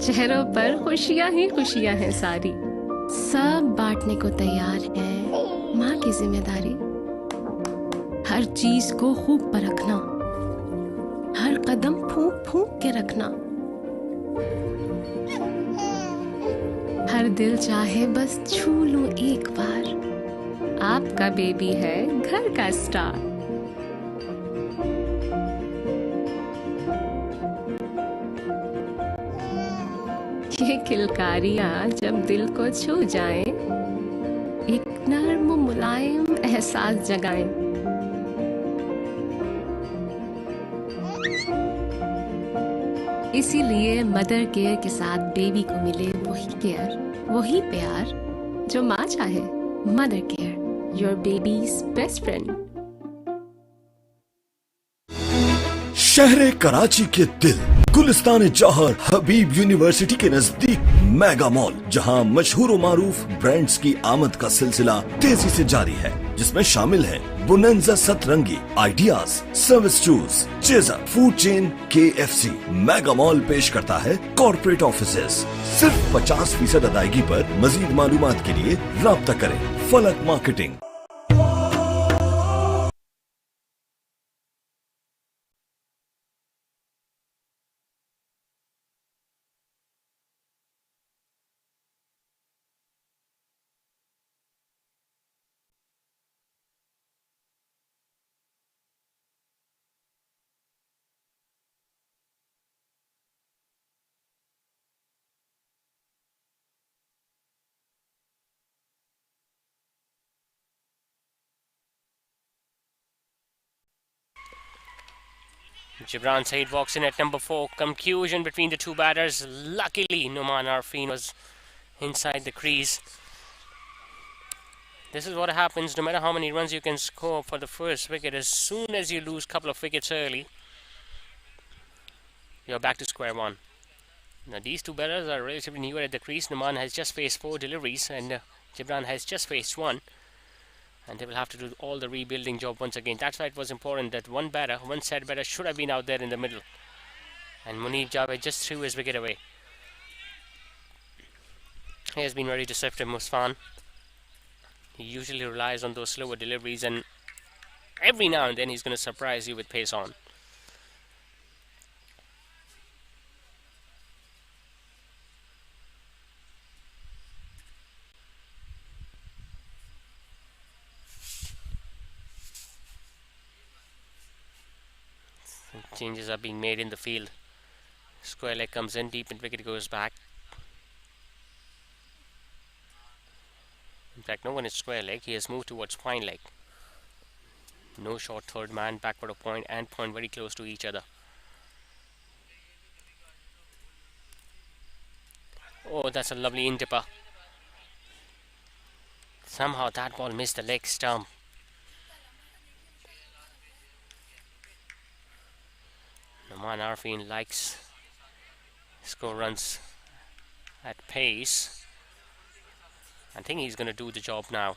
चेहरों पर खुशियां ही खुशियां हैं सारी, सब बांटने को तैयार है माँ की जिम्मेदारी। हर चीज को खूब परखना, हर कदम फूंक फूंक के रखना। हर दिल चाहे बस छू लूं एक बार, आपका बेबी है घर का स्टार। ये किलकारियां जब दिल को छू जाएं, एक नर्म मुलायम एहसास जगाएं। इसीलिए मदर केयर के साथ बेबी को मिले वही केयर, वही प्यार जो माँ चाहे। Mother care, your babies best friend. शहर कराची के दिल गुलिस्तान जौहर हबीब यूनिवर्सिटी के नजदीक मेगा मॉल, जहां मशहूर व मारूफ ब्रांड्स की आमद का सिलसिला तेजी से जारी है, जिसमें शामिल है बोनेंजा सतरंगी, ideas, service shoes, chaser, food chain, KFC। Mega mall पेश करता है कॉर्पोरेट ऑफिसेस। सिर्फ 50% अदायगी पर मजीद मालूमात के लिए राब्ता करें फलक marketing. Gibran Said walks in at number 4. Confusion between the two batters. Luckily, Numan Arfin was inside the crease. This is what happens no matter how many runs you can score for the first wicket. As soon as you lose a couple of wickets early, you're back to square one. Now, these two batters are relatively newer at the crease. Numan has just faced 4 deliveries and Gibran has just faced 1. And they will have to do all the rebuilding job once again. That's why it was important that one set batter should have been out there in the middle. And Munib Javed just threw his wicket away. He has been very deceptive, Musfan. He usually relies on those slower deliveries, and every now and then he's going to surprise you with pace on. Changes are being made in the field. Square leg comes in, deep and wicket goes back. In fact, no one is square leg. He has moved towards fine leg. No short third man, backward of point and point very close to each other. Oh, that's a lovely in-dipper. Somehow that ball missed the leg stump. Numan Arfin likes score runs at pace. I think he's going to do the job now.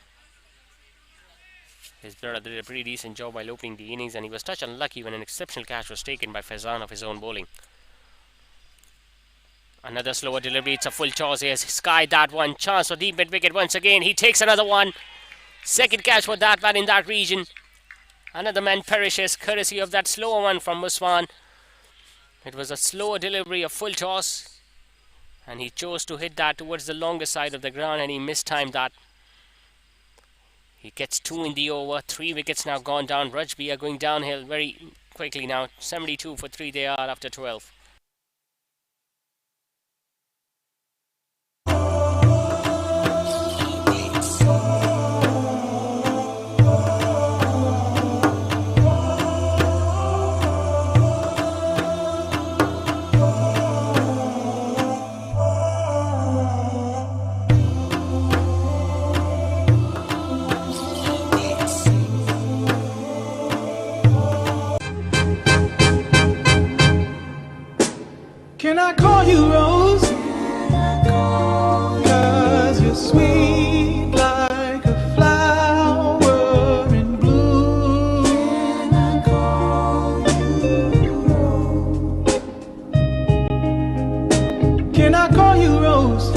His brother did a pretty decent job while opening the innings, and he was touch unlucky when an exceptional catch was taken by Faizan of his own bowling. Another slower delivery. It's a full toss. He has skied that one. Chance for deep mid wicket once again. He takes another one. Second catch for that man in that region. Another man perishes courtesy of that slower one from Muswan. It was a slower delivery, a full toss, and he chose to hit that towards the longer side of the ground, and he mistimed that. He gets 2 in the over. 3 wickets now gone down. Rajby are going downhill very quickly now. 72 for 3 they are after 12. Can I call you Rose? 'Cause you're sweet like a flower in bloom. Can I call you Rose?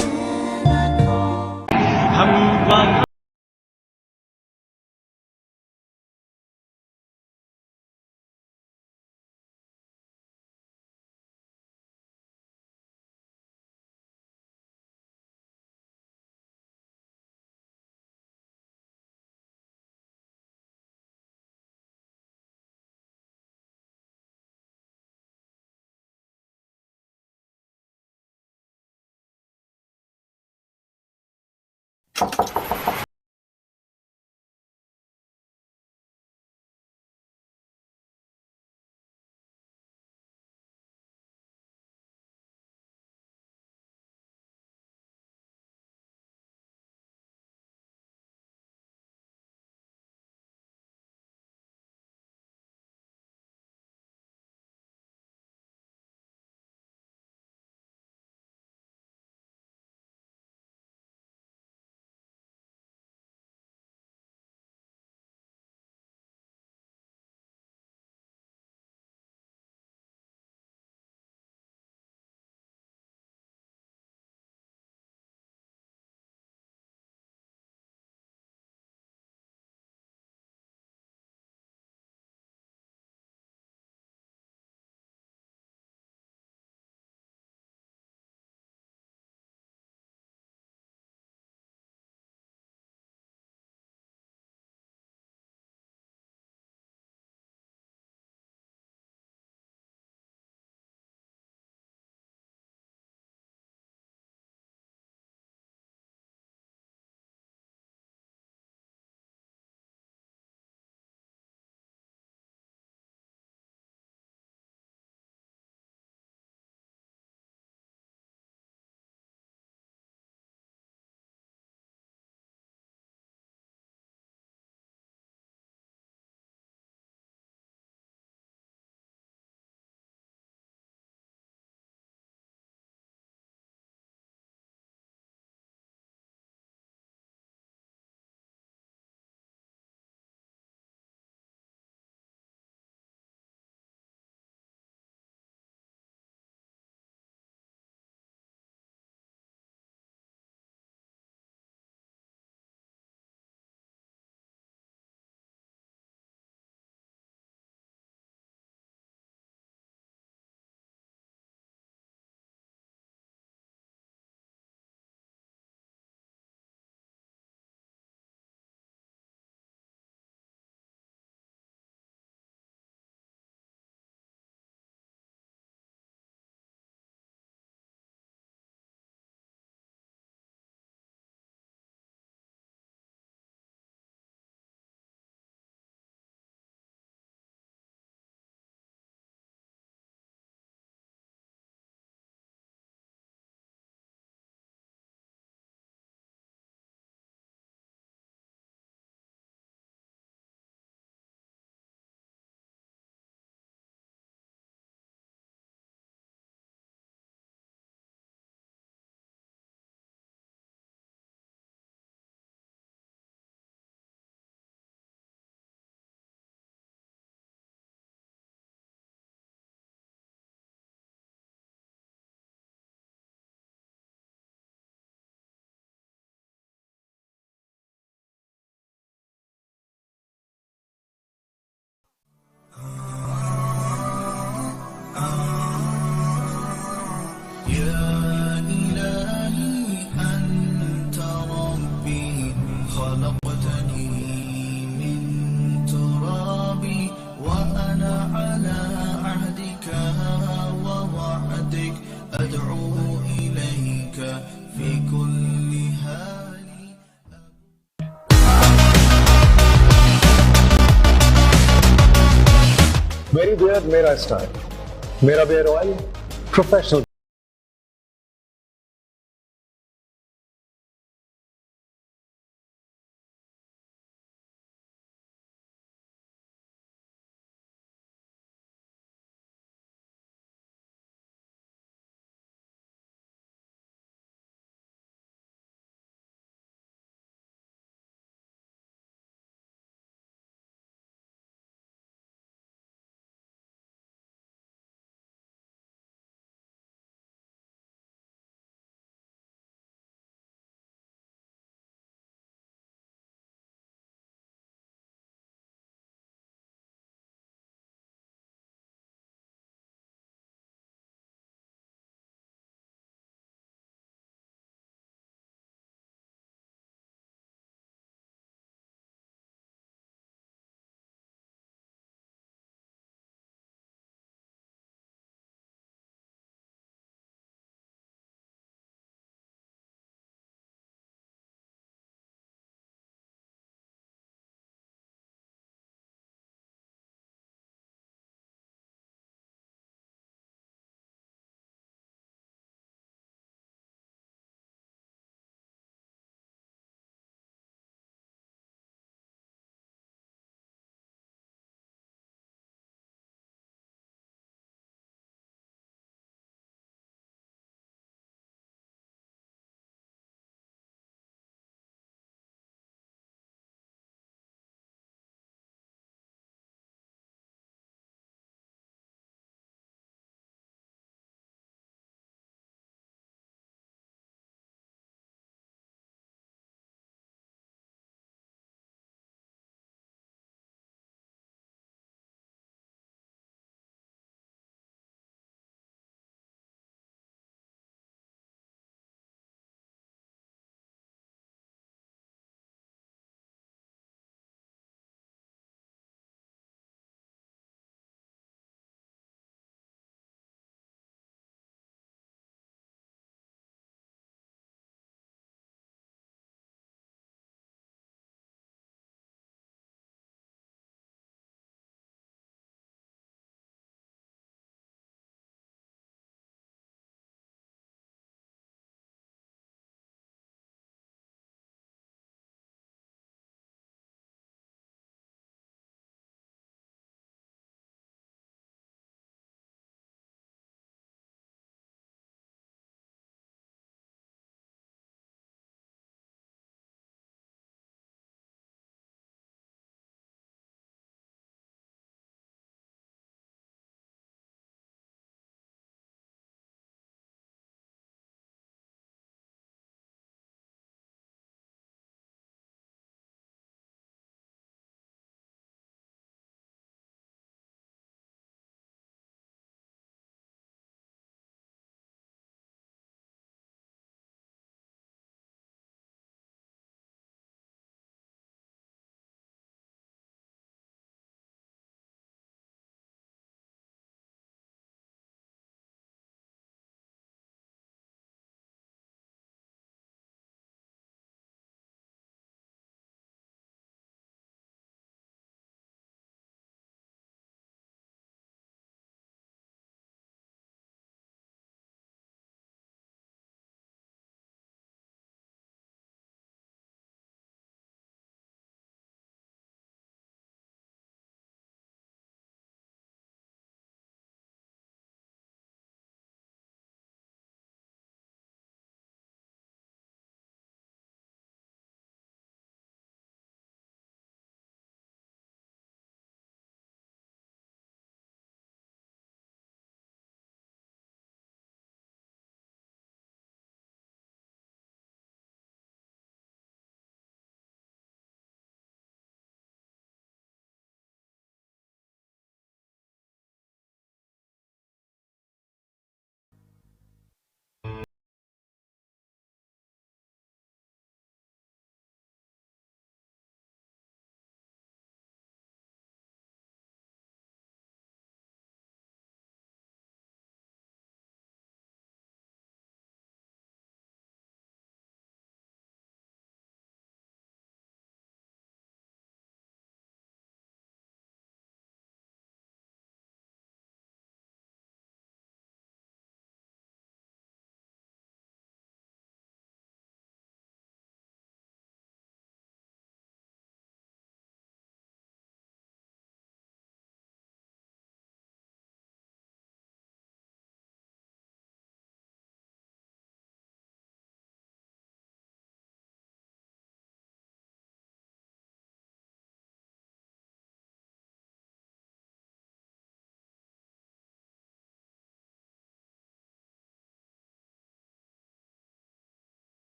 मेरी beard मेरा style, मेरा beard oil professional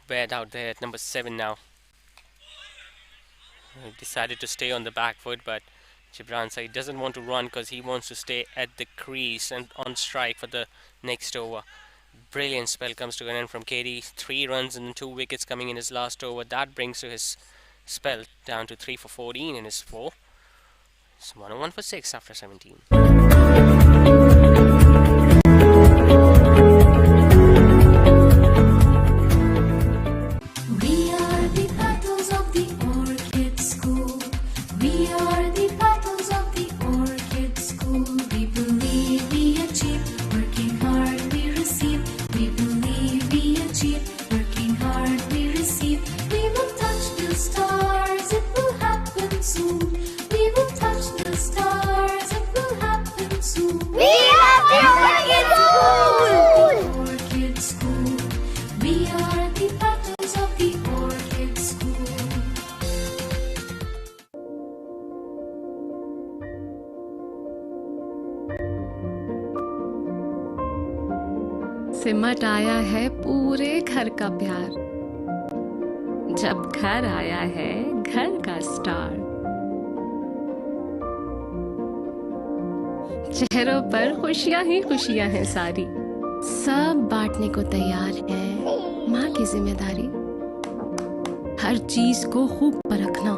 Ubaid out there at number 7 now. He decided to stay on the back foot, but Gibran Said doesn't want to run because he wants to stay at the crease and on strike for the next over. Brilliant spell comes to an end from KD. 3 runs and 2 wickets coming in his last over. That brings to his spell down to 3 for 14 in his 4. It's 101 for 6 after 17. We are the petals of the orchid school. We are the petals of the orchid school. We believe we achieve, working hard we receive. We believe we achieve, working hard we receive. We will touch the stars, it will happen soon. We will touch the stars, it will happen soon. We are the orchid school. Orchid school. We are the petals of the orchid school. सिमट आया है पूरे घर का प्यार, जब घर आया है घर का स्टार। चेहरों पर खुशियां ही खुशियां हैं सारी, सब बांटने को तैयार है माँ की जिम्मेदारी। हर चीज को खूब परखना,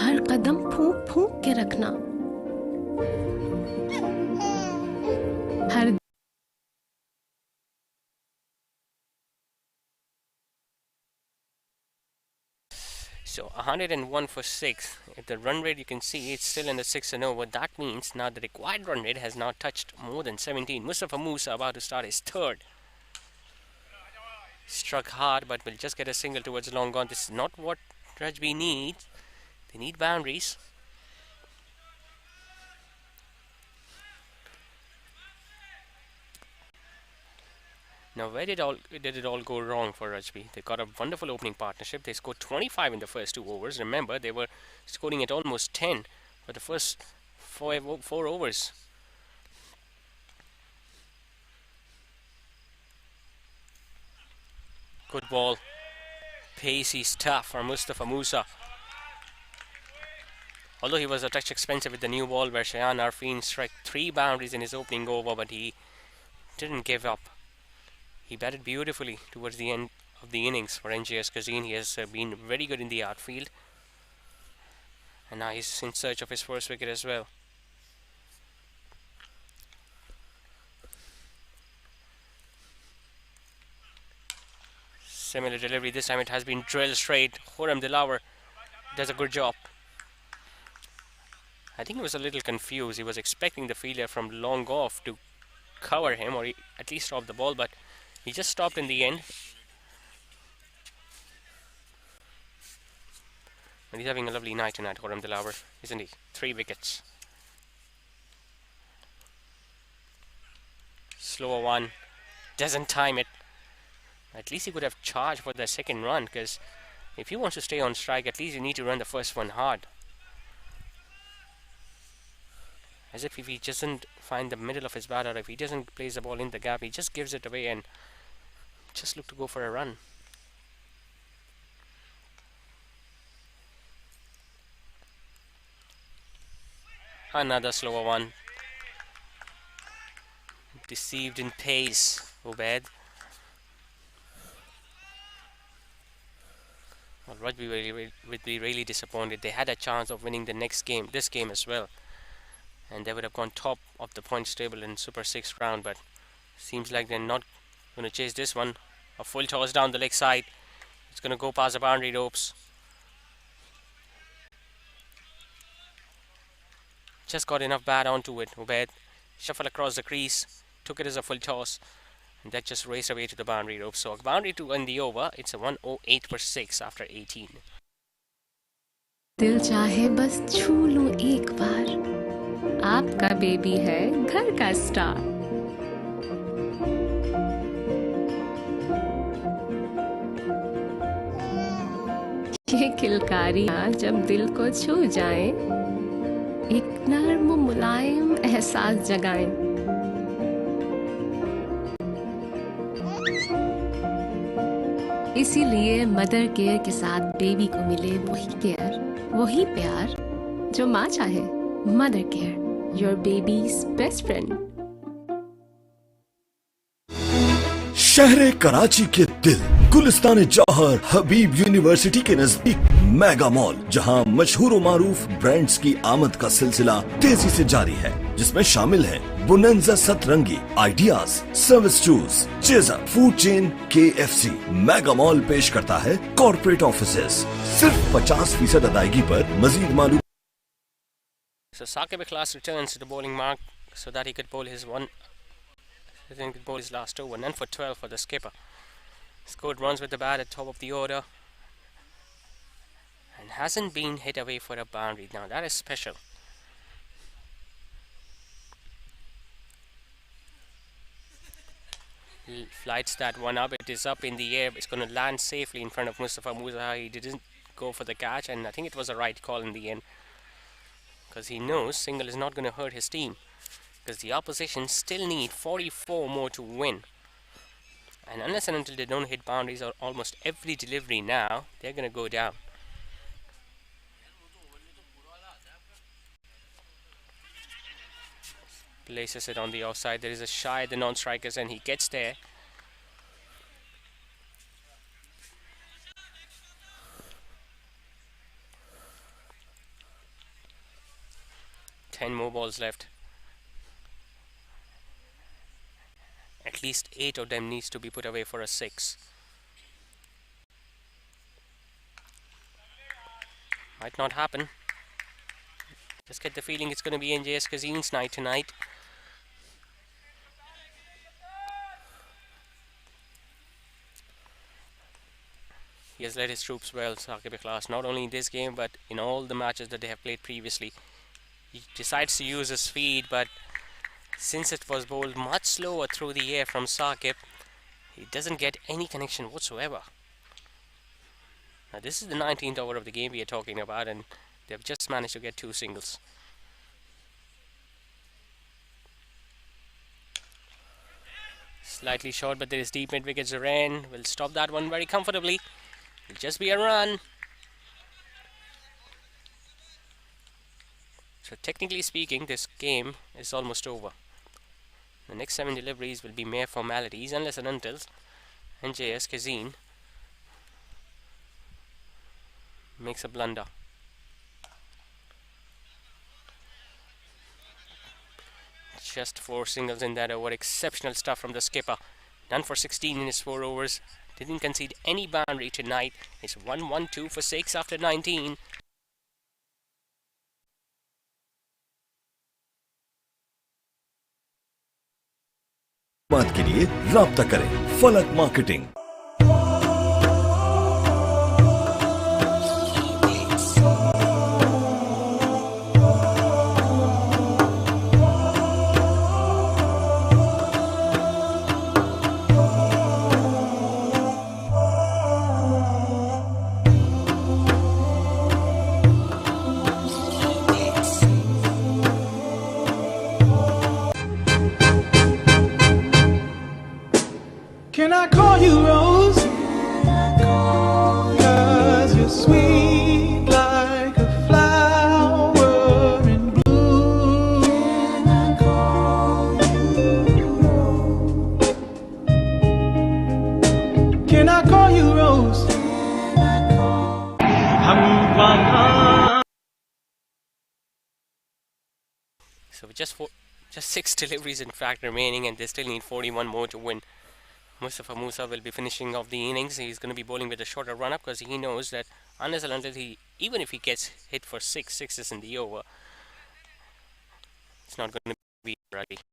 हर कदम फूंक फूंक के रखना, हर So 101 for 6. If the run rate you can see it's still in the 6 and over. That means now the required run rate has now touched more than 17. Mustafa Musa about to start his third. Struck hard but will just get a single towards long on. This is not what Rajby needs. They need boundaries. Now where did it all go wrong for Rajby? They got a wonderful opening partnership. They scored 25 in the first 2 overs. Remember, they were scoring at almost 10 for the first 4 overs. Good ball. Pacey stuff for Mustafa Musa. Although he was a touch expensive with the new ball where Shayan Arfin struck 3 boundaries in his opening over, but he didn't give up. He batted beautifully towards the end of the innings for NJS Cuisine. He has been very good in the outfield. And now he's in search of his first wicket as well. Similar delivery. This time it has been drilled straight. Khurram Dilawar does a good job. I think he was a little confused. He was expecting the fielder from long off to cover him or at least stop the ball, but he just stopped in the end. And he's having a lovely night tonight, Khurram Dilawar, isn't he? 3 wickets. Slower one. Doesn't time it. At least he could have charged for the second run, because if he wants to stay on strike, at least you need to run the first one hard. As if he doesn't find the middle of his bat, or if he doesn't place the ball in the gap, he just gives it away and just look to go for a run. Another slower one. Deceived in pace, Ubaid. Well, Rajby would be really disappointed. They had a chance of winning the next game, this game as well, and they would have gone top of the points table in Super 6 round, but seems like they're not going to chase this one. A full toss down the leg side. It's going to go past the boundary ropes. Just got enough bat onto it. Ubaid shuffle across the crease, took it as a full toss, and that just raced away to the boundary ropes. So a boundary to end the over. It's a 108 for 6 after 18. दिल चाहे बस छू लूं एक बार, आपका baby है घर का स्टार। ये किलकारियाँ जब दिल को छू जाएं, एक नर्म मुलायम एहसास जगाएं। इसीलिए मदर केयर के साथ बेबी को मिले वही केयर, वही प्यार जो माँ चाहे। Mother care, your babies best friend. शहर कराची के दिल गुलिस्तान जौहर हबीब यूनिवर्सिटी के नजदीक मेगा मॉल, जहां मशहूर व मारूफ ब्रांड्स की आमद का सिलसिला तेजी से जारी है, जिसमें शामिल हैं बोनेंजा सतरंगी, ideas, service shoes, chaser, food chain KFC। Mega mall पेश करता है कॉर्पोरेट ऑफिसेस सिर्फ 50% अदायगी पर। मजीद मालूम। So Saqib Ikhlas returns to the bowling mark so that he could bowl his last over. None for 12 for the skipper. Scored runs with the bat at top of the order and hasn't been hit away for a boundary. Now that is special. He flights that one up. It is up in the air. It's going to land safely in front of Mustafa Musa. He didn't go for the catch, and I think it was a right call in the end, because he knows single is not going to hurt his team, because the opposition still need 44 more to win, and unless and until they don't hit boundaries or almost every delivery now, they're going to go down. Places it on the offside. There is a shy at the non-strikers and he gets there. Ten more balls left. At least 8 of them needs to be put away for a 6. Might not happen. Just get the feeling it's going to be NJS Cuisine's night tonight. He has led his troops well, Saqib Ikhlas, not only in this game but in all the matches that they have played previously. He decides to use his speed, but since it was bowled much slower through the air from Saqib, he doesn't get any connection whatsoever. Now this is the 19th over of the game we are talking about, and they've just managed to get 2 singles. Slightly short, but there is deep mid-wicket. Zoran will stop that one very comfortably. It'll just be a run. So technically speaking, this game is almost over. The next 7 deliveries will be mere formalities unless and until NJS Cuisine makes a blunder. Just 4 singles in that over. Exceptional stuff from the skipper. Done for 16 in his 4 overs. Didn't concede any boundary tonight. It's 1-1-2 for 6 after 19. बात के लिए राब्ता करें फलक marketing. Can I call you Rose? 'Cause you're sweet like a flower in bloom. Can I call you Rose? So just 6 deliveries in fact remaining, and they still need 41 more to win. Mustafa Musa will be finishing off the innings. He's going to be bowling with a shorter run-up, because he knows that unless and until even if he gets hit for 6 sixes in the over, it's not going to be right.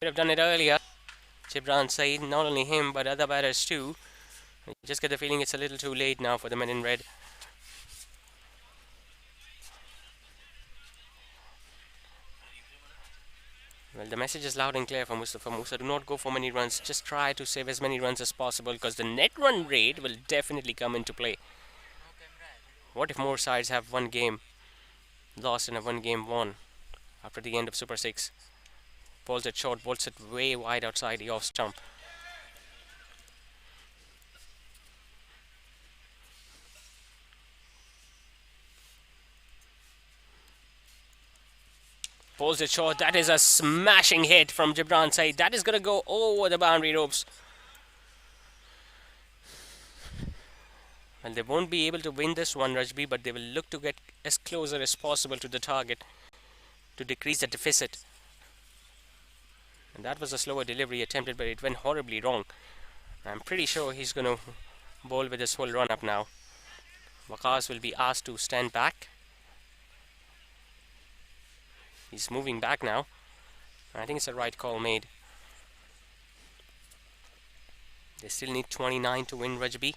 Should have done it earlier. Jibran Saeed, not only him but other batters too. I just get the feeling it's a little too late now for the men in red. Well, the message is loud and clear for Mustafa Musa. Do not go for many runs. Just try to save as many runs as possible because the net run rate will definitely come into play. What if more sides have one game lost and a one game won after the end of Super 6? Bowls it short, bowls it way wide outside the off stump. Bowls it short. That is a smashing hit from Gibran's side. That is going to go over the boundary ropes. Well, they won't be able to win this one, Rajby, but they will look to get as closer as possible to the target to decrease the deficit. And that was a slower delivery attempted, but it went horribly wrong. I'm pretty sure he's going to bowl with his full run up now. Waqas will be asked to stand back. He's moving back now. I think it's the right call made. They still need 29 to win, Rajby.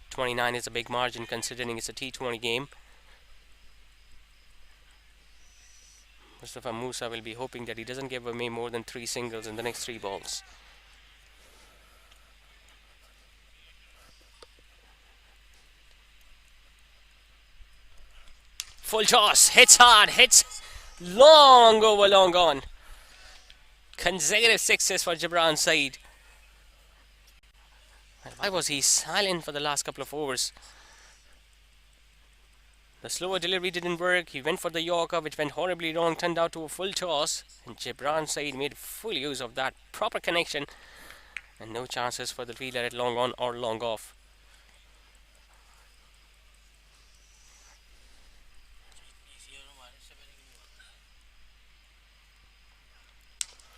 29 is a big margin considering it's a T20 game. Mustafa Musa will be hoping that he doesn't give away more than 3 singles in the next 3 balls. Full toss, hits hard, hits long over, long on. Consecutive sixes for Gibran Saeed. Why was he silent for the last couple of overs? The slower delivery didn't work. He went for the Yorker, which went horribly wrong, turned out to a full toss. And Gibran Saeed made full use of that proper connection. And no chances for the fielder at long on or long off.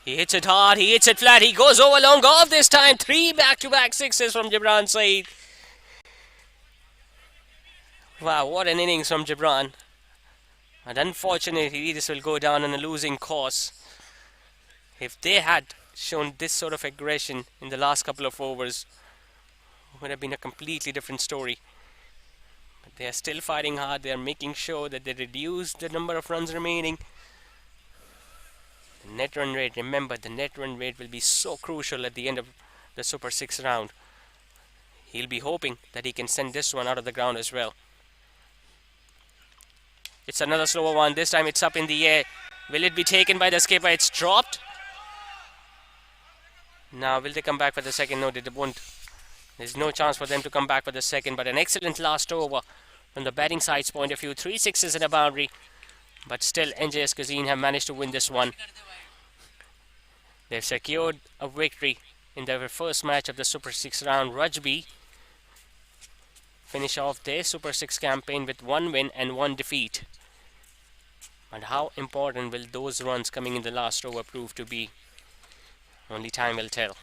He hits it hard, he hits it flat, he goes over long off this time. 3 back-to-back sixes from Gibran Saeed. Wow, what an innings from Gibran. And unfortunately, this will go down on a losing course. If they had shown this sort of aggression in the last couple of overs, it would have been a completely different story. But they are still fighting hard. They are making sure that they reduce the number of runs remaining. The net run rate, remember, the net run rate will be so crucial at the end of the Super 6 round. He'll be hoping that he can send this one out of the ground as well. It's another slower one. This time it's up in the air. Will it be taken by the skipper? It's dropped. Now, will they come back for the second? No, they won't. There's no chance for them to come back for the second. But an excellent last over from the batting side's point of view. 3 sixes in a boundary. But still, NJS Cuisine have managed to win this one. They've secured a victory in their first match of the Super 6 round. Rajby finish off their Super 6 campaign with 1 win and 1 defeat. And how important will those runs coming in the last over prove to be? Only time will tell.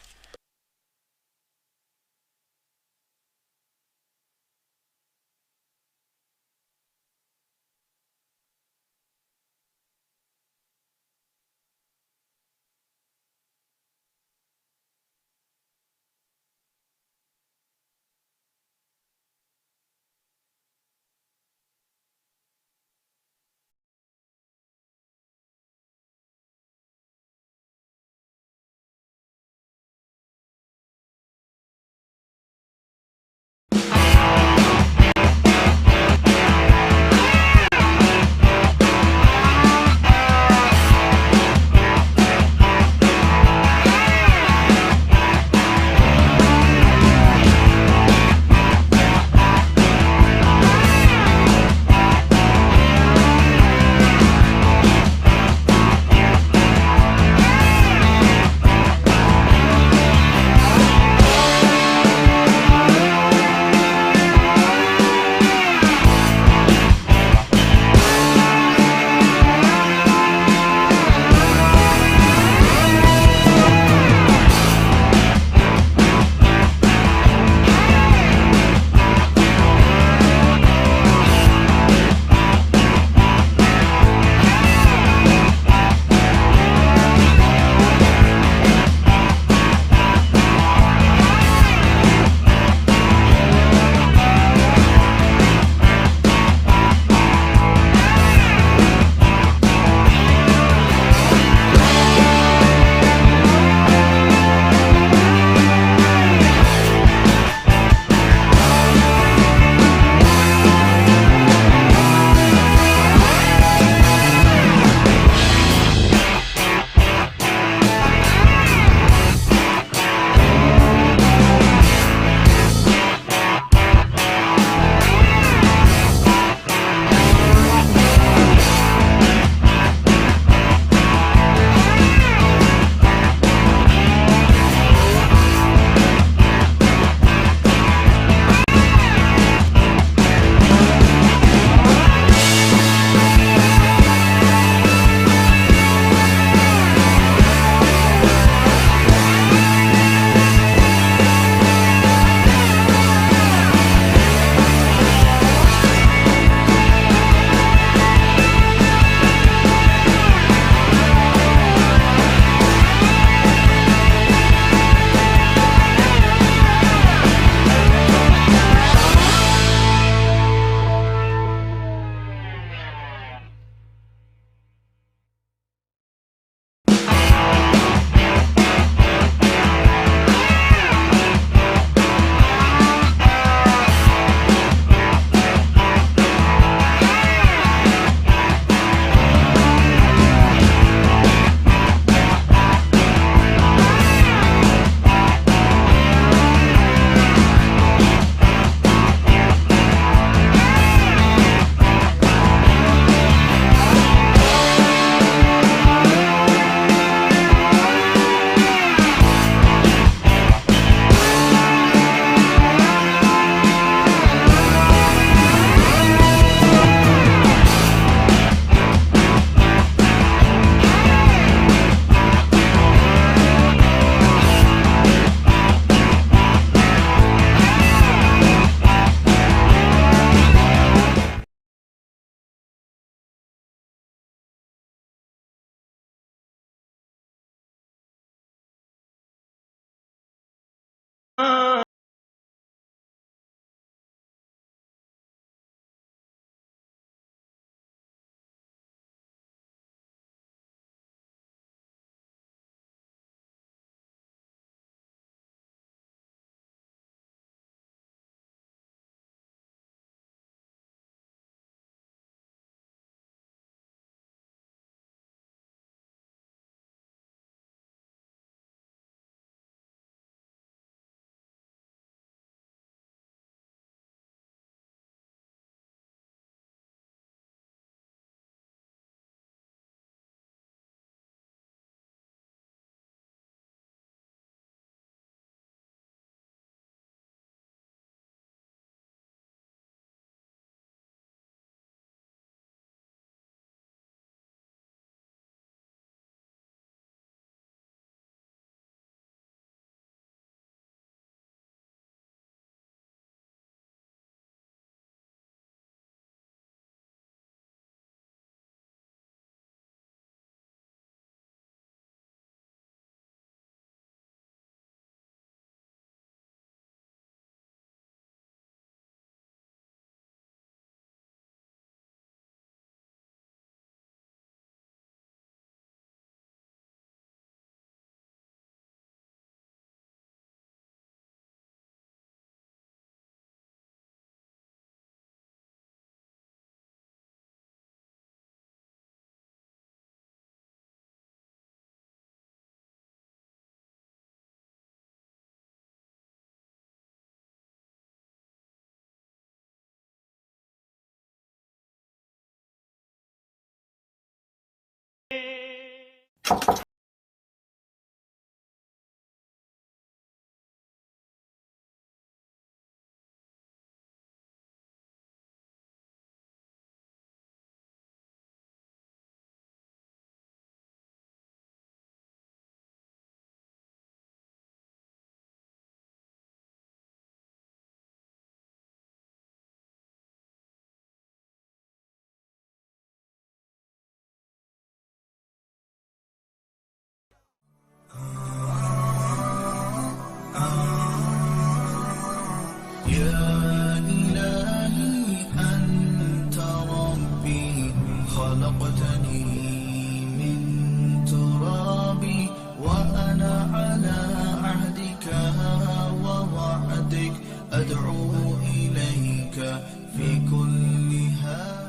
يا إلهي أنت ربي خلقتني من تراب وأنا على عهدك ووعدك أدعو إليك في كل حال.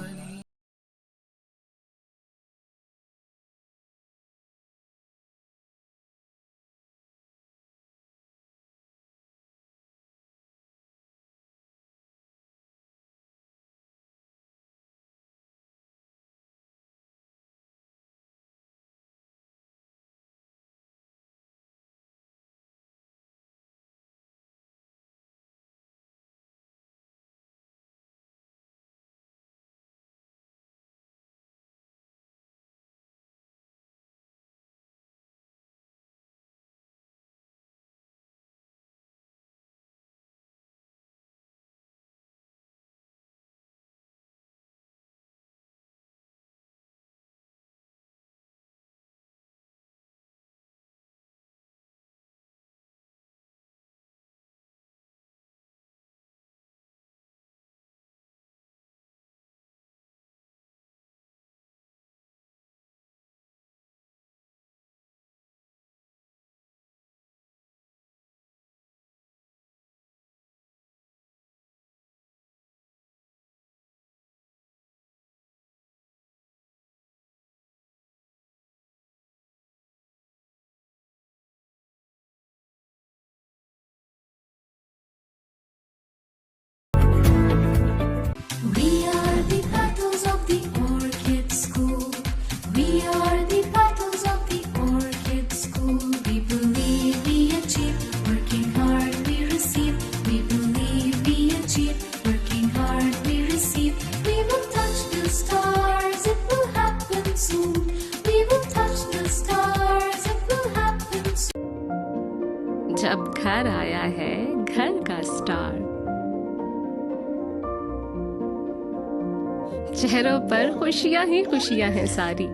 We are the petals of the orchid school. We are the petals of the orchid school. We believe we achieve, working hard we receive. We believe we achieve, working hard we receive. We will touch the stars, it will happen soon. We will touch the stars, it will happen soon. जब घर आया है घर का star, चेहरों पर खुशियां ही खुशियां हैं सारी।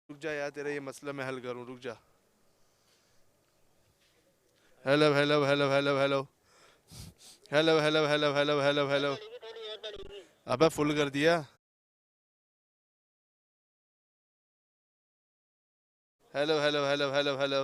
रुक जा यार, तेरा ये मसला मैं हल करूं, रुक जा। Hello hello hello hello hello hello hello hello hello hello hello. अबे फुल कर दिया। Hello hello hello hello hello.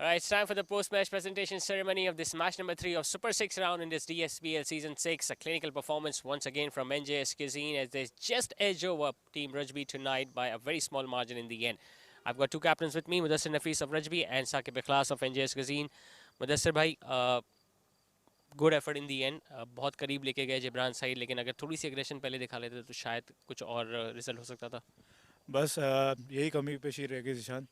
Alright, it's time for the post-match presentation ceremony of this match number 3 of Super 6 round in this DSBL Season 6. A clinical performance once again from NJS Cuisine as they just edge over Team Rajby tonight by a very small margin in the end. I've got two captains with me, Mudassir Nafis of Rajby and Saqib Ikhlas of NJS Cuisine. Mudassir bhai, good effort in the and बहुत करीब लेके गए Jibran side, लेकिन अगर थोड़ी सी aggression पहले दिखा लेते तो शायद कुछ और रिजल्ट हो सकता था. बस यही कमी पेशी रह गई जिशान.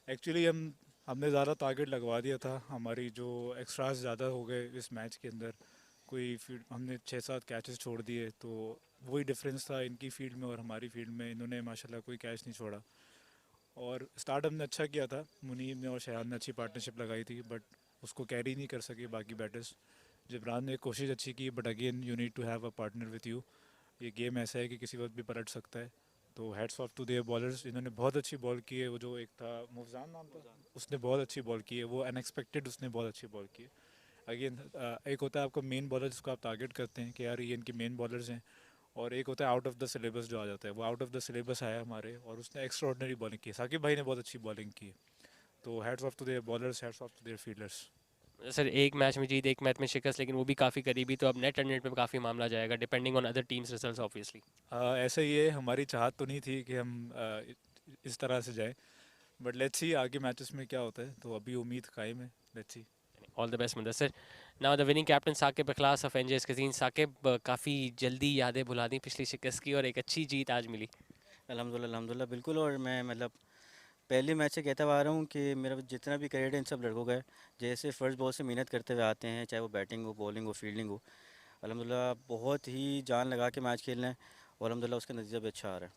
एक्चुअली हमने ज़्यादा टारगेट लगवा दिया था. हमारी जो एक्स्ट्रास ज़्यादा हो गए इस मैच के अंदर. हमने 6-7 कैचेस छोड़ दिए, तो वही डिफरेंस था इनकी फील्ड में और हमारी फील्ड में. इन्होंने माशाल्लाह कोई कैच नहीं छोड़ा और स्टार्ट हमने अच्छा किया था. मुनीब ने और शहान ने अच्छी पार्टनरशिप लगाई थी, बट उसको कैरी नहीं कर सके बाकी बैटर्स. जिब्रान ने कोशिश अच्छी की, but again you need to have a partner with you. ये गेम ऐसा है कि किसी वक्त भी पलट सकता है. तो hats off to their bowlers. इन्होंने बहुत अच्छी बॉल की है. वो जो एक था मुफजान नाम था, उसने बहुत अच्छी बॉल की है. वो अनएक्सपेक्टेड उसने बहुत अच्छी बॉल की है. अगेन एक होता है आपका मेन बॉलर जिसको आप टारगेट करते हैं कि यार ये इनके मेन बॉलर्स हैं, और एक होता है आउट ऑफ द सिलेबस जो आ जाता है. वो आउट ऑफ द सिलेबस आया हमारे और उसने एक्स्ट्रा ऑर्डिनरी बॉलिंग की है. साकिब भाई ने बहुत अच्छी बॉलिंग की है. तो hats off to their bowlers, hats off to their fielders. Sir एक मैच में जीत, एक मैच में शिकस्त, लेकिन वो भी काफ़ी करीबी. तो अब नेट रन रेट में काफ़ी मामला जाएगा depending on other teams results obviously. ऐसा ही है. हमारी चाहत तो नहीं थी कि हम इस तरह से जाएं, बट लेट्स सी आगे मैचेस में क्या होता है. तो अभी उम्मीद कायम है. Let's see. All the best Mudassir. Now the winning captain Saqib Ikhlas of NJS cuisine. Saqib, काफ़ी जल्दी यादें भुला दी पिछली शिकस्त की और एक अच्छी जीत आज मिली. अल्हम्दुलिल्लाह बिल्कुल. और मैं मतलब पहले मैच से कहता आ रहा हूँ कि मेरा जितना भी करियर है इन सब लड़कों का है. जैसे फर्स्ट बॉल से मेहनत करते हुए आते हैं, चाहे वो बैटिंग हो, बॉलिंग हो, फील्डिंग हो. अल्हम्दुलिल्लाह बहुत ही जान लगा के मैच खेल रहे हैं और अल्हम्दुलिल्लाह उसका नतीजा भी अच्छा आ रहा है.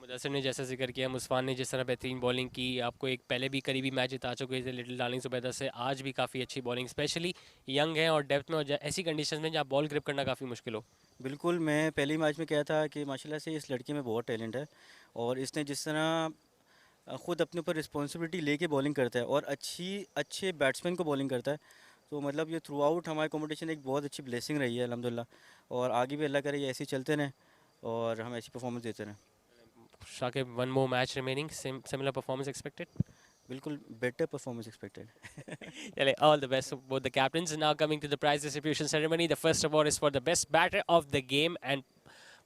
मुदस्सिर ने जैसा जिक्र किया, मुस्फान ने जिस तरह बेहतरीन बॉलिंग की, आपको एक पहले भी करीबी मैच जिता चुके थे लिटिल डार्लिंग सुबैदा से. आज भी काफ़ी अच्छी बॉलिंग, स्पेशली यंग है और डेप्थ में, और ऐसी कंडीशन में जहाँ बॉल ग्रिप करना काफ़ी मुश्किल हो. बिल्कुल. मैं पहले मैच में कहा था कि माशाल्लाह से इस लड़के में बहुत टैलेंट है और इसने जिस तरह ख़ुद अपने ऊपर रिस्पॉन्सिबिलिटी लेके बॉलिंग करता है और अच्छे बैट्समैन को बॉलिंग करता है. तो मतलब ये थ्रू आउट हमारे कॉम्पिटिशन एक बहुत अच्छी ब्लेसिंग रही है अल्हम्दुलिल्लाह. और आगे भी अल्लाह करे ये ऐसे ही चलते रहें और हम ऐसी परफॉर्मेंस देते रहें. Shakib, one more match remaining. Similar performance expected? बिल्कुल better performance expected. All the best to both the captains. Now coming to the prize distribution ceremony. The first award is for the best batter of the game and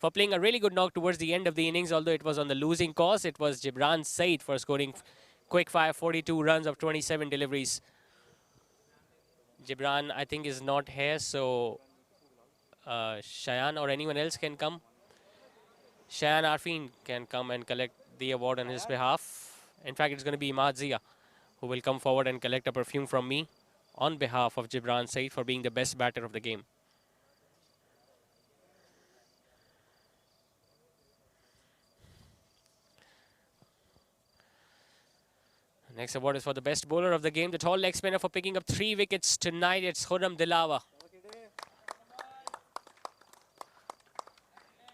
for playing a really good knock towards the end of the innings, although it was on the losing cause. It was Jibran Said for scoring quick fire 42 runs of 27 deliveries. Jibran, I think, is not here, so Shayan or anyone else can come. Shayan Arfin can come and collect the award on his behalf. In fact, it's going to be Imad Zia who will come forward and collect a perfume from me on behalf of Jibran Said for being the best batter of the game. Next award is for the best bowler of the game, the tall leg spinner for picking up 3 wickets tonight. It's Khurram Dilawa.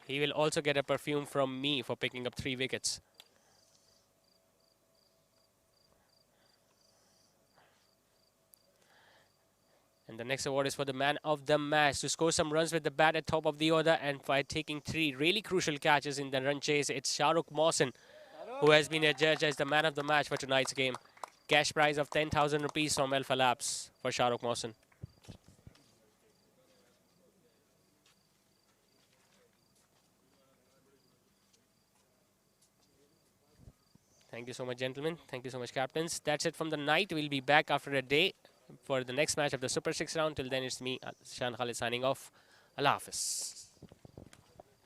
He will also get a perfume from me for picking up 3 wickets. And the next award is for the man of the match to score some runs with the bat at top of the order and by taking 3 really crucial catches in the run chase. It's Shahrukh Mohsin who has been adjudged as the man of the match for tonight's game. Cash prize of 10,000 rupees from Alpha Labs for Shahrukh Mohsin. Thank you so much, gentlemen. Thank you so much, captains. That's it from the night. We'll be back after a day for the next match of the Super 6 round. Till then, it's me, Shan Khalid, signing off. Allah Hafiz.